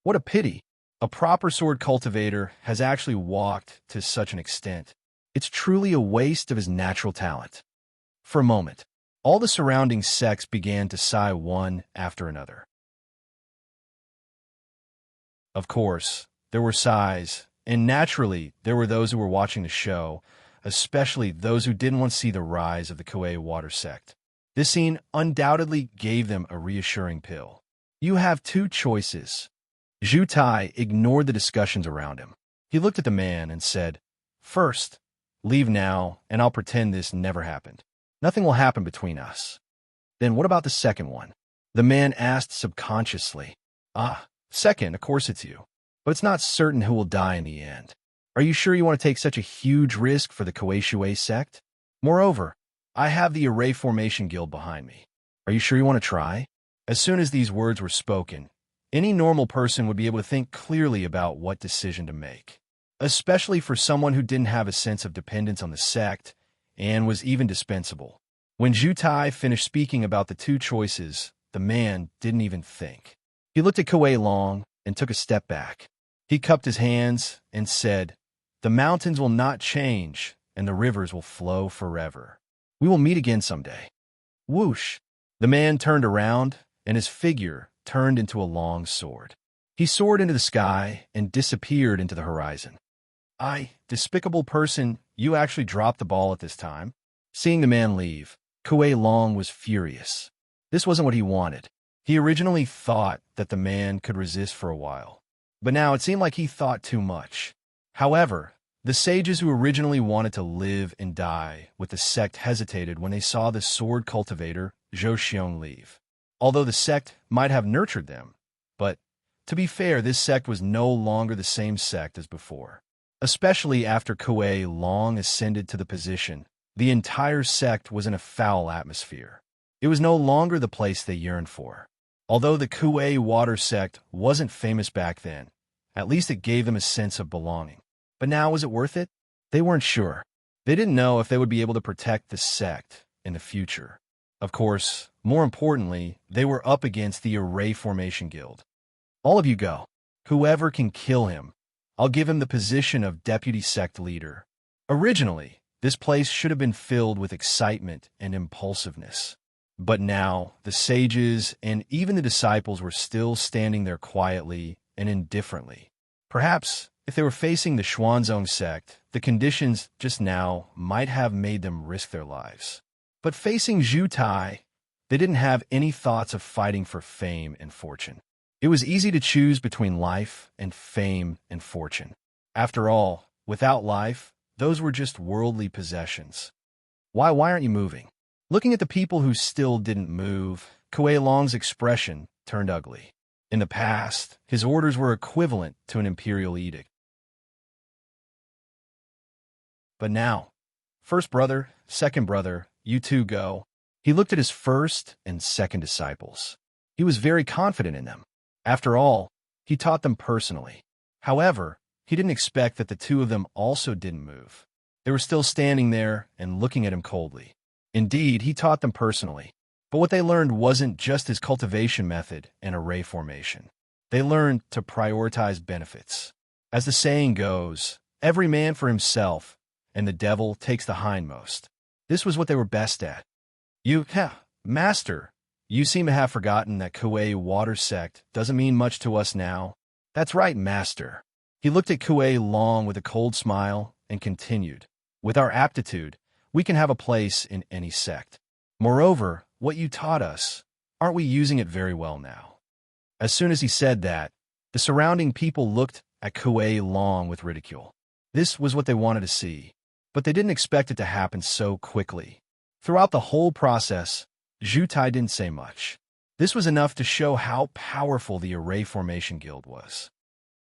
What a pity. A proper sword cultivator has actually walked to such an extent. It's truly a waste of his natural talent. For a moment, all the surrounding sects began to sigh one after another. Of course, there were sighs, and naturally, there were those who were watching the show, especially those who didn't want to see the rise of the Kuei Water sect. This scene undoubtedly gave them a reassuring pill. You have two choices. Zhu Tai ignored the discussions around him. He looked at the man and said, "First, leave now, and I'll pretend this never happened. Nothing will happen between us." "Then what about the second one?" The man asked subconsciously. Second, of course it's you. But it's not certain who will die in the end. Are you sure you want to take such a huge risk for the Kuei sect? Moreover, I have the Array Formation Guild behind me. Are you sure you want to try?" As soon as these words were spoken, any normal person would be able to think clearly about what decision to make, especially for someone who didn't have a sense of dependence on the sect and was even dispensable. When Zhu Tai finished speaking about the two choices, the man didn't even think. He looked at Kuei Long and took a step back. He cupped his hands and said, "The mountains will not change, and the rivers will flow forever. We will meet again someday." Whoosh! The man turned around, and his figure turned into a long sword. He soared into the sky and disappeared into the horizon. Despicable person, you actually dropped the ball at this time." Seeing the man leave, Kuei Long was furious. This wasn't what he wanted. He originally thought that the man could resist for a while, but now it seemed like he thought too much. However, the sages who originally wanted to live and die with the sect hesitated when they saw the sword cultivator Zhou Xiong leave. Although the sect might have nurtured them, but to be fair, this sect was no longer the same sect as before. Especially after Kuei Long ascended to the position, the entire sect was in a foul atmosphere. It was no longer the place they yearned for. Although the Kuei Water sect wasn't famous back then, at least it gave them a sense of belonging. But now, was it worth it? They weren't sure. They didn't know if they would be able to protect the sect in the future. Of course, more importantly, they were up against the Array Formation Guild. "All of you go. Whoever can kill him, I'll give him the position of deputy sect leader." Originally, this place should have been filled with excitement and impulsiveness. But now, the sages and even the disciples were still standing there quietly and indifferently. Perhaps, if they were facing the Xuanzong sect, the conditions just now might have made them risk their lives. But facing Zhu Tai, they didn't have any thoughts of fighting for fame and fortune. It was easy to choose between life and fame and fortune. After all, without life, those were just worldly possessions. Why aren't you moving? Looking at the people who still didn't move, Kuei Long's expression turned ugly. In the past, his orders were equivalent to an imperial edict. But now, first brother, second brother, you two go. He looked at his first and second disciples. He was very confident in them. After all, he taught them personally. However, he didn't expect that the two of them also didn't move. They were still standing there and looking at him coldly. Indeed, he taught them personally. But what they learned wasn't just his cultivation method and array formation. They learned to prioritize benefits. As the saying goes, every man for himself, and the devil takes the hindmost. This was what they were best at. Master, you seem to have forgotten that Kuei Water Sect doesn't mean much to us now. That's right, Master. He looked at Kuei Long with a cold smile and continued. With our aptitude, we can have a place in any sect. Moreover, what you taught us, aren't we using it very well now? As soon as he said that, the surrounding people looked at Kuei Long with ridicule. This was what they wanted to see, but they didn't expect it to happen so quickly. Throughout the whole process, Zhu Tai didn't say much. This was enough to show how powerful the Array Formation Guild was.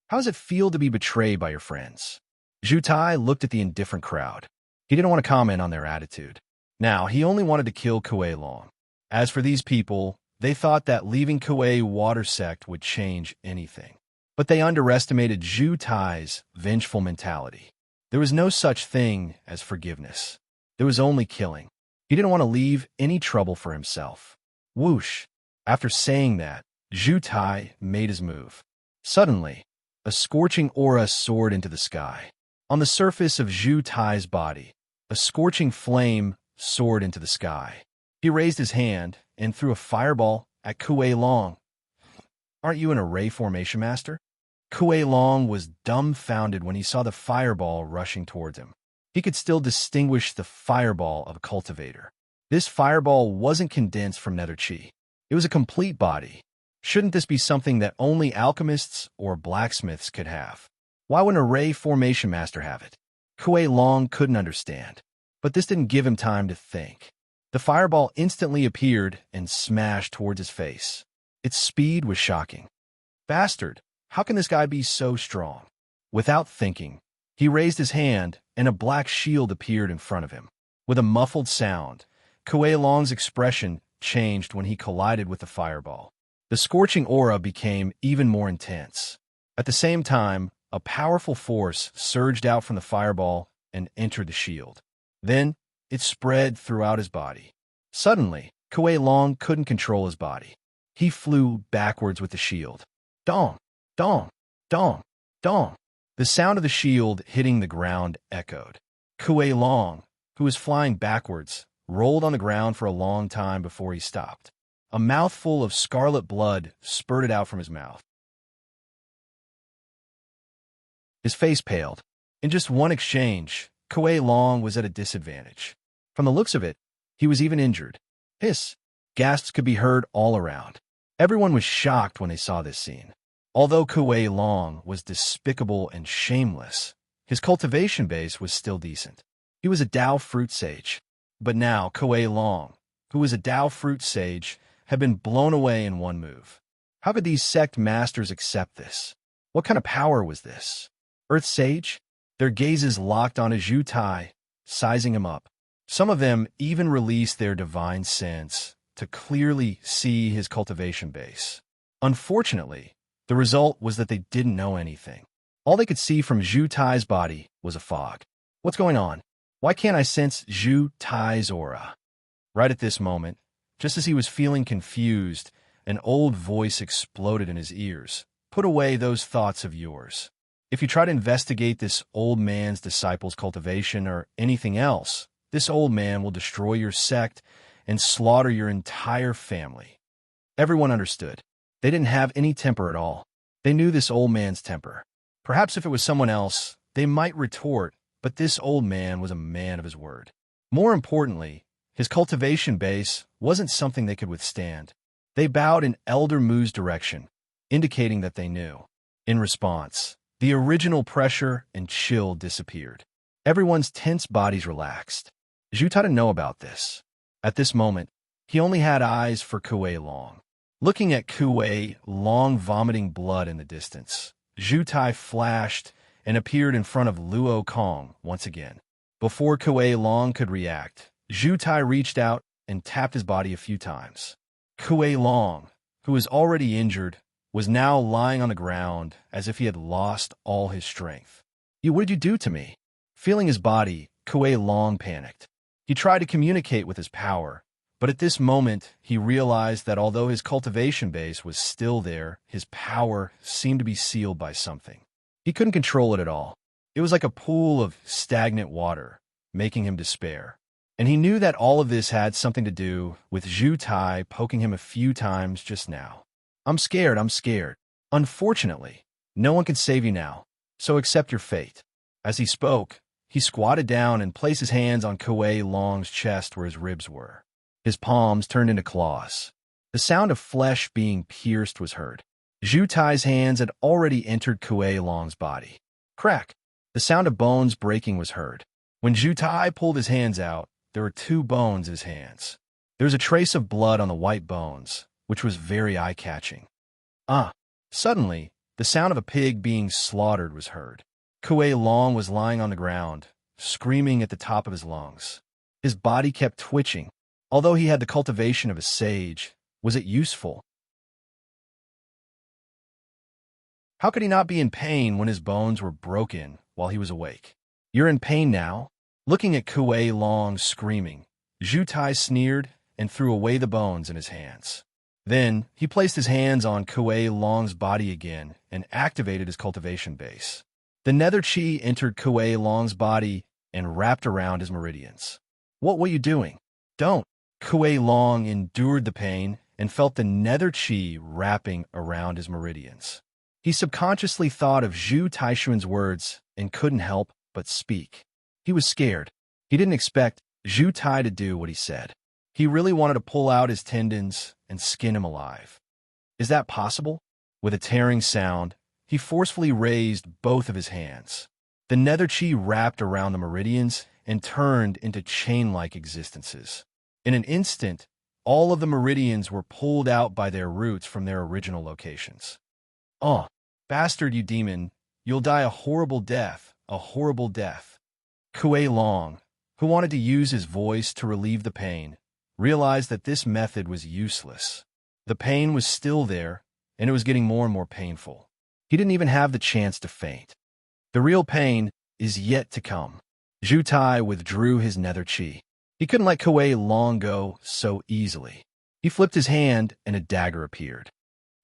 How does it feel to be betrayed by your friends? Zhu Tai looked at the indifferent crowd. He didn't want to comment on their attitude. Now, he only wanted to kill Kuei Long. As for these people, they thought that leaving Kuei Water Sect would change anything. But they underestimated Zhu Tai's vengeful mentality. There was no such thing as forgiveness. There was only killing. He didn't want to leave any trouble for himself. Whoosh! After saying that, Zhu Tai made his move. Suddenly, a scorching aura soared into the sky. On the surface of Zhu Tai's body, a scorching flame soared into the sky. He raised his hand and threw a fireball at Kuei Long. Aren't you an array formation master? Kuei Long was dumbfounded when he saw the fireball rushing towards him. He could still distinguish the fireball of a cultivator. This fireball wasn't condensed from nether chi. It was a complete body. Shouldn't this be something that only alchemists or blacksmiths could have? Why would an array formation master have it? Kuei Long couldn't understand, but this didn't give him time to think. The fireball instantly appeared and smashed towards his face. Its speed was shocking. Bastard, how can this guy be so strong? Without thinking, he raised his hand and a black shield appeared in front of him. With a muffled sound, Kuei Long's expression changed when he collided with the fireball. The scorching aura became even more intense. At the same time, a powerful force surged out from the fireball and entered the shield. Then, it spread throughout his body. Suddenly, Kuei Long couldn't control his body. He flew backwards with the shield. Dong! Dong! Dong! Dong! The sound of the shield hitting the ground echoed. Kuei Long, who was flying backwards, rolled on the ground for a long time before he stopped. A mouthful of scarlet blood spurted out from his mouth. His face paled. In just one exchange, Kuei Long was at a disadvantage. From the looks of it, he was even injured. Hiss! Gasps could be heard all around. Everyone was shocked when they saw this scene. Although Kuei Long was despicable and shameless, his cultivation base was still decent. He was a Dao fruit sage. But now Kuei Long, who was a Dao fruit sage, had been blown away in one move. How could these sect masters accept this? What kind of power was this? Earth Sage? Their gazes locked on Zhu Tai, sizing him up. Some of them even released their divine sense to clearly see his cultivation base. Unfortunately, the result was that they didn't know anything. All they could see from Zhu Tai's body was a fog. What's going on? Why can't I sense Zhu Tai's aura? Right at this moment, just as he was feeling confused, an old voice exploded in his ears. Put away those thoughts of yours. If you try to investigate this old man's disciples' cultivation or anything else, this old man will destroy your sect and slaughter your entire family. Everyone understood. They didn't have any temper at all. They knew this old man's temper. Perhaps if it was someone else, they might retort, but this old man was a man of his word. More importantly, his cultivation base wasn't something they could withstand. They bowed in Elder Mu's direction, indicating that they knew. In response, the original pressure and chill disappeared. Everyone's tense bodies relaxed. Zhu Tai didn't know about this. At this moment, he only had eyes for Kuei Long. Looking at Kuei Long vomiting blood in the distance, Zhu Tai flashed and appeared in front of Luo Kong once again. Before Kuei Long could react, Zhu Tai reached out and tapped his body a few times. Kuei Long, who was already injured, was now lying on the ground as if he had lost all his strength. What did you do to me?" Feeling his body, Kuei Long panicked. He tried to communicate with his power, but at this moment he realized that although his cultivation base was still there, his power seemed to be sealed by something. He couldn't control it at all. It was like a pool of stagnant water, making him despair. And he knew that all of this had something to do with Zhu Tai poking him a few times just now. I'm scared. Unfortunately, no one can save you now, so accept your fate." As he spoke, he squatted down and placed his hands on Kuei Long's chest where his ribs were. His palms turned into claws. The sound of flesh being pierced was heard. Zhu Tai's hands had already entered Kuei Long's body. Crack! The sound of bones breaking was heard. When Zhu Tai pulled his hands out, there were 2 bones in his hands. There was a trace of blood on the white bones, which was very eye-catching. Suddenly, the sound of a pig being slaughtered was heard. Kuei Long was lying on the ground, screaming at the top of his lungs. His body kept twitching. Although he had the cultivation of a sage, was it useful? How could he not be in pain when his bones were broken while he was awake? "You're in pain now?" Looking at Kuei Long screaming, Zhu Tai sneered and threw away the bones in his hands. Then, he placed his hands on Kuei Long's body again and activated his cultivation base. The nether chi entered Kuei Long's body and wrapped around his meridians. What were you doing? Don't! Kuei Long endured the pain and felt the nether chi wrapping around his meridians. He subconsciously thought of Zhu Taishuan's words and couldn't help but speak. He was scared. He didn't expect Zhu Tai to do what he said. He really wanted to pull out his tendons and skin him alive. Is that possible? With a tearing sound, he forcefully raised both of his hands. The nether chi wrapped around the meridians and turned into chain-like existences. In an instant, all of the meridians were pulled out by their roots from their original locations. "Oh, bastard, you demon, you'll die a horrible death, a horrible death." Kuei Long, who wanted to use his voice to relieve the pain, realized that this method was useless. The pain was still there, and it was getting more and more painful. He didn't even have the chance to faint. The real pain is yet to come. Zhu Tai withdrew his nether chi. He couldn't let Kuei Long go so easily. He flipped his hand, and a dagger appeared.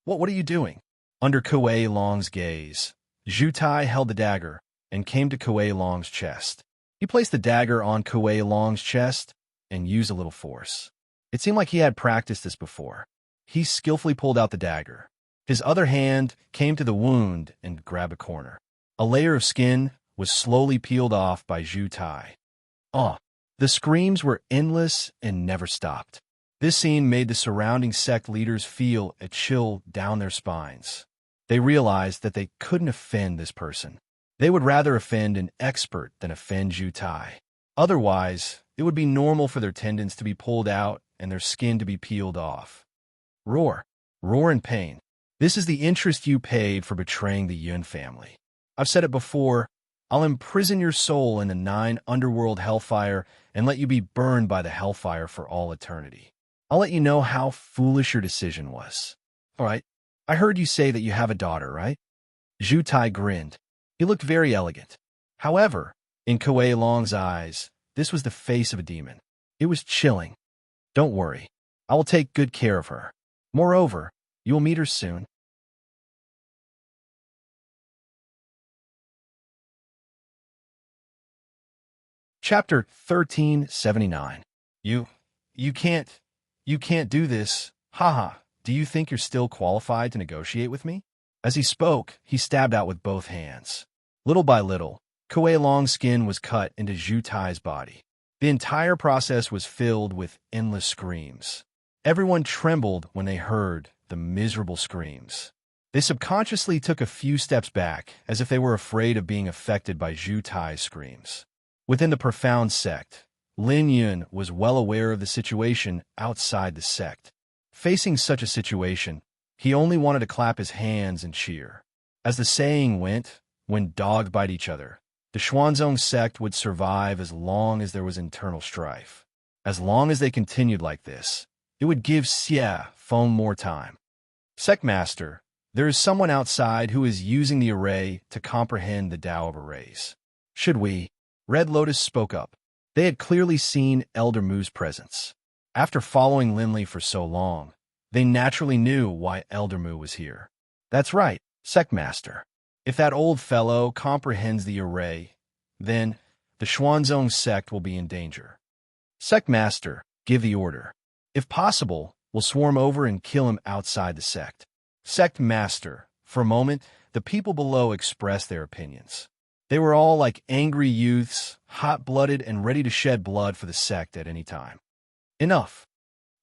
What are you doing?" Under Kuei Long's gaze, Zhu Tai held the dagger and came to Kuei Long's chest. He placed the dagger on Kuei Long's chest and used a little force. It seemed like he had practiced this before. He skillfully pulled out the dagger. His other hand came to the wound and grabbed a corner. A layer of skin was slowly peeled off by Zhu Tai. The screams were endless and never stopped. This scene made the surrounding sect leaders feel a chill down their spines. They realized that they couldn't offend this person. They would rather offend an expert than offend Zhu Tai. Otherwise, it would be normal for their tendons to be pulled out and their skin to be peeled off. Roar. Roar in pain. This is the interest you paid for betraying the Yun family. I've said it before, I'll imprison your soul in the 9 underworld hellfire and let you be burned by the hellfire for all eternity. I'll let you know how foolish your decision was. All right, I heard you say that you have a daughter, right? Zhu Tai grinned. He looked very elegant. However, in Kuei Long's eyes, this was the face of a demon. It was chilling. Don't worry, I will take good care of her. Moreover, you will meet her soon. Chapter 1379. You can't do this. Haha, do you think you're still qualified to negotiate with me? As he spoke, he stabbed out with both hands. Little by little, Kuei Long's skin was cut into Zhu Tai's body. The entire process was filled with endless screams. Everyone trembled when they heard the miserable screams. They subconsciously took a few steps back, as if they were afraid of being affected by Zhu Tai's screams. Within the profound sect, Lin Yun was well aware of the situation outside the sect. Facing such a situation, he only wanted to clap his hands and cheer. As the saying went, when dogs bite each other, the Xuanzong sect would survive as long as there was internal strife. As long as they continued like this, it would give Xie Feng more time. Sect Master, there is someone outside who is using the array to comprehend the Tao of arrays. Should we? Red Lotus spoke up. They had clearly seen Elder Mu's presence. After following Linley for so long, they naturally knew why Elder Mu was here. That's right, Sect Master. If that old fellow comprehends the array, then the Xuanzong sect will be in danger. Sect Master, give the order. If possible, we'll swarm over and kill him outside the sect. Sect Master, for a moment, the people below expressed their opinions. They were all like angry youths, hot-blooded and ready to shed blood for the sect at any time. Enough.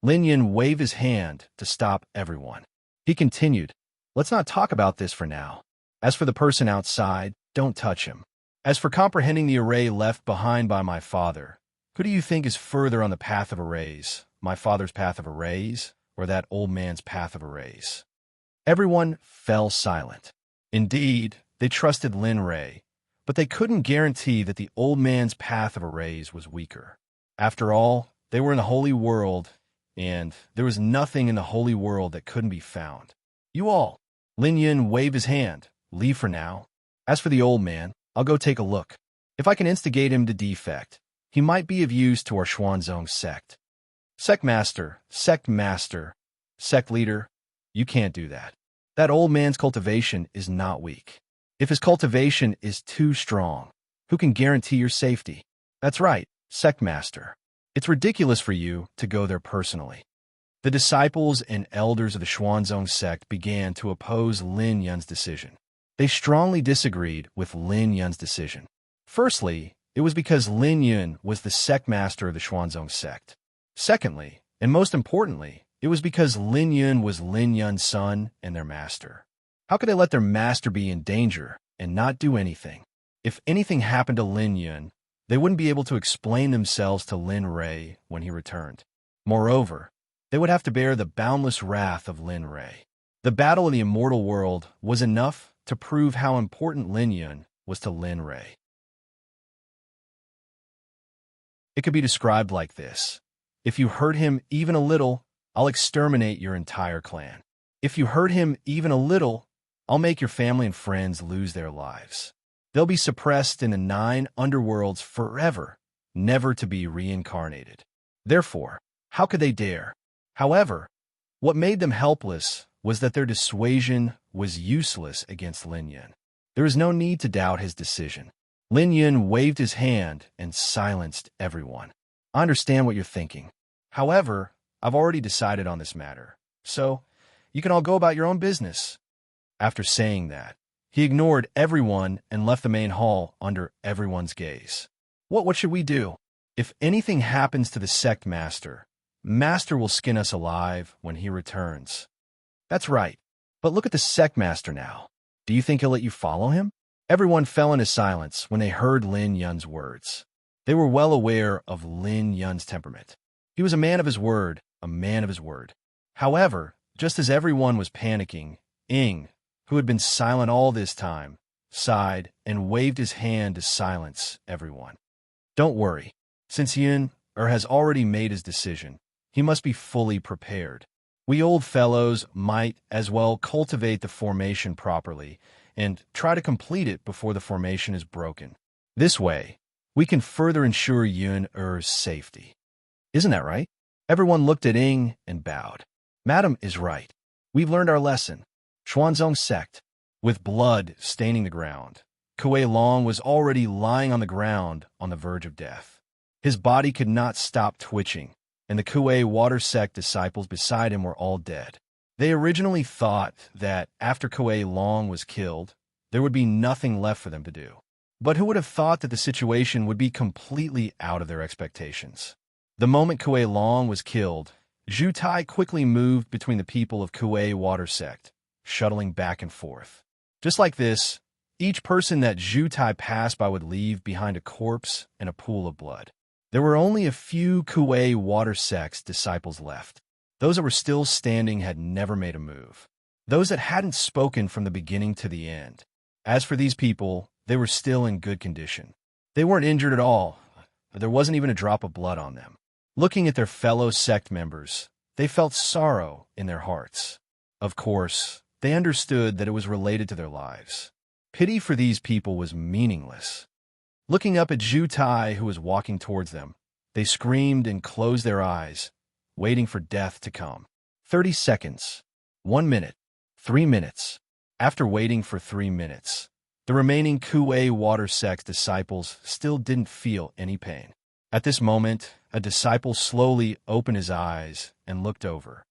Lin Yun waved his hand to stop everyone. He continued, let's not talk about this for now. As for the person outside, don't touch him. As for comprehending the array left behind by my father, who do you think is further on the path of arrays, my father's path of arrays, or that old man's path of arrays? Everyone fell silent. Indeed, they trusted Lin Ray, but they couldn't guarantee that the old man's path of arrays was weaker. After all, they were in the holy world, and there was nothing in the holy world that couldn't be found. You all, Lin Yun waved his hand, leave for now. As for the old man, I'll go take a look. If I can instigate him to defect, he might be of use to our Xuanzong sect. Sect Master, Sect Leader, you can't do that. That old man's cultivation is not weak. If his cultivation is too strong, who can guarantee your safety? That's right, Sect Master. It's ridiculous for you to go there personally. The disciples and elders of the Xuanzong sect began to oppose Lin Yun's decision. They strongly disagreed with Lin Yun's decision. Firstly, it was because Lin Yun was the sect master of the Xuanzong sect. Secondly, and most importantly, it was because Lin Yun was Lin Yun's son and their master. How could they let their master be in danger and not do anything? If anything happened to Lin Yun, they wouldn't be able to explain themselves to Lin Ray when he returned. Moreover, they would have to bear the boundless wrath of Lin Ray. The battle of the immortal world was enough to prove how important Lin Yun was to Lin Ray. It could be described like this. If you hurt him even a little, I'll exterminate your entire clan. If you hurt him even a little, I'll make your family and friends lose their lives. They'll be suppressed in the 9 underworlds forever, never to be reincarnated. Therefore, how could they dare? However, what made them helpless was that their dissuasion was useless against Lin Yun. There is no need to doubt his decision. Lin Yun waved his hand and silenced everyone. I understand what you're thinking. However, I've already decided on this matter, so you can all go about your own business. After saying that, he ignored everyone and left the main hall under everyone's gaze. What should we do? If anything happens to the sect master, Master will skin us alive when he returns. That's right. But look at the sect master now. Do you think he'll let you follow him? Everyone fell into silence when they heard Lin Yun's words. They were well aware of Lin Yun's temperament. He was a man of his word, a man of his word. However, just as everyone was panicking, Ying, who had been silent all this time, sighed and waved his hand to silence everyone. Don't worry. Since Yun has already made his decision, he must be fully prepared. We old fellows might as well cultivate the formation properly and try to complete it before the formation is broken. This way, we can further ensure Yun-er's safety. Isn't that right? Everyone looked at Ying and bowed. Madam is right. We've learned our lesson. Xuanzong sect, with blood staining the ground. Kuei Long was already lying on the ground on the verge of death. His body could not stop twitching, and the Kuei water sect disciples beside him were all dead. They originally thought that after Kuei Long was killed, there would be nothing left for them to do. But who would have thought that the situation would be completely out of their expectations? The moment Kuei Long was killed, Zhu Tai quickly moved between the people of Kuei water sect, shuttling back and forth. Just like this, Each person that Zhu Tai passed by would leave behind a corpse and a pool of blood. There were only a few Kuei water sect's disciples left. Those that were still standing had never made a move. Those that hadn't spoken from the beginning to the end. As for these people, they were still in good condition. They weren't injured at all. There wasn't even a drop of blood on them. Looking at their fellow sect members, they felt sorrow in their hearts. Of course, they understood that it was related to their lives. Pity for these people was meaningless. Looking up at Zhu Tai, who was walking towards them, they screamed and closed their eyes, waiting for death to come. 30 seconds. 1 minute. 3 minutes. After waiting for 3 minutes, the remaining Kuei water sect's disciples still didn't feel any pain. At this moment, a disciple slowly opened his eyes and looked over.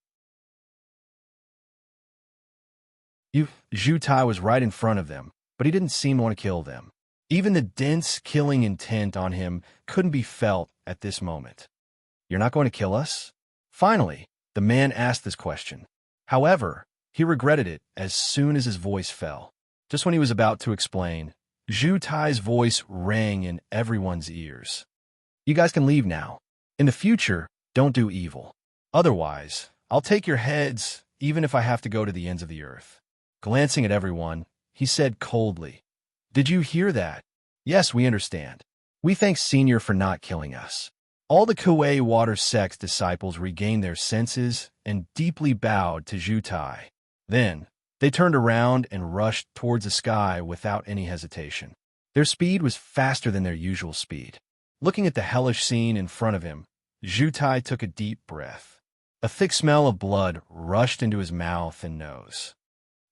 Zhu Tai was right in front of them, but he didn't seem to want to kill them. Even the dense killing intent on him couldn't be felt at this moment. "You're not going to kill us?" Finally, the man asked this question. However, he regretted it as soon as his voice fell. Just when he was about to explain, Zhu Tai's voice rang in everyone's ears. "You guys can leave now. In the future, don't do evil. Otherwise, I'll take your heads even if I have to go to the ends of the earth." Glancing at everyone, he said coldly, "Did you hear that? Yes, we understand. We thank Senior for not killing us." All the Kuei water sect's disciples regained their senses and deeply bowed to Zhu Tai. Then, they turned around and rushed towards the sky without any hesitation. Their speed was faster than their usual speed. Looking at the hellish scene in front of him, Zhu Tai took a deep breath. A thick smell of blood rushed into his mouth and nose.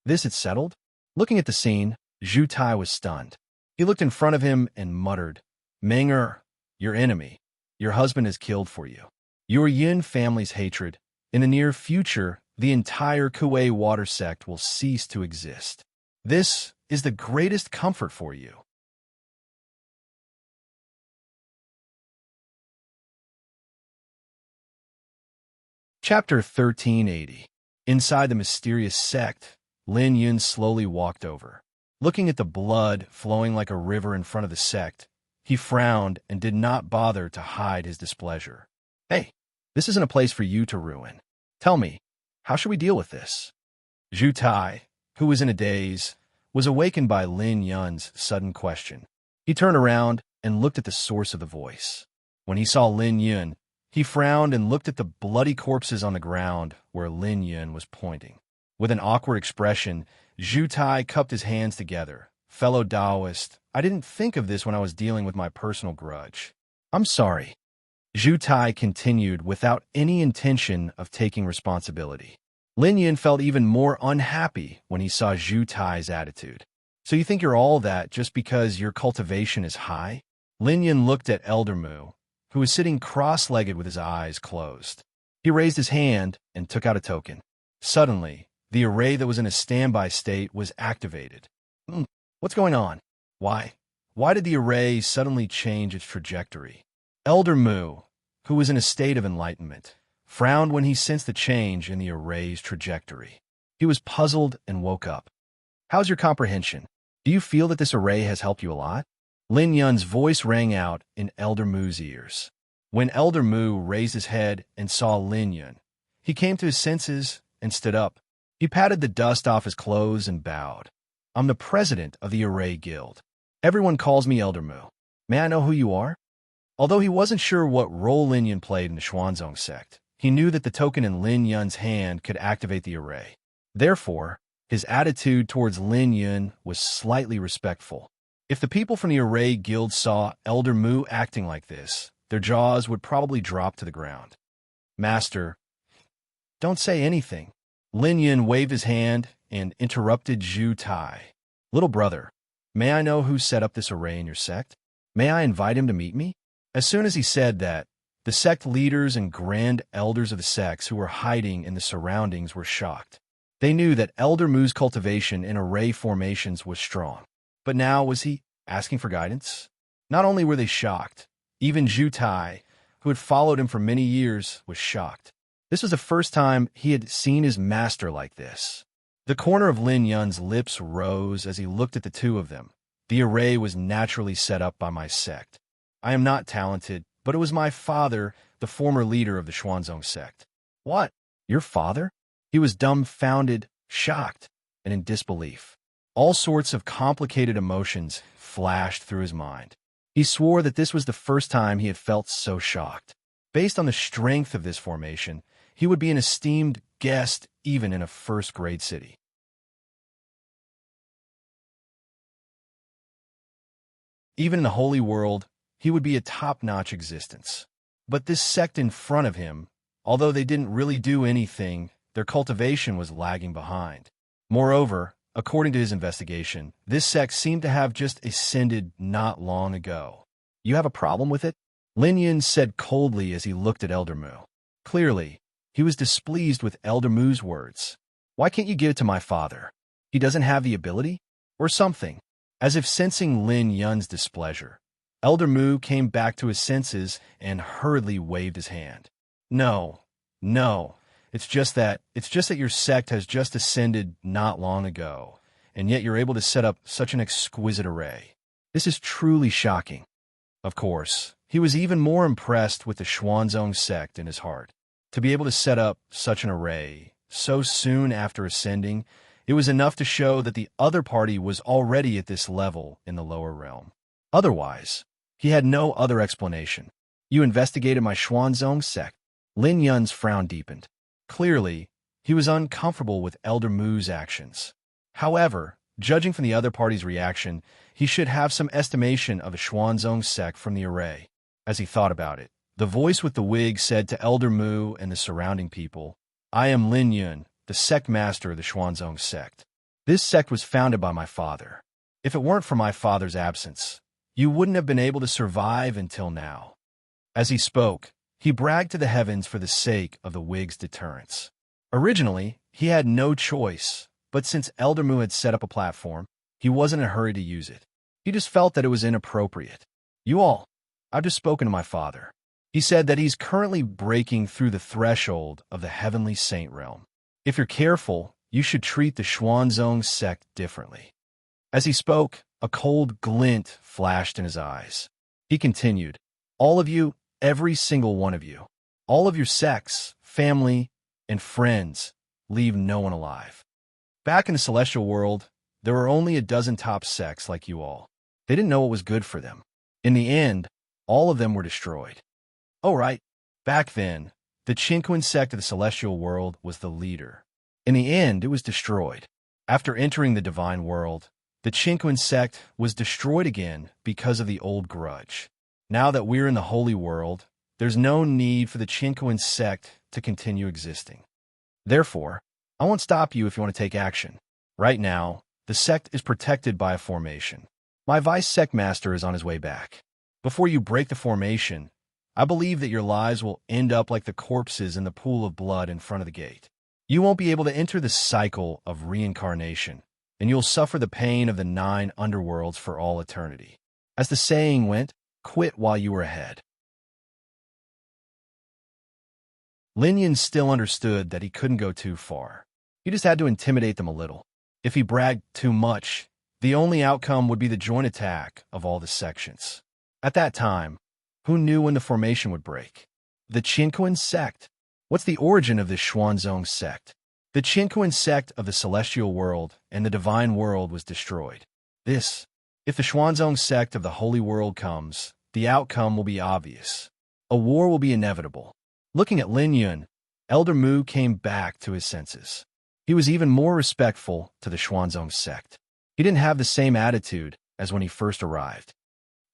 This had settled? Looking at the scene, Zhu Tai was stunned. He looked in front of him and muttered, "Menger, your enemy. Your husband is killed for you. Your Yin family's hatred. In the near future, the entire Kuei water sect will cease to exist. This is the greatest comfort for you." Chapter 1380. Inside the mysterious sect, Lin Yun slowly walked over. Looking at the blood flowing like a river in front of the sect, he frowned and did not bother to hide his displeasure. "Hey, this isn't a place for you to ruin. Tell me, how should we deal with this?" Zhu Tai, who was in a daze, was awakened by Lin Yun's sudden question. He turned around and looked at the source of the voice. When he saw Lin Yun, he frowned and looked at the bloody corpses on the ground where Lin Yun was pointing. With an awkward expression, Zhu Tai cupped his hands together. "Fellow Taoist, I didn't think of this when I was dealing with my personal grudge. I'm sorry." Zhu Tai continued without any intention of taking responsibility. Lin Yun felt even more unhappy when he saw Zhu Tai's attitude. "So you think you're all that just because your cultivation is high?" Lin Yun looked at Elder Mu, who was sitting cross-legged with his eyes closed. He raised his hand and took out a token. Suddenly, the array that was in a standby state was activated. What's going on? Why did the array suddenly change its trajectory?" Elder Mu, who was in a state of enlightenment, frowned when he sensed the change in the array's trajectory. He was puzzled and woke up. "How's your comprehension? Do you feel that this array has helped you a lot?" Lin Yun's voice rang out in Elder Mu's ears. When Elder Mu raised his head and saw Lin Yun, he came to his senses and stood up. He patted the dust off his clothes and bowed. "I'm the president of the Array Guild. Everyone calls me Elder Mu. May I know who you are?" Although he wasn't sure what role Lin Yun played in the Xuanzong sect, he knew that the token in Lin Yun's hand could activate the array. Therefore, his attitude towards Lin Yun was slightly respectful. If the people from the Array Guild saw Elder Mu acting like this, their jaws would probably drop to the ground. "Master, don't say anything." Lin Yun waved his hand and interrupted Zhu Tai. "Little brother, may I know who set up this array in your sect? May I invite him to meet me?" As soon as he said that, the sect leaders and grand elders of the sects who were hiding in the surroundings were shocked. They knew that Elder Mu's cultivation in array formations was strong. But now was he asking for guidance? Not only were they shocked, even Zhu Tai, who had followed him for many years, was shocked. This was the first time he had seen his master like this. The corner of Lin Yun's lips rose as he looked at the two of them. The array was naturally set up by my sect. I am not talented, but it was my father, the former leader of the Xuanzong sect. What? Your father? He was dumbfounded, shocked, and in disbelief. All sorts of complicated emotions flashed through his mind. He swore that this was the first time he had felt so shocked. Based on the strength of this formation, he would be an esteemed guest even in a first-grade city. Even in the holy world, he would be a top-notch existence. But this sect in front of him, although they didn't really do anything, their cultivation was lagging behind. Moreover, according to his investigation, this sect seemed to have just ascended not long ago. You have a problem with it? Lin Yun said coldly as he looked at Elder Mu. Clearly, he was displeased with Elder Mu's words. Why can't you give it to my father? He doesn't have the ability? Or something? As if sensing Lin Yun's displeasure, Elder Mu came back to his senses and hurriedly waved his hand. No. It's just that your sect has just ascended not long ago, and yet you're able to set up such an exquisite array. This is truly shocking. Of course, he was even more impressed with the Xuanzong sect in his heart. To be able to set up such an array so soon after ascending, it was enough to show that the other party was already at this level in the lower realm. Otherwise, he had no other explanation. You investigated my Xuanzong sect. Lin Yun's frown deepened. Clearly, he was uncomfortable with Elder Mu's actions. However, judging from the other party's reaction, he should have some estimation of the Xuanzong sect from the array. As he thought about it, the voice with the wig said to Elder Mu and the surrounding people, I am Lin Yun, the sect master of the Xuanzong sect. This sect was founded by my father. If it weren't for my father's absence, you wouldn't have been able to survive until now. As he spoke, he bragged to the heavens for the sake of the wig's deterrence. Originally, he had no choice, but since Elder Mu had set up a platform, he wasn't in a hurry to use it. He just felt that it was inappropriate. I've just spoken to my father. He said that he's currently breaking through the threshold of the heavenly saint realm. If you're careful, you should treat the Xuanzong sect differently. As he spoke, a cold glint flashed in his eyes. He continued, all of you, every single one of you, all of your sects, family, and friends, leave no one alive. Back in the celestial world, there were only a dozen top sects like you all. They didn't know what was good for them. In the end, all of them were destroyed. Oh, right. Back then, the Qinquan sect of the celestial world was the leader. In the end, it was destroyed. After entering the divine world, the Qinquan sect was destroyed again because of the old grudge. Now that we're in the holy world, there's no need for the Qinquan sect to continue existing. Therefore, I won't stop you if you want to take action. Right now, the sect is protected by a formation. My vice sect master is on his way back. Before you break the formation, I believe that your lives will end up like the corpses in the pool of blood in front of the gate. You won't be able to enter the cycle of reincarnation, and you'll suffer the pain of the 9 underworlds for all eternity. As the saying went, quit while you were ahead. Lin Yun still understood that he couldn't go too far. He just had to intimidate them a little. If he bragged too much, the only outcome would be the joint attack of all the sections. At that time, who knew when the formation would break? The Qinquan sect. What's the origin of this Xuanzong sect? The Qinquan sect of the celestial world and the divine world was destroyed. If the Xuanzong sect of the holy world comes, the outcome will be obvious. A war will be inevitable. Looking at Lin Yun, Elder Mu came back to his senses. He was even more respectful to the Xuanzong sect. He didn't have the same attitude as when he first arrived.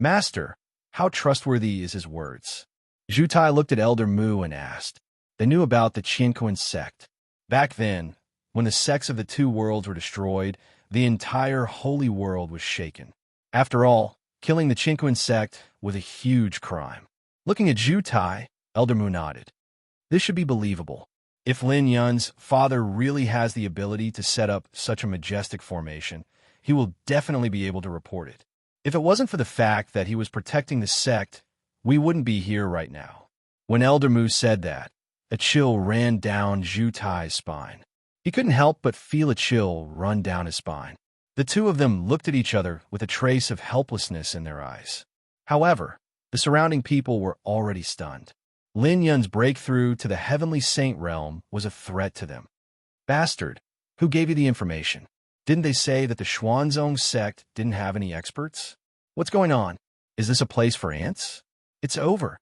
Master, how trustworthy is his words? Zhu Tai looked at Elder Mu and asked. They knew about the Qinquan sect. Back then, when the sects of the 2 worlds were destroyed, the entire holy world was shaken. After all, killing the Qinquan sect was a huge crime. Looking at Zhu Tai, Elder Mu nodded. This should be believable. If Lin Yun's father really has the ability to set up such a majestic formation, he will definitely be able to report it. If it wasn't for the fact that he was protecting the sect, we wouldn't be here right now. When Elder Mu said that, a chill ran down Zhu Tai's spine. He couldn't help but feel a chill run down his spine. The two of them looked at each other with a trace of helplessness in their eyes. However, the surrounding people were already stunned. Lin Yun's breakthrough to the heavenly saint realm was a threat to them. Bastard, who gave you the information? Didn't they say that the Xuanzong sect didn't have any experts? What's going on? Is this a place for ants? It's over.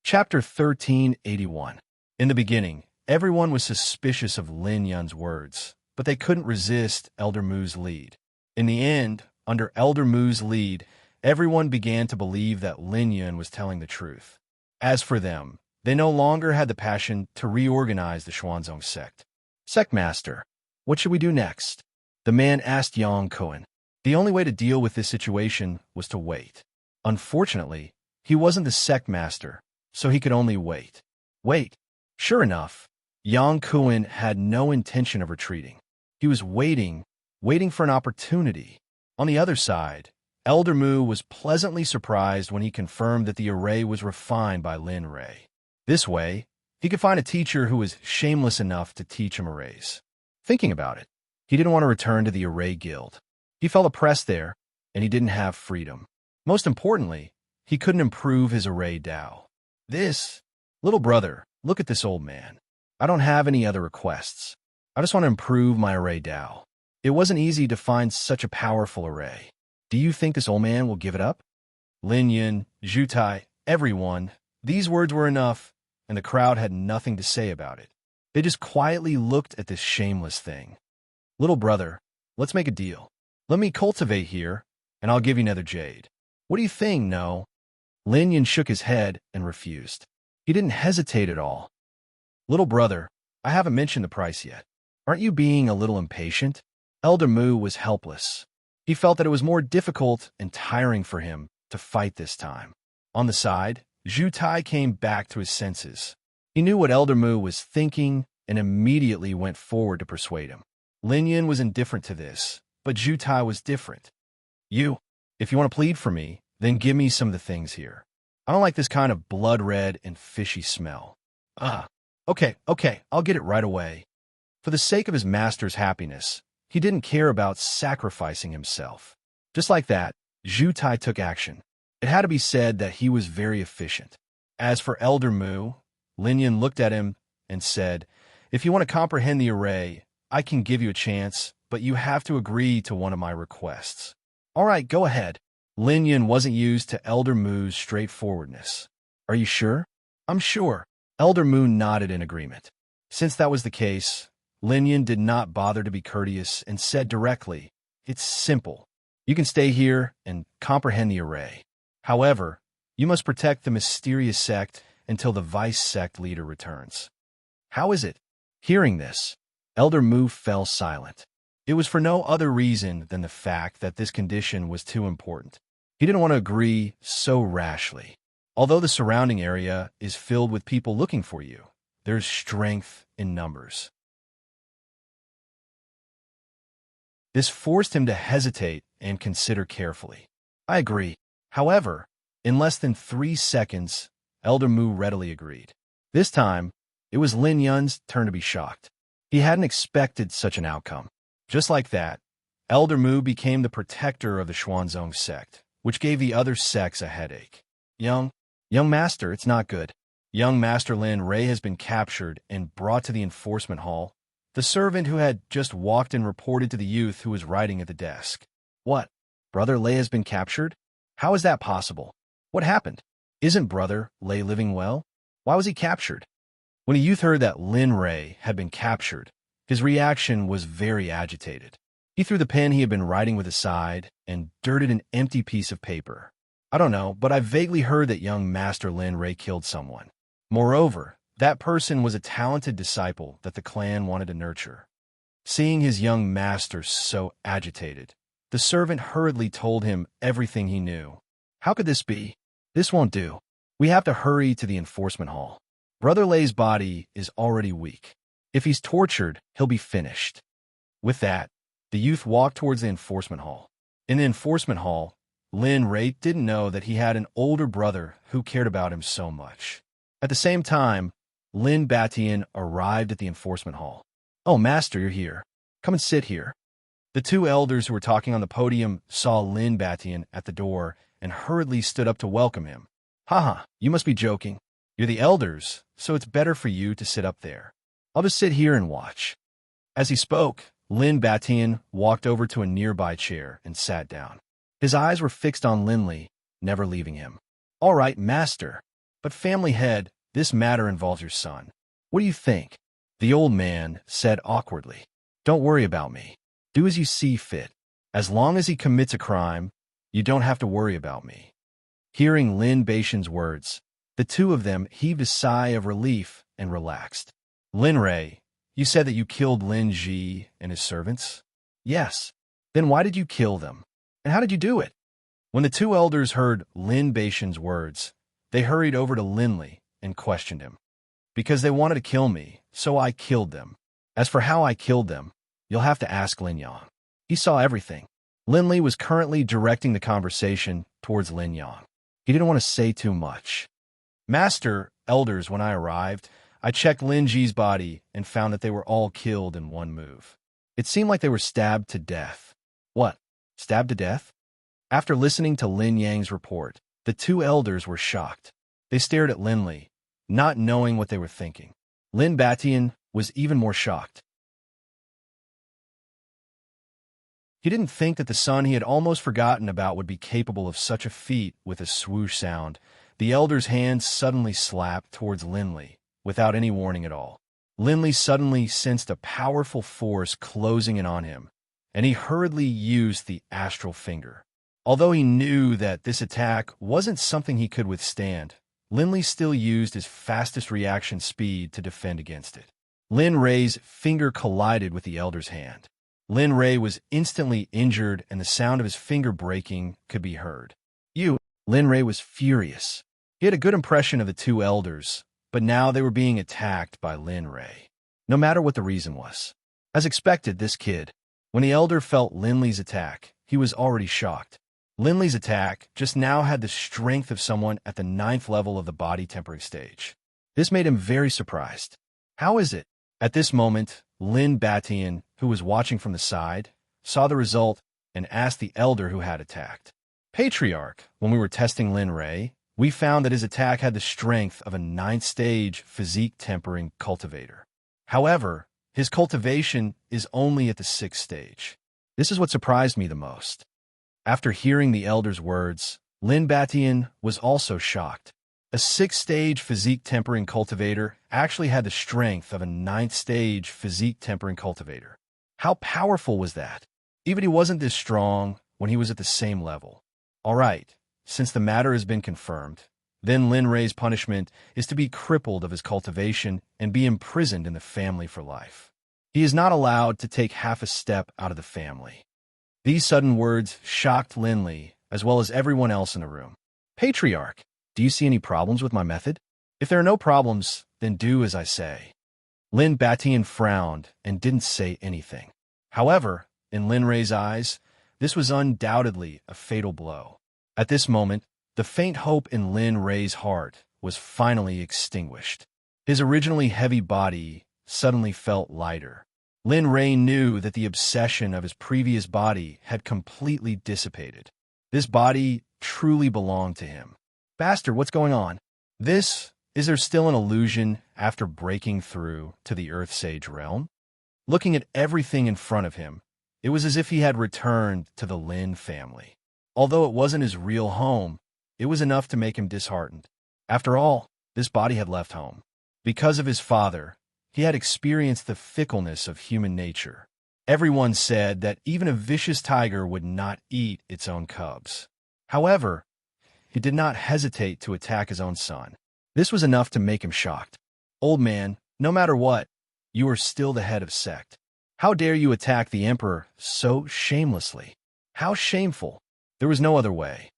Chapter 1381. In the beginning, everyone was suspicious of Lin Yun's words, but they couldn't resist Elder Mu's lead. In the end, under Elder Mu's lead, everyone began to believe that Lin Yun was telling the truth. As for them, they no longer had the passion to reorganize the Xuanzong sect. Sect Master, what should we do next? The man asked Yang Kuan. The only way to deal with this situation was to wait. Unfortunately, he wasn't the sect master, so he could only wait. Wait. Sure enough, Yang Kuan had no intention of retreating. He was waiting for an opportunity. On the other side, Elder Mu was pleasantly surprised when he confirmed that the array was refined by Lin Ray. This way, he could find a teacher who was shameless enough to teach him arrays. Thinking about it, he didn't want to return to the Array Guild. He felt oppressed there, and he didn't have freedom. Most importantly, he couldn't improve his array Dao. Little brother, look at this old man. I don't have any other requests. I just want to improve my array Dao. It wasn't easy to find such a powerful array. Do you think this old man will give it up? Lin Yun, Zhu Tai, everyone, these words were enough, and the crowd had nothing to say about it. They just quietly looked at this shameless thing. Little brother, let's make a deal. Let me cultivate here, and I'll give you another jade. What do you think, no? Lin Yun shook his head and refused. He didn't hesitate at all. Little brother, I haven't mentioned the price yet. Aren't you being a little impatient? Elder Mu was helpless. He felt that it was more difficult and tiring for him to fight this time. On the side, Zhu Tai came back to his senses. He knew what Elder Mu was thinking and immediately went forward to persuade him. Lin Yun was indifferent to this, but Zhu Tai was different. If you want to plead for me, then give me some of the things here. I don't like this kind of blood red and fishy smell. Okay, I'll get it right away. For the sake of his master's happiness, he didn't care about sacrificing himself. Just like that, Zhu Tai took action. It had to be said that he was very efficient. As for Elder Mu, Lin Yun looked at him and said, if you want to comprehend the array, I can give you a chance, but you have to agree to one of my requests. All right, go ahead. Lin Yun wasn't used to Elder Mu's straightforwardness. Are you sure? I'm sure. Elder Mu nodded in agreement. Since that was the case, Lin Yun did not bother to be courteous and said directly, it's simple. You can stay here and comprehend the array. However, you must protect the mysterious sect until the vice sect leader returns. How is it? Hearing this, Elder Mu fell silent. It was for no other reason than the fact that this condition was too important. He didn't want to agree so rashly. Although the surrounding area is filled with people looking for you, there's strength in numbers. This forced him to hesitate and consider carefully. I agree. However, in less than 3 seconds, Elder Mu readily agreed. This time, it was Lin Yun's turn to be shocked. He hadn't expected such an outcome. Just like that, Elder Mu became the protector of the Xuanzong sect, which gave the other sects a headache. Young Master, it's not good. Young Master Lin Ray has been captured and brought to the enforcement hall. The servant who had just walked in reported to the youth who was writing at the desk. What? Brother Lei has been captured? How is that possible? What happened? Isn't Brother Lei living well? Why was he captured? When a youth heard that Lin Ray had been captured, his reaction was very agitated. He threw the pen he had been writing with aside and dirted an empty piece of paper. I don't know, but I vaguely heard that young Master Lin Ray killed someone. Moreover, that person was a talented disciple that the clan wanted to nurture. Seeing his young master so agitated, the servant hurriedly told him everything he knew. How could this be? This won't do. We have to hurry to the enforcement hall. Brother Lei's body is already weak. If he's tortured, he'll be finished. With that, the youth walked towards the enforcement hall. In the enforcement hall, Lin Ray didn't know that he had an older brother who cared about him so much. At the same time, Lin Batian arrived at the enforcement hall. "Oh, Master, you're here. Come and sit here." The two elders who were talking on the podium saw Lin Batian at the door and hurriedly stood up to welcome him. "Haha, you must be joking. You're the elders, so it's better for you to sit up there. I'll just sit here and watch." As he spoke, Lin Batian walked over to a nearby chair and sat down. His eyes were fixed on Linley, never leaving him. "All right, Master, but family head, this matter involves your son. What do you think?" The old man said awkwardly. "Don't worry about me. Do as you see fit. As long as he commits a crime, you don't have to worry about me." Hearing Lin Baishan's words, the two of them heaved a sigh of relief and relaxed. "Lin Ray, you said that you killed Lin Ji and his servants?" "Yes." "Then why did you kill them? And how did you do it?" When the two elders heard Lin Baishan's words, they hurried over to Linley and questioned him. "Because they wanted to kill me, so I killed them. As for how I killed them, you'll have to ask Lin Yang. He saw everything." Linley was currently directing the conversation towards Lin Yang. He didn't want to say too much. "Master, elders, when I arrived, I checked Lin Ji's body and found that they were all killed in one move. It seemed like they were stabbed to death." "What? Stabbed to death?" After listening to Lin Yang's report, the two elders were shocked. They stared at Linley, not knowing what they were thinking. Lin Batian was even more shocked. He didn't think that the son he had almost forgotten about would be capable of such a feat. With a swoosh sound, the elder's hand suddenly slapped towards Linley, without any warning at all. Linley suddenly sensed a powerful force closing in on him, and he hurriedly used the astral finger. Although he knew that this attack wasn't something he could withstand, Linley still used his fastest reaction speed to defend against it. Lin Ray's finger collided with the elder's hand. Lin Ray was instantly injured, and the sound of his finger breaking could be heard. Lin Ray was furious. He had a good impression of the two elders, but now they were being attacked by Lin Ray, no matter what the reason was. As expected, this kid, when the elder felt Linley's attack, he was already shocked. Linley's attack just now had the strength of someone at the 9th level of the body tempering stage. This made him very surprised. How is it? At this moment, Lin Batian, who was watching from the side, saw the result and asked the elder who had attacked. "Patriarch, when we were testing Lin Ray, we found that his attack had the strength of a 9th stage physique tempering cultivator. However, his cultivation is only at the 6th stage. This is what surprised me the most." After hearing the elder's words, Lin Batian was also shocked. A 6th stage physique tempering cultivator actually had the strength of a 9th stage physique tempering cultivator. How powerful was that? Even he wasn't this strong when he was at the same level. All right, since the matter has been confirmed, then Lin Ray's punishment is to be crippled of his cultivation and be imprisoned in the family for life. He is not allowed to take half a step out of the family. These sudden words shocked Linley, as well as everyone else in the room. "Patriarch, do you see any problems with my method? If there are no problems, then do as I say." Lin Batian frowned and didn't say anything. However, in Lin Ray's eyes, this was undoubtedly a fatal blow. At this moment, the faint hope in Lin Ray's heart was finally extinguished. His originally heavy body suddenly felt lighter. Lin Ray knew that the obsession of his previous body had completely dissipated. This body truly belonged to him. "Bastard, what's going on? Is there still an illusion after breaking through to the Earth Sage realm?" Looking at everything in front of him, it was as if he had returned to the Lin family. Although it wasn't his real home, it was enough to make him disheartened. After all, this body had left home. Because of his father, he had experienced the fickleness of human nature. Everyone said that even a vicious tiger would not eat its own cubs. However, he did not hesitate to attack his own son. This was enough to make him shocked. "Old man, no matter what, you are still the head of Sect. How dare you attack the Emperor so shamelessly? How shameful! There was no other way."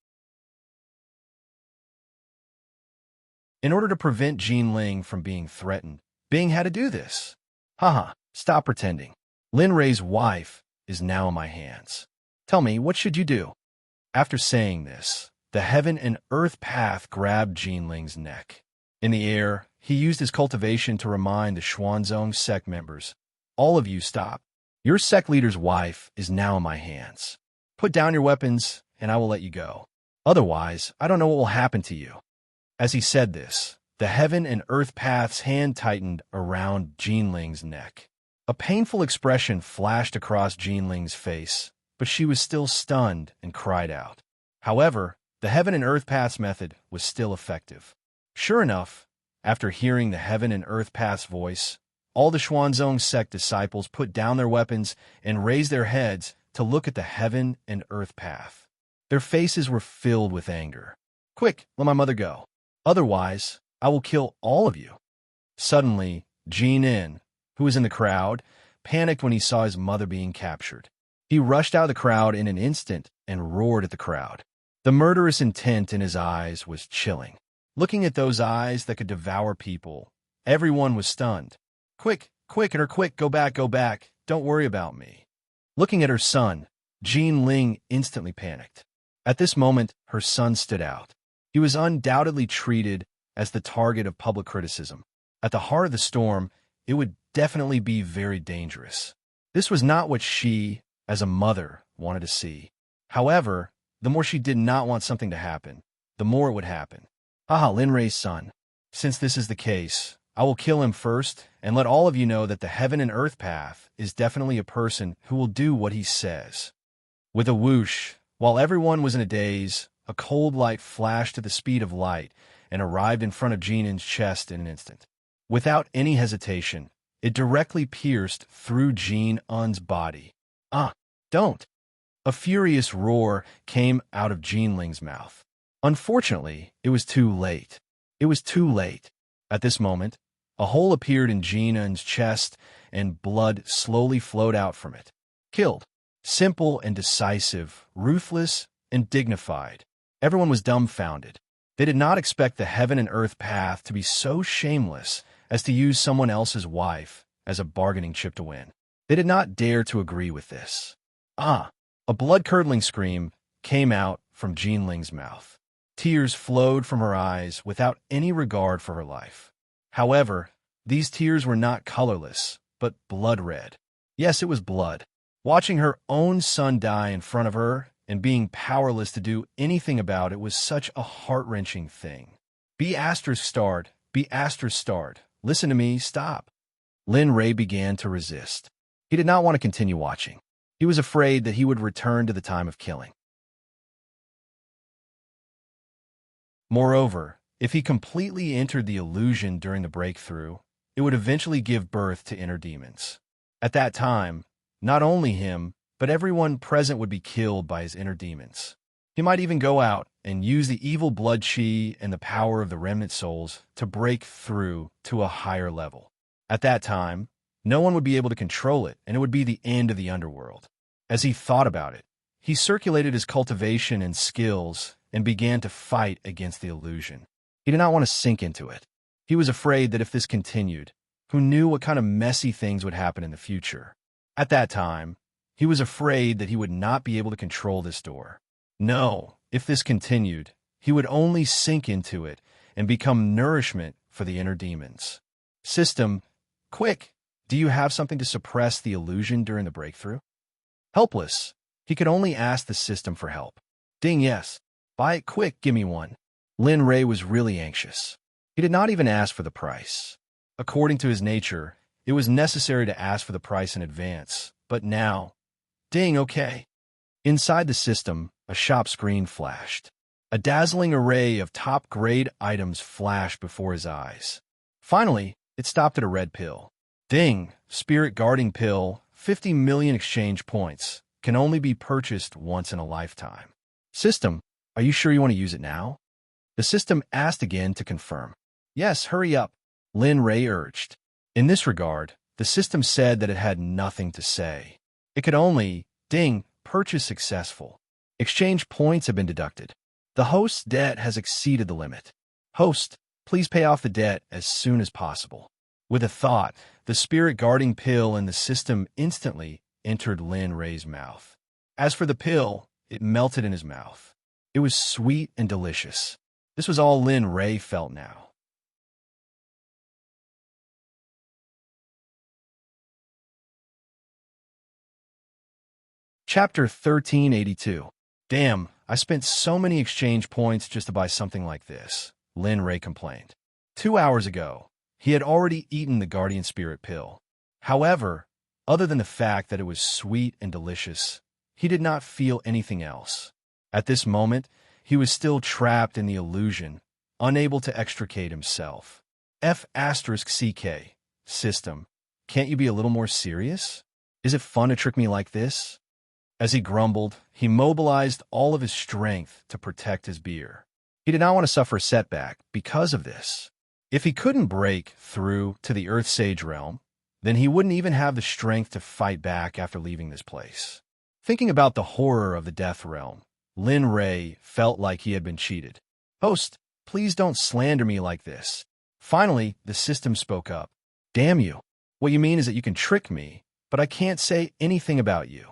In order to prevent Jean Ling from being threatened, Bing had to do this. "Haha, stop pretending. Lin Ray's wife is now in my hands. Tell me, what should you do?" After saying this, the heaven and earth path grabbed Jinling's neck. In the air, he used his cultivation to remind the Xuanzong Sect members, "All of you stop. Your sect leader's wife is now in my hands. Put down your weapons, and I will let you go. Otherwise, I don't know what will happen to you." As he said this, the heaven and earth path's hand tightened around Jinling's neck. A painful expression flashed across Jinling's face, but she was still stunned and cried out. However, the heaven and earth path's method was still effective. Sure enough, after hearing the heaven and earth path's voice, all the Xuanzong Sect disciples put down their weapons and raised their heads to look at the heaven and earth path. Their faces were filled with anger. "Quick, let my mother go. Otherwise, I will kill all of you." Suddenly, Jin, who was in the crowd, panicked when he saw his mother being captured. He rushed out of the crowd in an instant and roared at the crowd. The murderous intent in his eyes was chilling. Looking at those eyes that could devour people, everyone was stunned. "Quick, quick, quick, go back, don't worry about me." Looking at her son, Jinling instantly panicked. At this moment, her son stood out. He was undoubtedly treated as the target of public criticism. At the heart of the storm, it would definitely be very dangerous. This was not what she, as a mother, wanted to see. However, the more she did not want something to happen, the more it would happen. "Haha, Lin Rei's son. Since this is the case, I will kill him first and let all of you know that the heaven and earth path is definitely a person who will do what he says." With a whoosh, while everyone was in a daze, a cold light flashed at the speed of light and arrived in front of Jin's chest in an instant. Without any hesitation, it directly pierced through Jin's body. "Ah, don't!" A furious roar came out of Jinling's mouth. Unfortunately, it was too late. It was too late. At this moment, a hole appeared in Jin's chest, and blood slowly flowed out from it. Killed. Simple and decisive, ruthless and dignified. Everyone was dumbfounded. They did not expect the heaven and earth path to be so shameless as to use someone else's wife as a bargaining chip to win. They did not dare to agree with this. "Ah!" A blood-curdling scream came out from Jinling's mouth. Tears flowed from her eyes without any regard for her life. However, these tears were not colorless, but blood-red. Yes, it was blood. Watching her own son die in front of her and being powerless to do anything about it was such a heart-wrenching thing. Be asterisk starred. Listen to me, stop." Lin Rei began to resist. He did not want to continue watching. He was afraid that he would return to the time of killing. Moreover, if he completely entered the illusion during the breakthrough, it would eventually give birth to inner demons. At that time, not only him, but everyone present would be killed by his inner demons. He might even go out and use the evil blood chi and the power of the remnant souls to break through to a higher level. At that time, no one would be able to control it, and it would be the end of the underworld. As he thought about it, he circulated his cultivation and skills and began to fight against the illusion. He did not want to sink into it. He was afraid that if this continued, who knew what kind of messy things would happen in the future. At that time, he was afraid that he would not be able to control this door. No, if this continued, he would only sink into it and become nourishment for the inner demons. System, quick! Do you have something to suppress the illusion during the breakthrough? Helpless, he could only ask the system for help. Ding, yes. Buy it quick, give me one. Lin Rei was really anxious. He did not even ask for the price. According to his nature, it was necessary to ask for the price in advance, but now, ding, okay. Inside the system, a shop screen flashed. A dazzling array of top-grade items flashed before his eyes. Finally, it stopped at a red pill. Ding, Spirit Guarding Pill, 50 million exchange points, can only be purchased once in a lifetime. System, are you sure you want to use it now? The system asked again to confirm. Yes, hurry up, Lin Rei urged. In this regard, the system said that it had nothing to say. It could only, ding, purchase successful. Exchange points have been deducted. The host's debt has exceeded the limit. Host, please pay off the debt as soon as possible. With a thought, the spirit guarding pill in the system instantly entered Lin Rei's mouth. As for the pill, it melted in his mouth. It was sweet and delicious. This was all Lin Ray felt now. Chapter 1382. Damn, I spent so many exchange points just to buy something like this, Lin Ray complained. 2 hours ago, he had already eaten the Guardian Spirit pill. However, other than the fact that it was sweet and delicious, he did not feel anything else. At this moment, he was still trapped in the illusion, unable to extricate himself. F***CK. System, can't you be a little more serious? Is it fun to trick me like this? As he grumbled, he mobilized all of his strength to protect his beer. He did not want to suffer a setback because of this. If he couldn't break through to the Earth Sage realm, then he wouldn't even have the strength to fight back after leaving this place. Thinking about the horror of the Death Realm, Lin Ray felt like he had been cheated. Host, please don't slander me like this. Finally, the system spoke up. Damn you. What you mean is that you can trick me, but I can't say anything about you.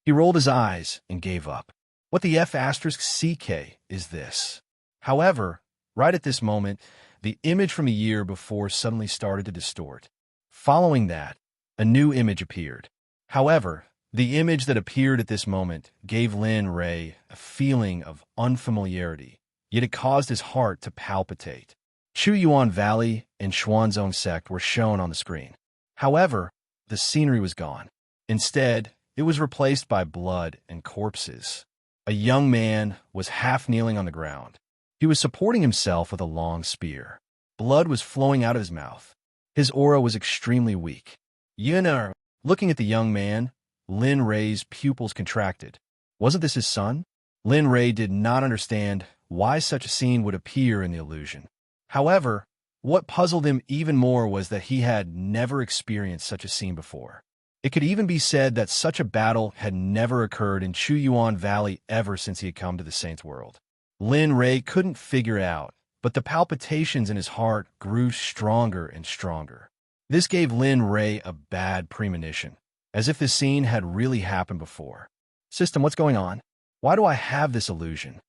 He rolled his eyes and gave up. What the F***CK is this? However, right at this moment, the image from a year before suddenly started to distort. Following that, a new image appeared. However, the image that appeared at this moment gave Lin Ray a feeling of unfamiliarity, yet it caused his heart to palpitate. Chuyuan Valley and Xuanzong Sect were shown on the screen. However, the scenery was gone. Instead, it was replaced by blood and corpses. A young man was half kneeling on the ground. He was supporting himself with a long spear. Blood was flowing out of his mouth. His aura was extremely weak. Yunar, looking at the young man, Lin Ray's pupils contracted. Wasn't this his son? Lin Ray did not understand why such a scene would appear in the illusion. However, what puzzled him even more was that he had never experienced such a scene before. It could even be said that such a battle had never occurred in Chuyuan Valley ever since he had come to the Saints' World. Lin Ray couldn't figure it out, but the palpitations in his heart grew stronger and stronger. This gave Lin Ray a bad premonition, as if this scene had really happened before. System, what's going on? Why do I have this illusion?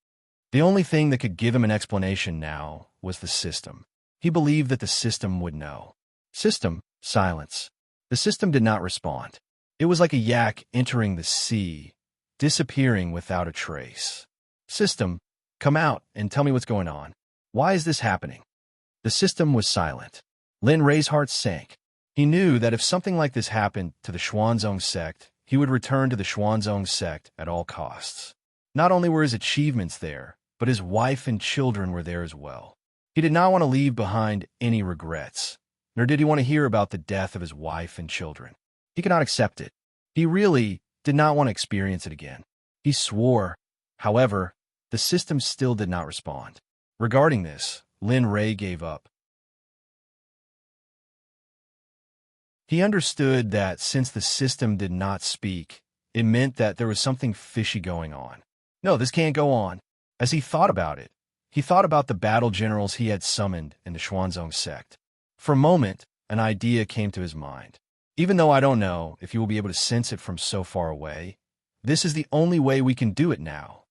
The only thing that could give him an explanation now was the system. He believed that the system would know. System, silence. The system did not respond. It was like a yak entering the sea, disappearing without a trace. System, come out and tell me what's going on. Why is this happening? The system was silent. Lin Ray's heart sank. He knew that if something like this happened to the Xuanzong Sect, he would return to the Xuanzong Sect at all costs. Not only were his achievements there, but his wife and children were there as well. He did not want to leave behind any regrets, nor did he want to hear about the death of his wife and children. He could not accept it. He really did not want to experience it again. He swore. However, the system still did not respond. Regarding this, Lin Ray gave up. He understood that since the system did not speak, it meant that there was something fishy going on. No, this can't go on. As he thought about it, he thought about the battle generals he had summoned in the Xuanzong Sect. For a moment, an idea came to his mind. Even though I don't know if you will be able to sense it from so far away, this is the only way we can do it now.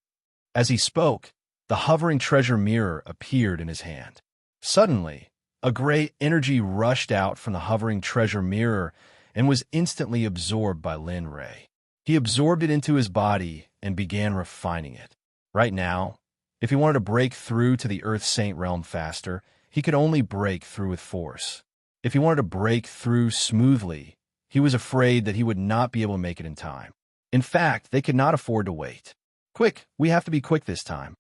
As he spoke, the hovering treasure mirror appeared in his hand. Suddenly, a gray energy rushed out from the hovering treasure mirror and was instantly absorbed by Lin Ray. He absorbed it into his body and began refining it. Right now, if he wanted to break through to the Earth Saint realm faster, he could only break through with force. If he wanted to break through smoothly, he was afraid that he would not be able to make it in time. In fact, they could not afford to wait. Quick, we have to be quick this time.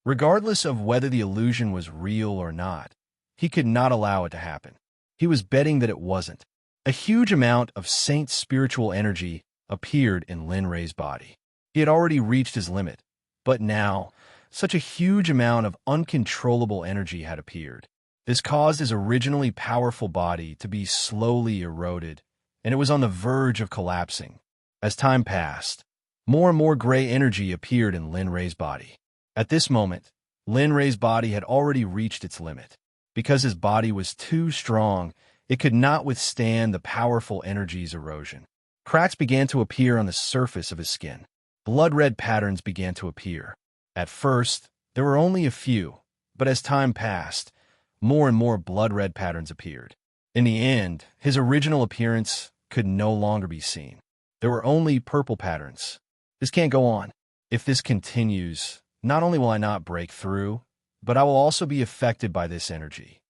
Regardless of whether the illusion was real or not, he could not allow it to happen. He was betting that it wasn't. A huge amount of Saint spiritual energy appeared in Lin Ray's body. He had already reached his limit, but now, such a huge amount of uncontrollable energy had appeared. This caused his originally powerful body to be slowly eroded, and it was on the verge of collapsing. As time passed, more and more gray energy appeared in Lin Ray's body. At this moment, Lin Ray's body had already reached its limit. Because his body was too strong, it could not withstand the powerful energy's erosion. Cracks began to appear on the surface of his skin. blood-red patterns began to appear. At first, there were only a few, but as time passed, more and more blood-red patterns appeared. In the end, his original appearance could no longer be seen. There were only purple patterns. This can't go on. If this continues, not only will I not break through, but I will also be affected by this energy.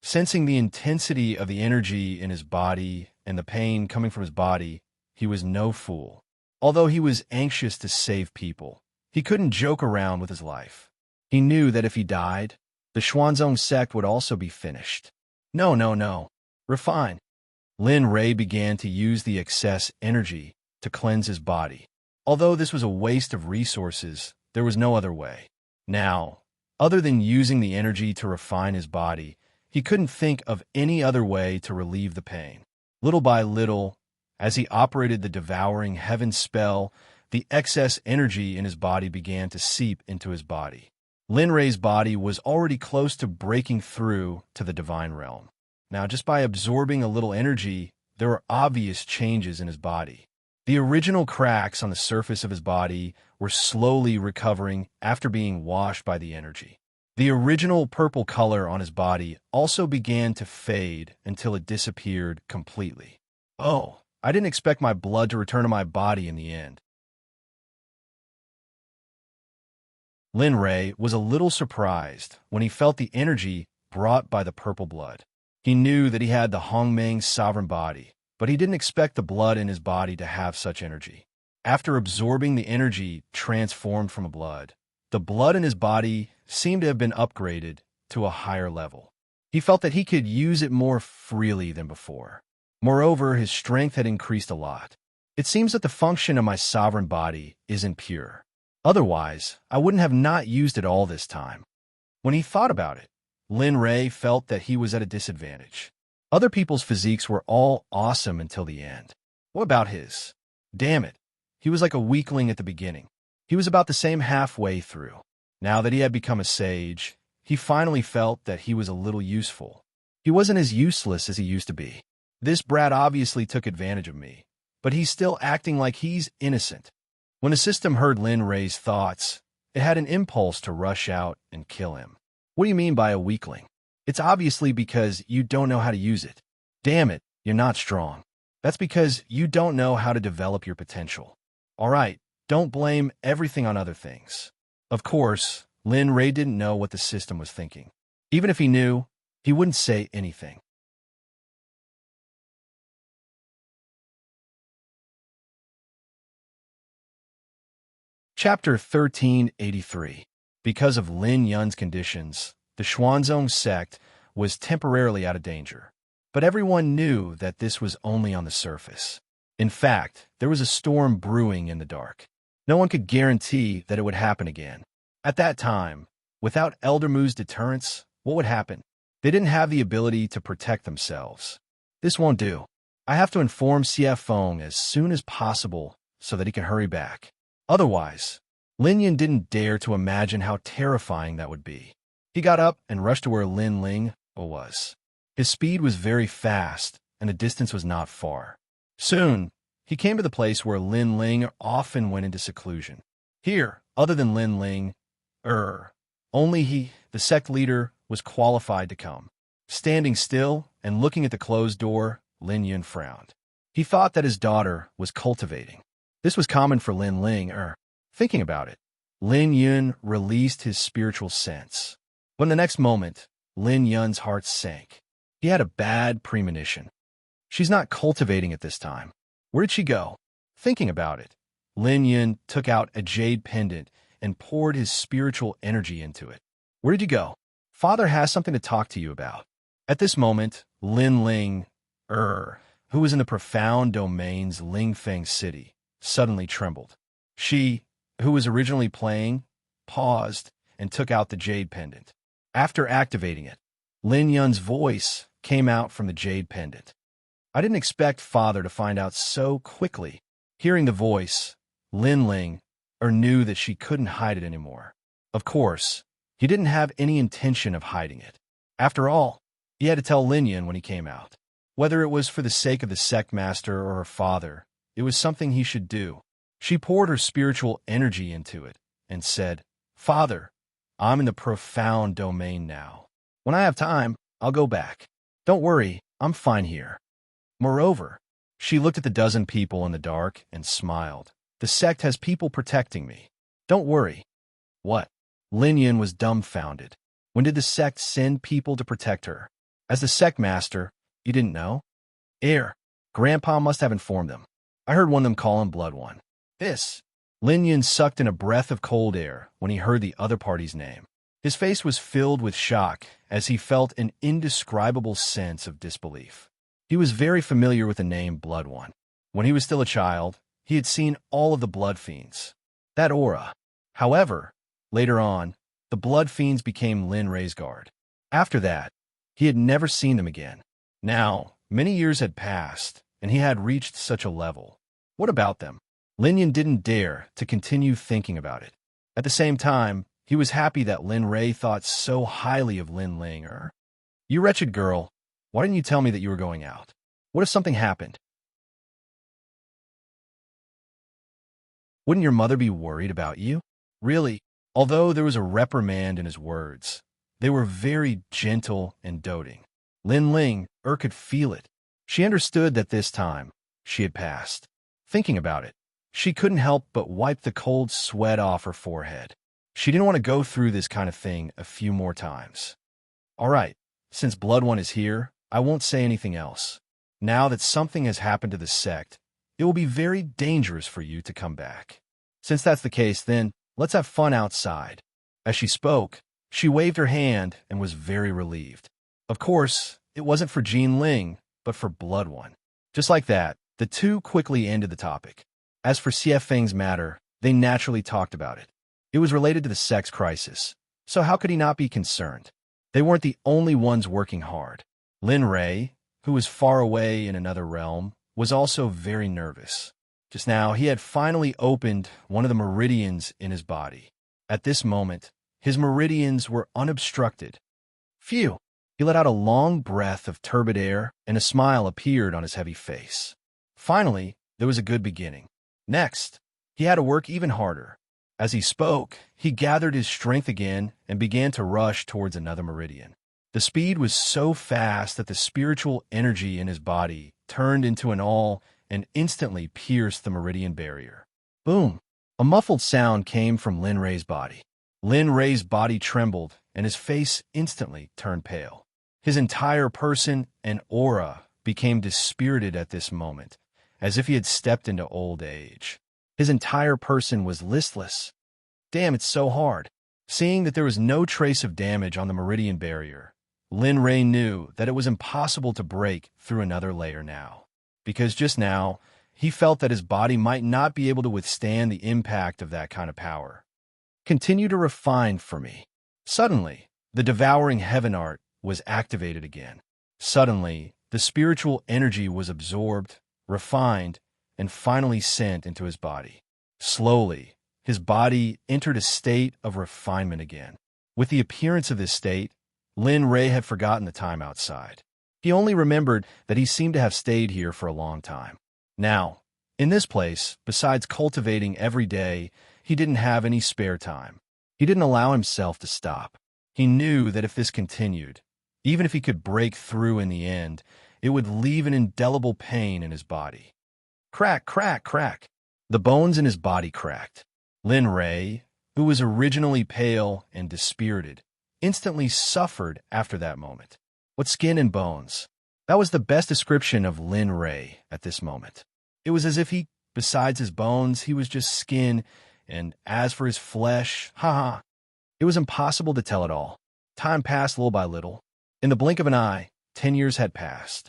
Sensing the intensity of the energy in his body and the pain coming from his body, he was no fool. Although he was anxious to save people, he couldn't joke around with his life. He knew that if he died, the Xuanzong sect would also be finished. No. Refine. Lin Ray began to use the excess energy to cleanse his body. Although this was a waste of resources, there was no other way. Now, other than using the energy to refine his body, he couldn't think of any other way to relieve the pain. Little by little, as he operated the devouring heaven spell, the excess energy in his body began to seep into his body. Lin Ray's body was already close to breaking through to the divine realm. Now, just by absorbing a little energy, there were obvious changes in his body. The original cracks on the surface of his body were slowly recovering after being washed by the energy. The original purple color on his body also began to fade until it disappeared completely. Oh, I didn't expect my blood to return to my body in the end. Lin Ray was a little surprised when he felt the energy brought by the purple blood. He knew that he had the Hongmeng's sovereign body, but he didn't expect the blood in his body to have such energy. After absorbing the energy transformed from the blood in his body seemed to have been upgraded to a higher level. He felt that he could use it more freely than before. Moreover, his strength had increased a lot. It seems that the function of my sovereign body isn't pure. Otherwise, I wouldn't have not used it all this time. When he thought about it, Lin Ray felt that he was at a disadvantage. Other people's physiques were all awesome until the end. What about his? Damn it. He was like a weakling at the beginning. He was about the same halfway through. Now that he had become a sage, he finally felt that he was a little useful. He wasn't as useless as he used to be. This brat obviously took advantage of me, but he's still acting like he's innocent. When the system heard Lin Ray's thoughts, it had an impulse to rush out and kill him. What do you mean by a weakling? It's obviously because you don't know how to use it. Damn it, you're not strong. That's because you don't know how to develop your potential. All right, don't blame everything on other things. Of course, Lin Ray didn't know what the system was thinking. Even if he knew, he wouldn't say anything. Chapter 1383. Because of Lin Yun's conditions, the Xuanzong sect was temporarily out of danger. But everyone knew that this was only on the surface. In fact, there was a storm brewing in the dark. No one could guarantee that it would happen again. At that time, without Elder Mu's deterrence, what would happen? They didn't have the ability to protect themselves. This won't do. I have to inform CF Feng as soon as possible so that he can hurry back. Otherwise, Lin Yun didn't dare to imagine how terrifying that would be. He got up and rushed to where Lin Ling was. His speed was very fast, and the distance was not far. Soon, he came to the place where Lin Ling often went into seclusion. Here, other than Lin Ling, only he, the sect leader, was qualified to come. Standing still and looking at the closed door, Lin Yun frowned. He thought that his daughter was cultivating. This was common for Lin Ling. Thinking about it, Lin Yun released his spiritual sense. When the next moment, Lin Yun's heart sank. He had a bad premonition. She's not cultivating at this time. Where did she go? Thinking about it, Lin Yun took out a jade pendant and poured his spiritual energy into it. Where did you go? Father has something to talk to you about. At this moment, Lin Ling, who was in the profound domains Lingfeng City, suddenly trembled. She, who was originally playing, paused and took out the jade pendant. After activating it, Lin Yun's voice came out from the jade pendant. I didn't expect Father to find out so quickly. Hearing the voice, Lin Ling knew that she couldn't hide it anymore. Of course, he didn't have any intention of hiding it. After all, he had to tell Lin Yun when he came out. Whether it was for the sake of the sect master or her father, it was something he should do. She poured her spiritual energy into it and said, "Father, I'm in the profound domain now. When I have time, I'll go back. Don't worry, I'm fine here." Moreover, she looked at the dozen people in the dark and smiled. "The sect has people protecting me. Don't worry." What? Lin Yin was dumbfounded. When did the sect send people to protect her? As the sect master, you didn't know? Grandpa must have informed them. I heard one of them call him Blood One. This. Lin Yin sucked in a breath of cold air when he heard the other party's name. His face was filled with shock as he felt an indescribable sense of disbelief. He was very familiar with the name Blood One. When he was still a child, he had seen all of the blood fiends. That aura. However, later on, the blood fiends became Lin Rei's guard. After that, he had never seen them again. Now, many years had passed, and he had reached such a level. What about them? Lin Yin didn't dare to continue thinking about it. At the same time, he was happy that Lin Rei thought so highly of Lin Ling. "You wretched girl, why didn't you tell me that you were going out? What if something happened? Wouldn't your mother be worried about you?" Really, although there was a reprimand in his words, they were very gentle and doting. Lin Ling could feel it. She understood that this time she had passed. Thinking about it, she couldn't help but wipe the cold sweat off her forehead. She didn't want to go through this kind of thing a few more times. "All right, since Blood One is here, I won't say anything else. Now that something has happened to the sect, it will be very dangerous for you to come back. Since that's the case, then let's have fun outside." As she spoke, she waved her hand and was very relieved. Of course, it wasn't for Jean Ling, but for Blood One. Just like that, the two quickly ended the topic. As for Xie Feng's matter, they naturally talked about it. It was related to the sex crisis, so how could he not be concerned? They weren't the only ones working hard. Lin Rei, who was far away in another realm, was also very nervous. Just now, he had finally opened one of the meridians in his body. At this moment, his meridians were unobstructed. Phew! He let out a long breath of turbid air, and a smile appeared on his heavy face. Finally, there was a good beginning. Next, he had to work even harder. As he spoke, he gathered his strength again and began to rush towards another meridian. The speed was so fast that the spiritual energy in his body turned into an awl and instantly pierced the meridian barrier. Boom! A muffled sound came from Lin Rei's body. Lin Rei's body trembled, and his face instantly turned pale. His entire person and aura became dispirited at this moment, as if he had stepped into old age. His entire person was listless. Damn, it's so hard. Seeing that there was no trace of damage on the meridian barrier, Lin Rei knew that it was impossible to break through another layer now. Because just now, he felt that his body might not be able to withstand the impact of that kind of power. "Continue to refine for me." Suddenly, the devouring heaven art was activated again. Suddenly, the spiritual energy was absorbed, refined, and finally sent into his body. Slowly, his body entered a state of refinement again. With the appearance of this state, Lin Rei had forgotten the time outside. He only remembered that he seemed to have stayed here for a long time. Now, in this place, besides cultivating every day, he didn't have any spare time. He didn't allow himself to stop. He knew that if this continued, even if he could break through in the end, it would leave an indelible pain in his body. Crack, crack, crack. The bones in his body cracked. Lin Rei, who was originally pale and dispirited, instantly suffered after that moment. What skin and bones? That was the best description of Lin Rei at this moment. It was as if he, besides his bones, he was just skin, and as for his flesh, it was impossible to tell it all. Time passed little by little. In the blink of an eye, 10 years had passed.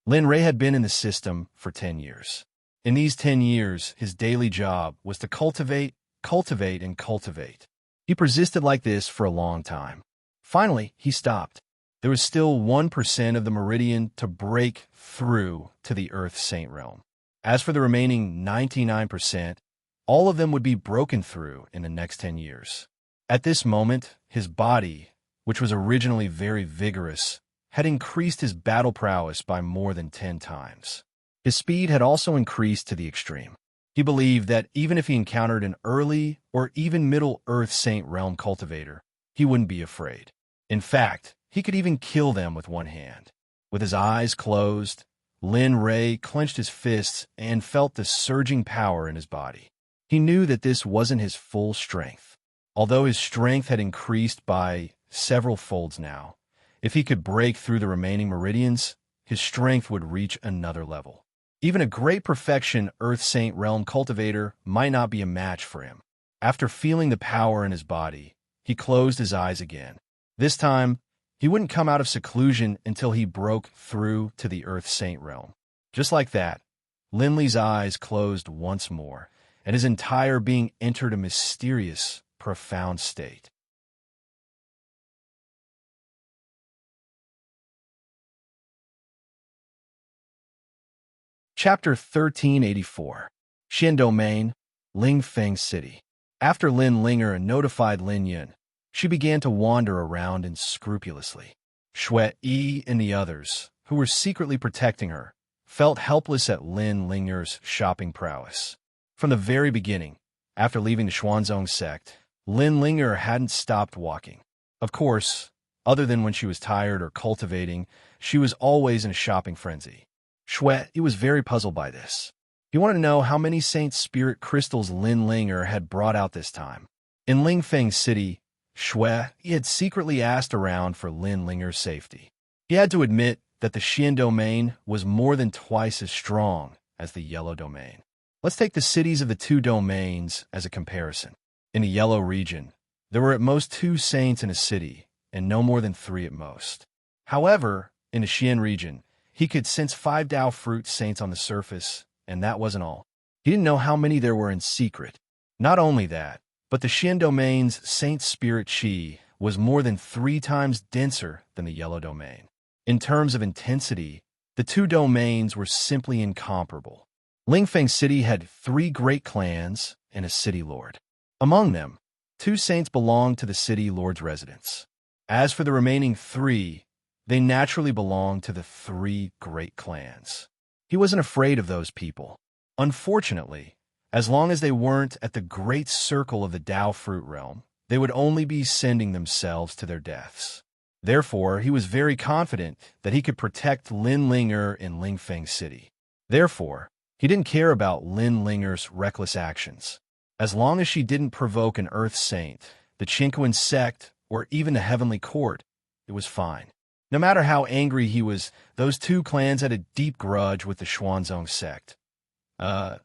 Lin Rei had been in the system for 10 years. In these 10 years, his daily job was to cultivate, and cultivate. He persisted like this for a long time. Finally, he stopped. There was still 1% of the meridian to break through to the Earth Saint realm. As for the remaining 99%, all of them would be broken through in the next 10 years. At this moment, his body, which was originally very vigorous, had increased his battle prowess by more than 10 times. His speed had also increased to the extreme. He believed that even if he encountered an early or even middle Earth Saint realm cultivator, he wouldn't be afraid. In fact, he could even kill them with one hand. With his eyes closed, Lin Ray clenched his fists and felt the surging power in his body. He knew that this wasn't his full strength. Although his strength had increased by several folds now, if he could break through the remaining meridians, his strength would reach another level. Even a great perfection Earth Saint realm cultivator might not be a match for him. After feeling the power in his body, he closed his eyes again. This time, he wouldn't come out of seclusion until he broke through to the Earth Saint realm. Just like that, Linley's eyes closed once more, and his entire being entered a mysterious, profound state. Chapter 1384. Xian Domain, Lingfeng City. After Lin Linger notified Lin Yun, she began to wander around unscrupulously. Xue Yi and the others, who were secretly protecting her, felt helpless at Lin Linger's shopping prowess. From the very beginning, after leaving the Xuanzong Sect, Lin Linger hadn't stopped walking. Of course, other than when she was tired or cultivating, she was always in a shopping frenzy. Xue Yi was very puzzled by this. He wanted to know how many Saint Spirit crystals Lin Linger had brought out this time. In Lingfeng City, Xue Yi had secretly asked around for Lin Linger's safety. He had to admit that the Xian domain was more than twice as strong as the Yellow domain. Let's take the cities of the two domains as a comparison. In the Yellow region, there were at most 2 saints in a city, and no more than 3 at most. However, in the Xian region, he could sense 5 Dao fruit saints on the surface, and that wasn't all. He didn't know how many there were in secret. Not only that, but the Xian domain's Saint Spirit Qi was more than 3 times denser than the Yellow domain. In terms of intensity, the two domains were simply incomparable. Lingfeng City had 3 great clans and a city lord. Among them, 2 saints belonged to the city lord's residence. As for the remaining 3, they naturally belonged to the 3 great clans. He wasn't afraid of those people. Unfortunately, as long as they weren't at the great circle of the Dao fruit realm, they would only be sending themselves to their deaths. Therefore, he was very confident that he could protect Lin Linger in Lingfeng City. Therefore, he didn't care about Lin Linger's reckless actions. As long as she didn't provoke an Earth Saint, the Qinquan Sect, or even the Heavenly Court, it was fine. No matter how angry he was, those 2 clans had a deep grudge with the Xuanzong Sect.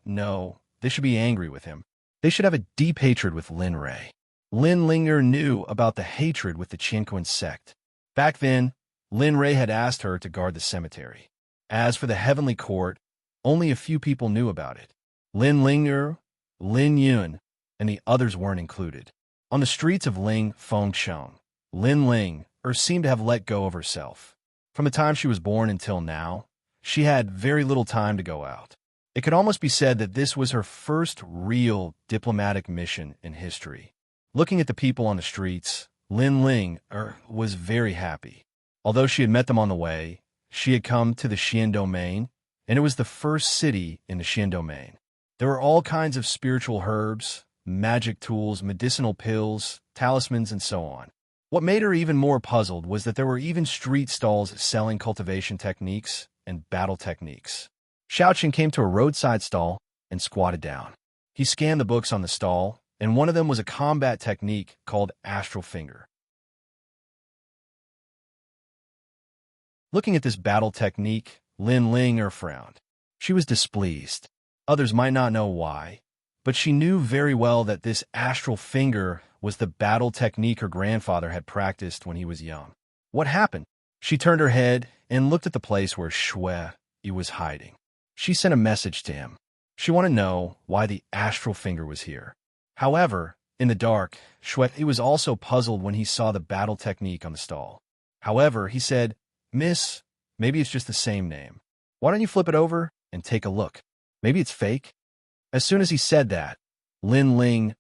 No, they should be angry with him. They should have a deep hatred with Lin Ray. Lin Linger knew about the hatred with the Qinquan Sect. Back then, Lin Ray had asked her to guard the cemetery. As for the Heavenly Court, only a few people knew about it. Lin Linger, Lin Yun, and the others weren't included. On the streets of Ling Fengcheng, Lin Ling seemed to have let go of herself. From the time she was born until now, she had very little time to go out. It could almost be said that this was her first real diplomatic mission in history. Looking at the people on the streets, Lin Ling was very happy. Although she had met them on the way, she had come to the Xian domain, and it was the first city in the Xian domain. There were all kinds of spiritual herbs, magic tools, medicinal pills, talismans, and so on. What made her even more puzzled was that there were even street stalls selling cultivation techniques and battle techniques. Xiaoqin came to a roadside stall and squatted down. He scanned the books on the stall, and one of them was a combat technique called Astral Finger. Looking at this battle technique, Lin Ling frowned. She was displeased. Others might not know why, but she knew very well that this Astral Finger was the battle technique her grandfather had practiced when he was young. What happened? She turned her head and looked at the place where Xue Yi was hiding. She sent a message to him. She wanted to know why the Astral Finger was here. However, in the dark, Xue Yi was also puzzled when he saw the battle technique on the stall. However, he said, "Miss, maybe it's just the same name. Why don't you flip it over and take a look? Maybe it's fake?" As soon as he said that, Lin Ling's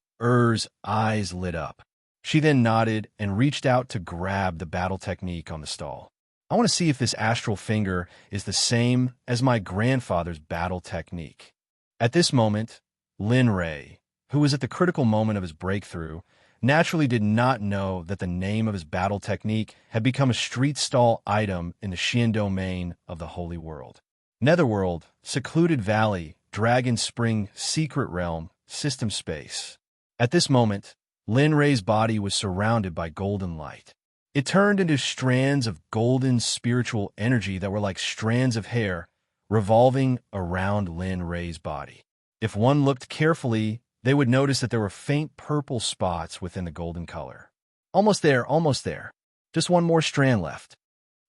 eyes lit up. She then nodded and reached out to grab the battle technique on the stall. I want to see if this astral finger is the same as my grandfather's battle technique. At this moment, Lin Ray, who was at the critical moment of his breakthrough, naturally did not know that the name of his battle technique had become a street stall item in the Xian domain of the Holy World. Netherworld, secluded valley, Dragon Spring, secret realm, system space. At this moment, Lin Ray's body was surrounded by golden light. It turned into strands of golden spiritual energy that were like strands of hair revolving around Lin Ray's body. If one looked carefully, they would notice that there were faint purple spots within the golden color. Almost there, almost there. Just one more strand left.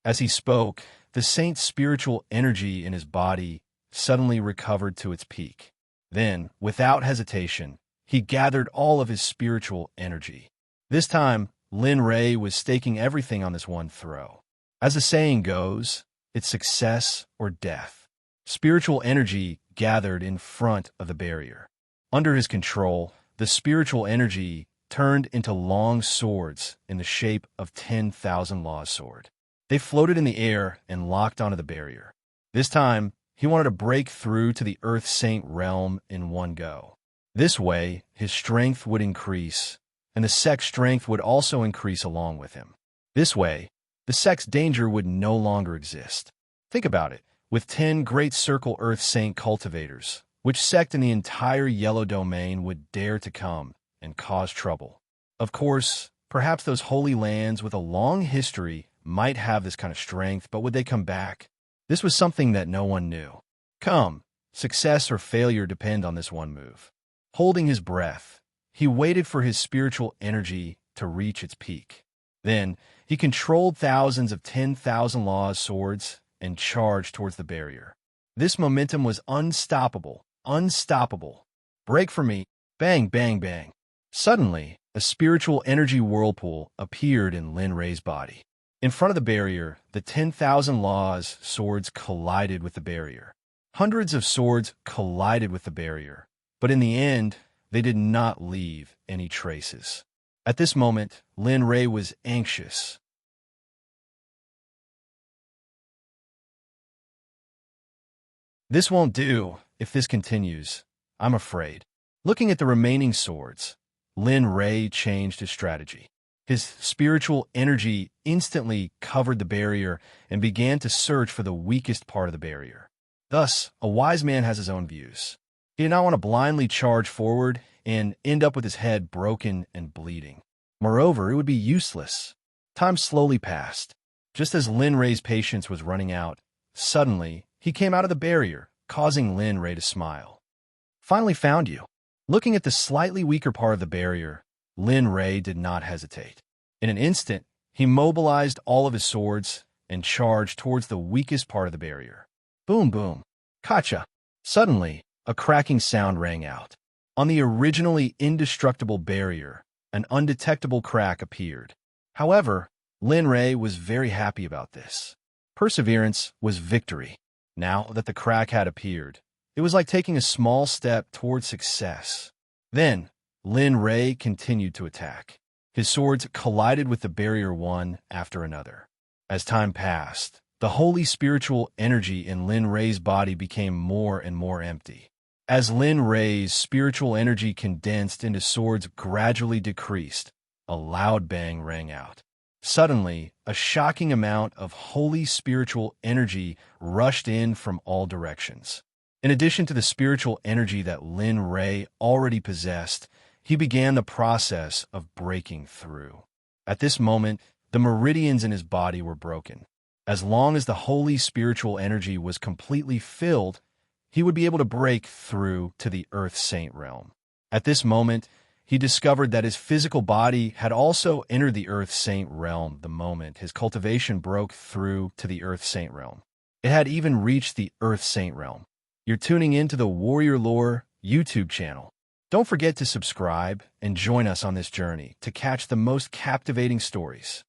As he spoke, the saint's spiritual energy in his body suddenly recovered to its peak. Then, without hesitation, he gathered all of his spiritual energy. This time, Lin Ray was staking everything on this one throw. As the saying goes, it's success or death. Spiritual energy gathered in front of the barrier. Under his control, the spiritual energy turned into long swords in the shape of 10,000 Laws sword. They floated in the air and locked onto the barrier. This time, he wanted to break through to the Earth Saint realm in one go. This way, his strength would increase, and the Sect's strength would also increase along with him. This way, the Sect's danger would no longer exist. Think about it. With 10 Great Circle Earth Saint cultivators, which sect in the entire yellow domain would dare to come and cause trouble? Of course, perhaps those holy lands with a long history might have this kind of strength, but would they come back? This was something that no one knew. Come, success or failure depend on this one move. Holding his breath, he waited for his spiritual energy to reach its peak. Then, he controlled thousands of 10,000 Laws swords and charged towards the barrier. This momentum was unstoppable. Unstoppable. Break for me. Bang, bang, bang. Suddenly, a spiritual energy whirlpool appeared in Lin Ray's body. In front of the barrier, the 10,000 Laws swords collided with the barrier. Hundreds of swords collided with the barrier, but in the end, they did not leave any traces. At this moment, Lin Ray was anxious. This won't do. If this continues, I'm afraid. Looking at the remaining swords, Lin Ray changed his strategy. His spiritual energy instantly covered the barrier and began to search for the weakest part of the barrier. Thus, a wise man has his own views. He did not want to blindly charge forward and end up with his head broken and bleeding. Moreover, it would be useless. Time slowly passed. Just as Lin Ray's patience was running out, suddenly, he came out of the barrier, causing Lin Ray to smile. Finally found you. Looking at the slightly weaker part of the barrier, Lin Ray did not hesitate. In an instant, he mobilized all of his swords and charged towards the weakest part of the barrier. Boom, boom. Gotcha. Suddenly, a cracking sound rang out. On the originally indestructible barrier, an undetectable crack appeared. However, Lin Ray was very happy about this. Perseverance was victory. Now that the crack had appeared, it was like taking a small step toward success. Then, Lin Ray continued to attack. His swords collided with the barrier one after another. As time passed, the holy spiritual energy in Lin Ray's body became more and more empty. As Lin Ray's spiritual energy condensed into swords gradually decreased, a loud bang rang out. Suddenly, a shocking amount of holy spiritual energy rushed in from all directions. In addition to the spiritual energy that Lin Ray already possessed, he began the process of breaking through. At this moment, the meridians in his body were broken. As long as the holy spiritual energy was completely filled, he would be able to break through to the Earth Saint realm. At this moment, he discovered that his physical body had also entered the Earth Saint realm the moment his cultivation broke through to the Earth Saint realm. It had even reached the Earth Saint realm. You're tuning in to the Warrior Lore YouTube channel. Don't forget to subscribe and join us on this journey to catch the most captivating stories.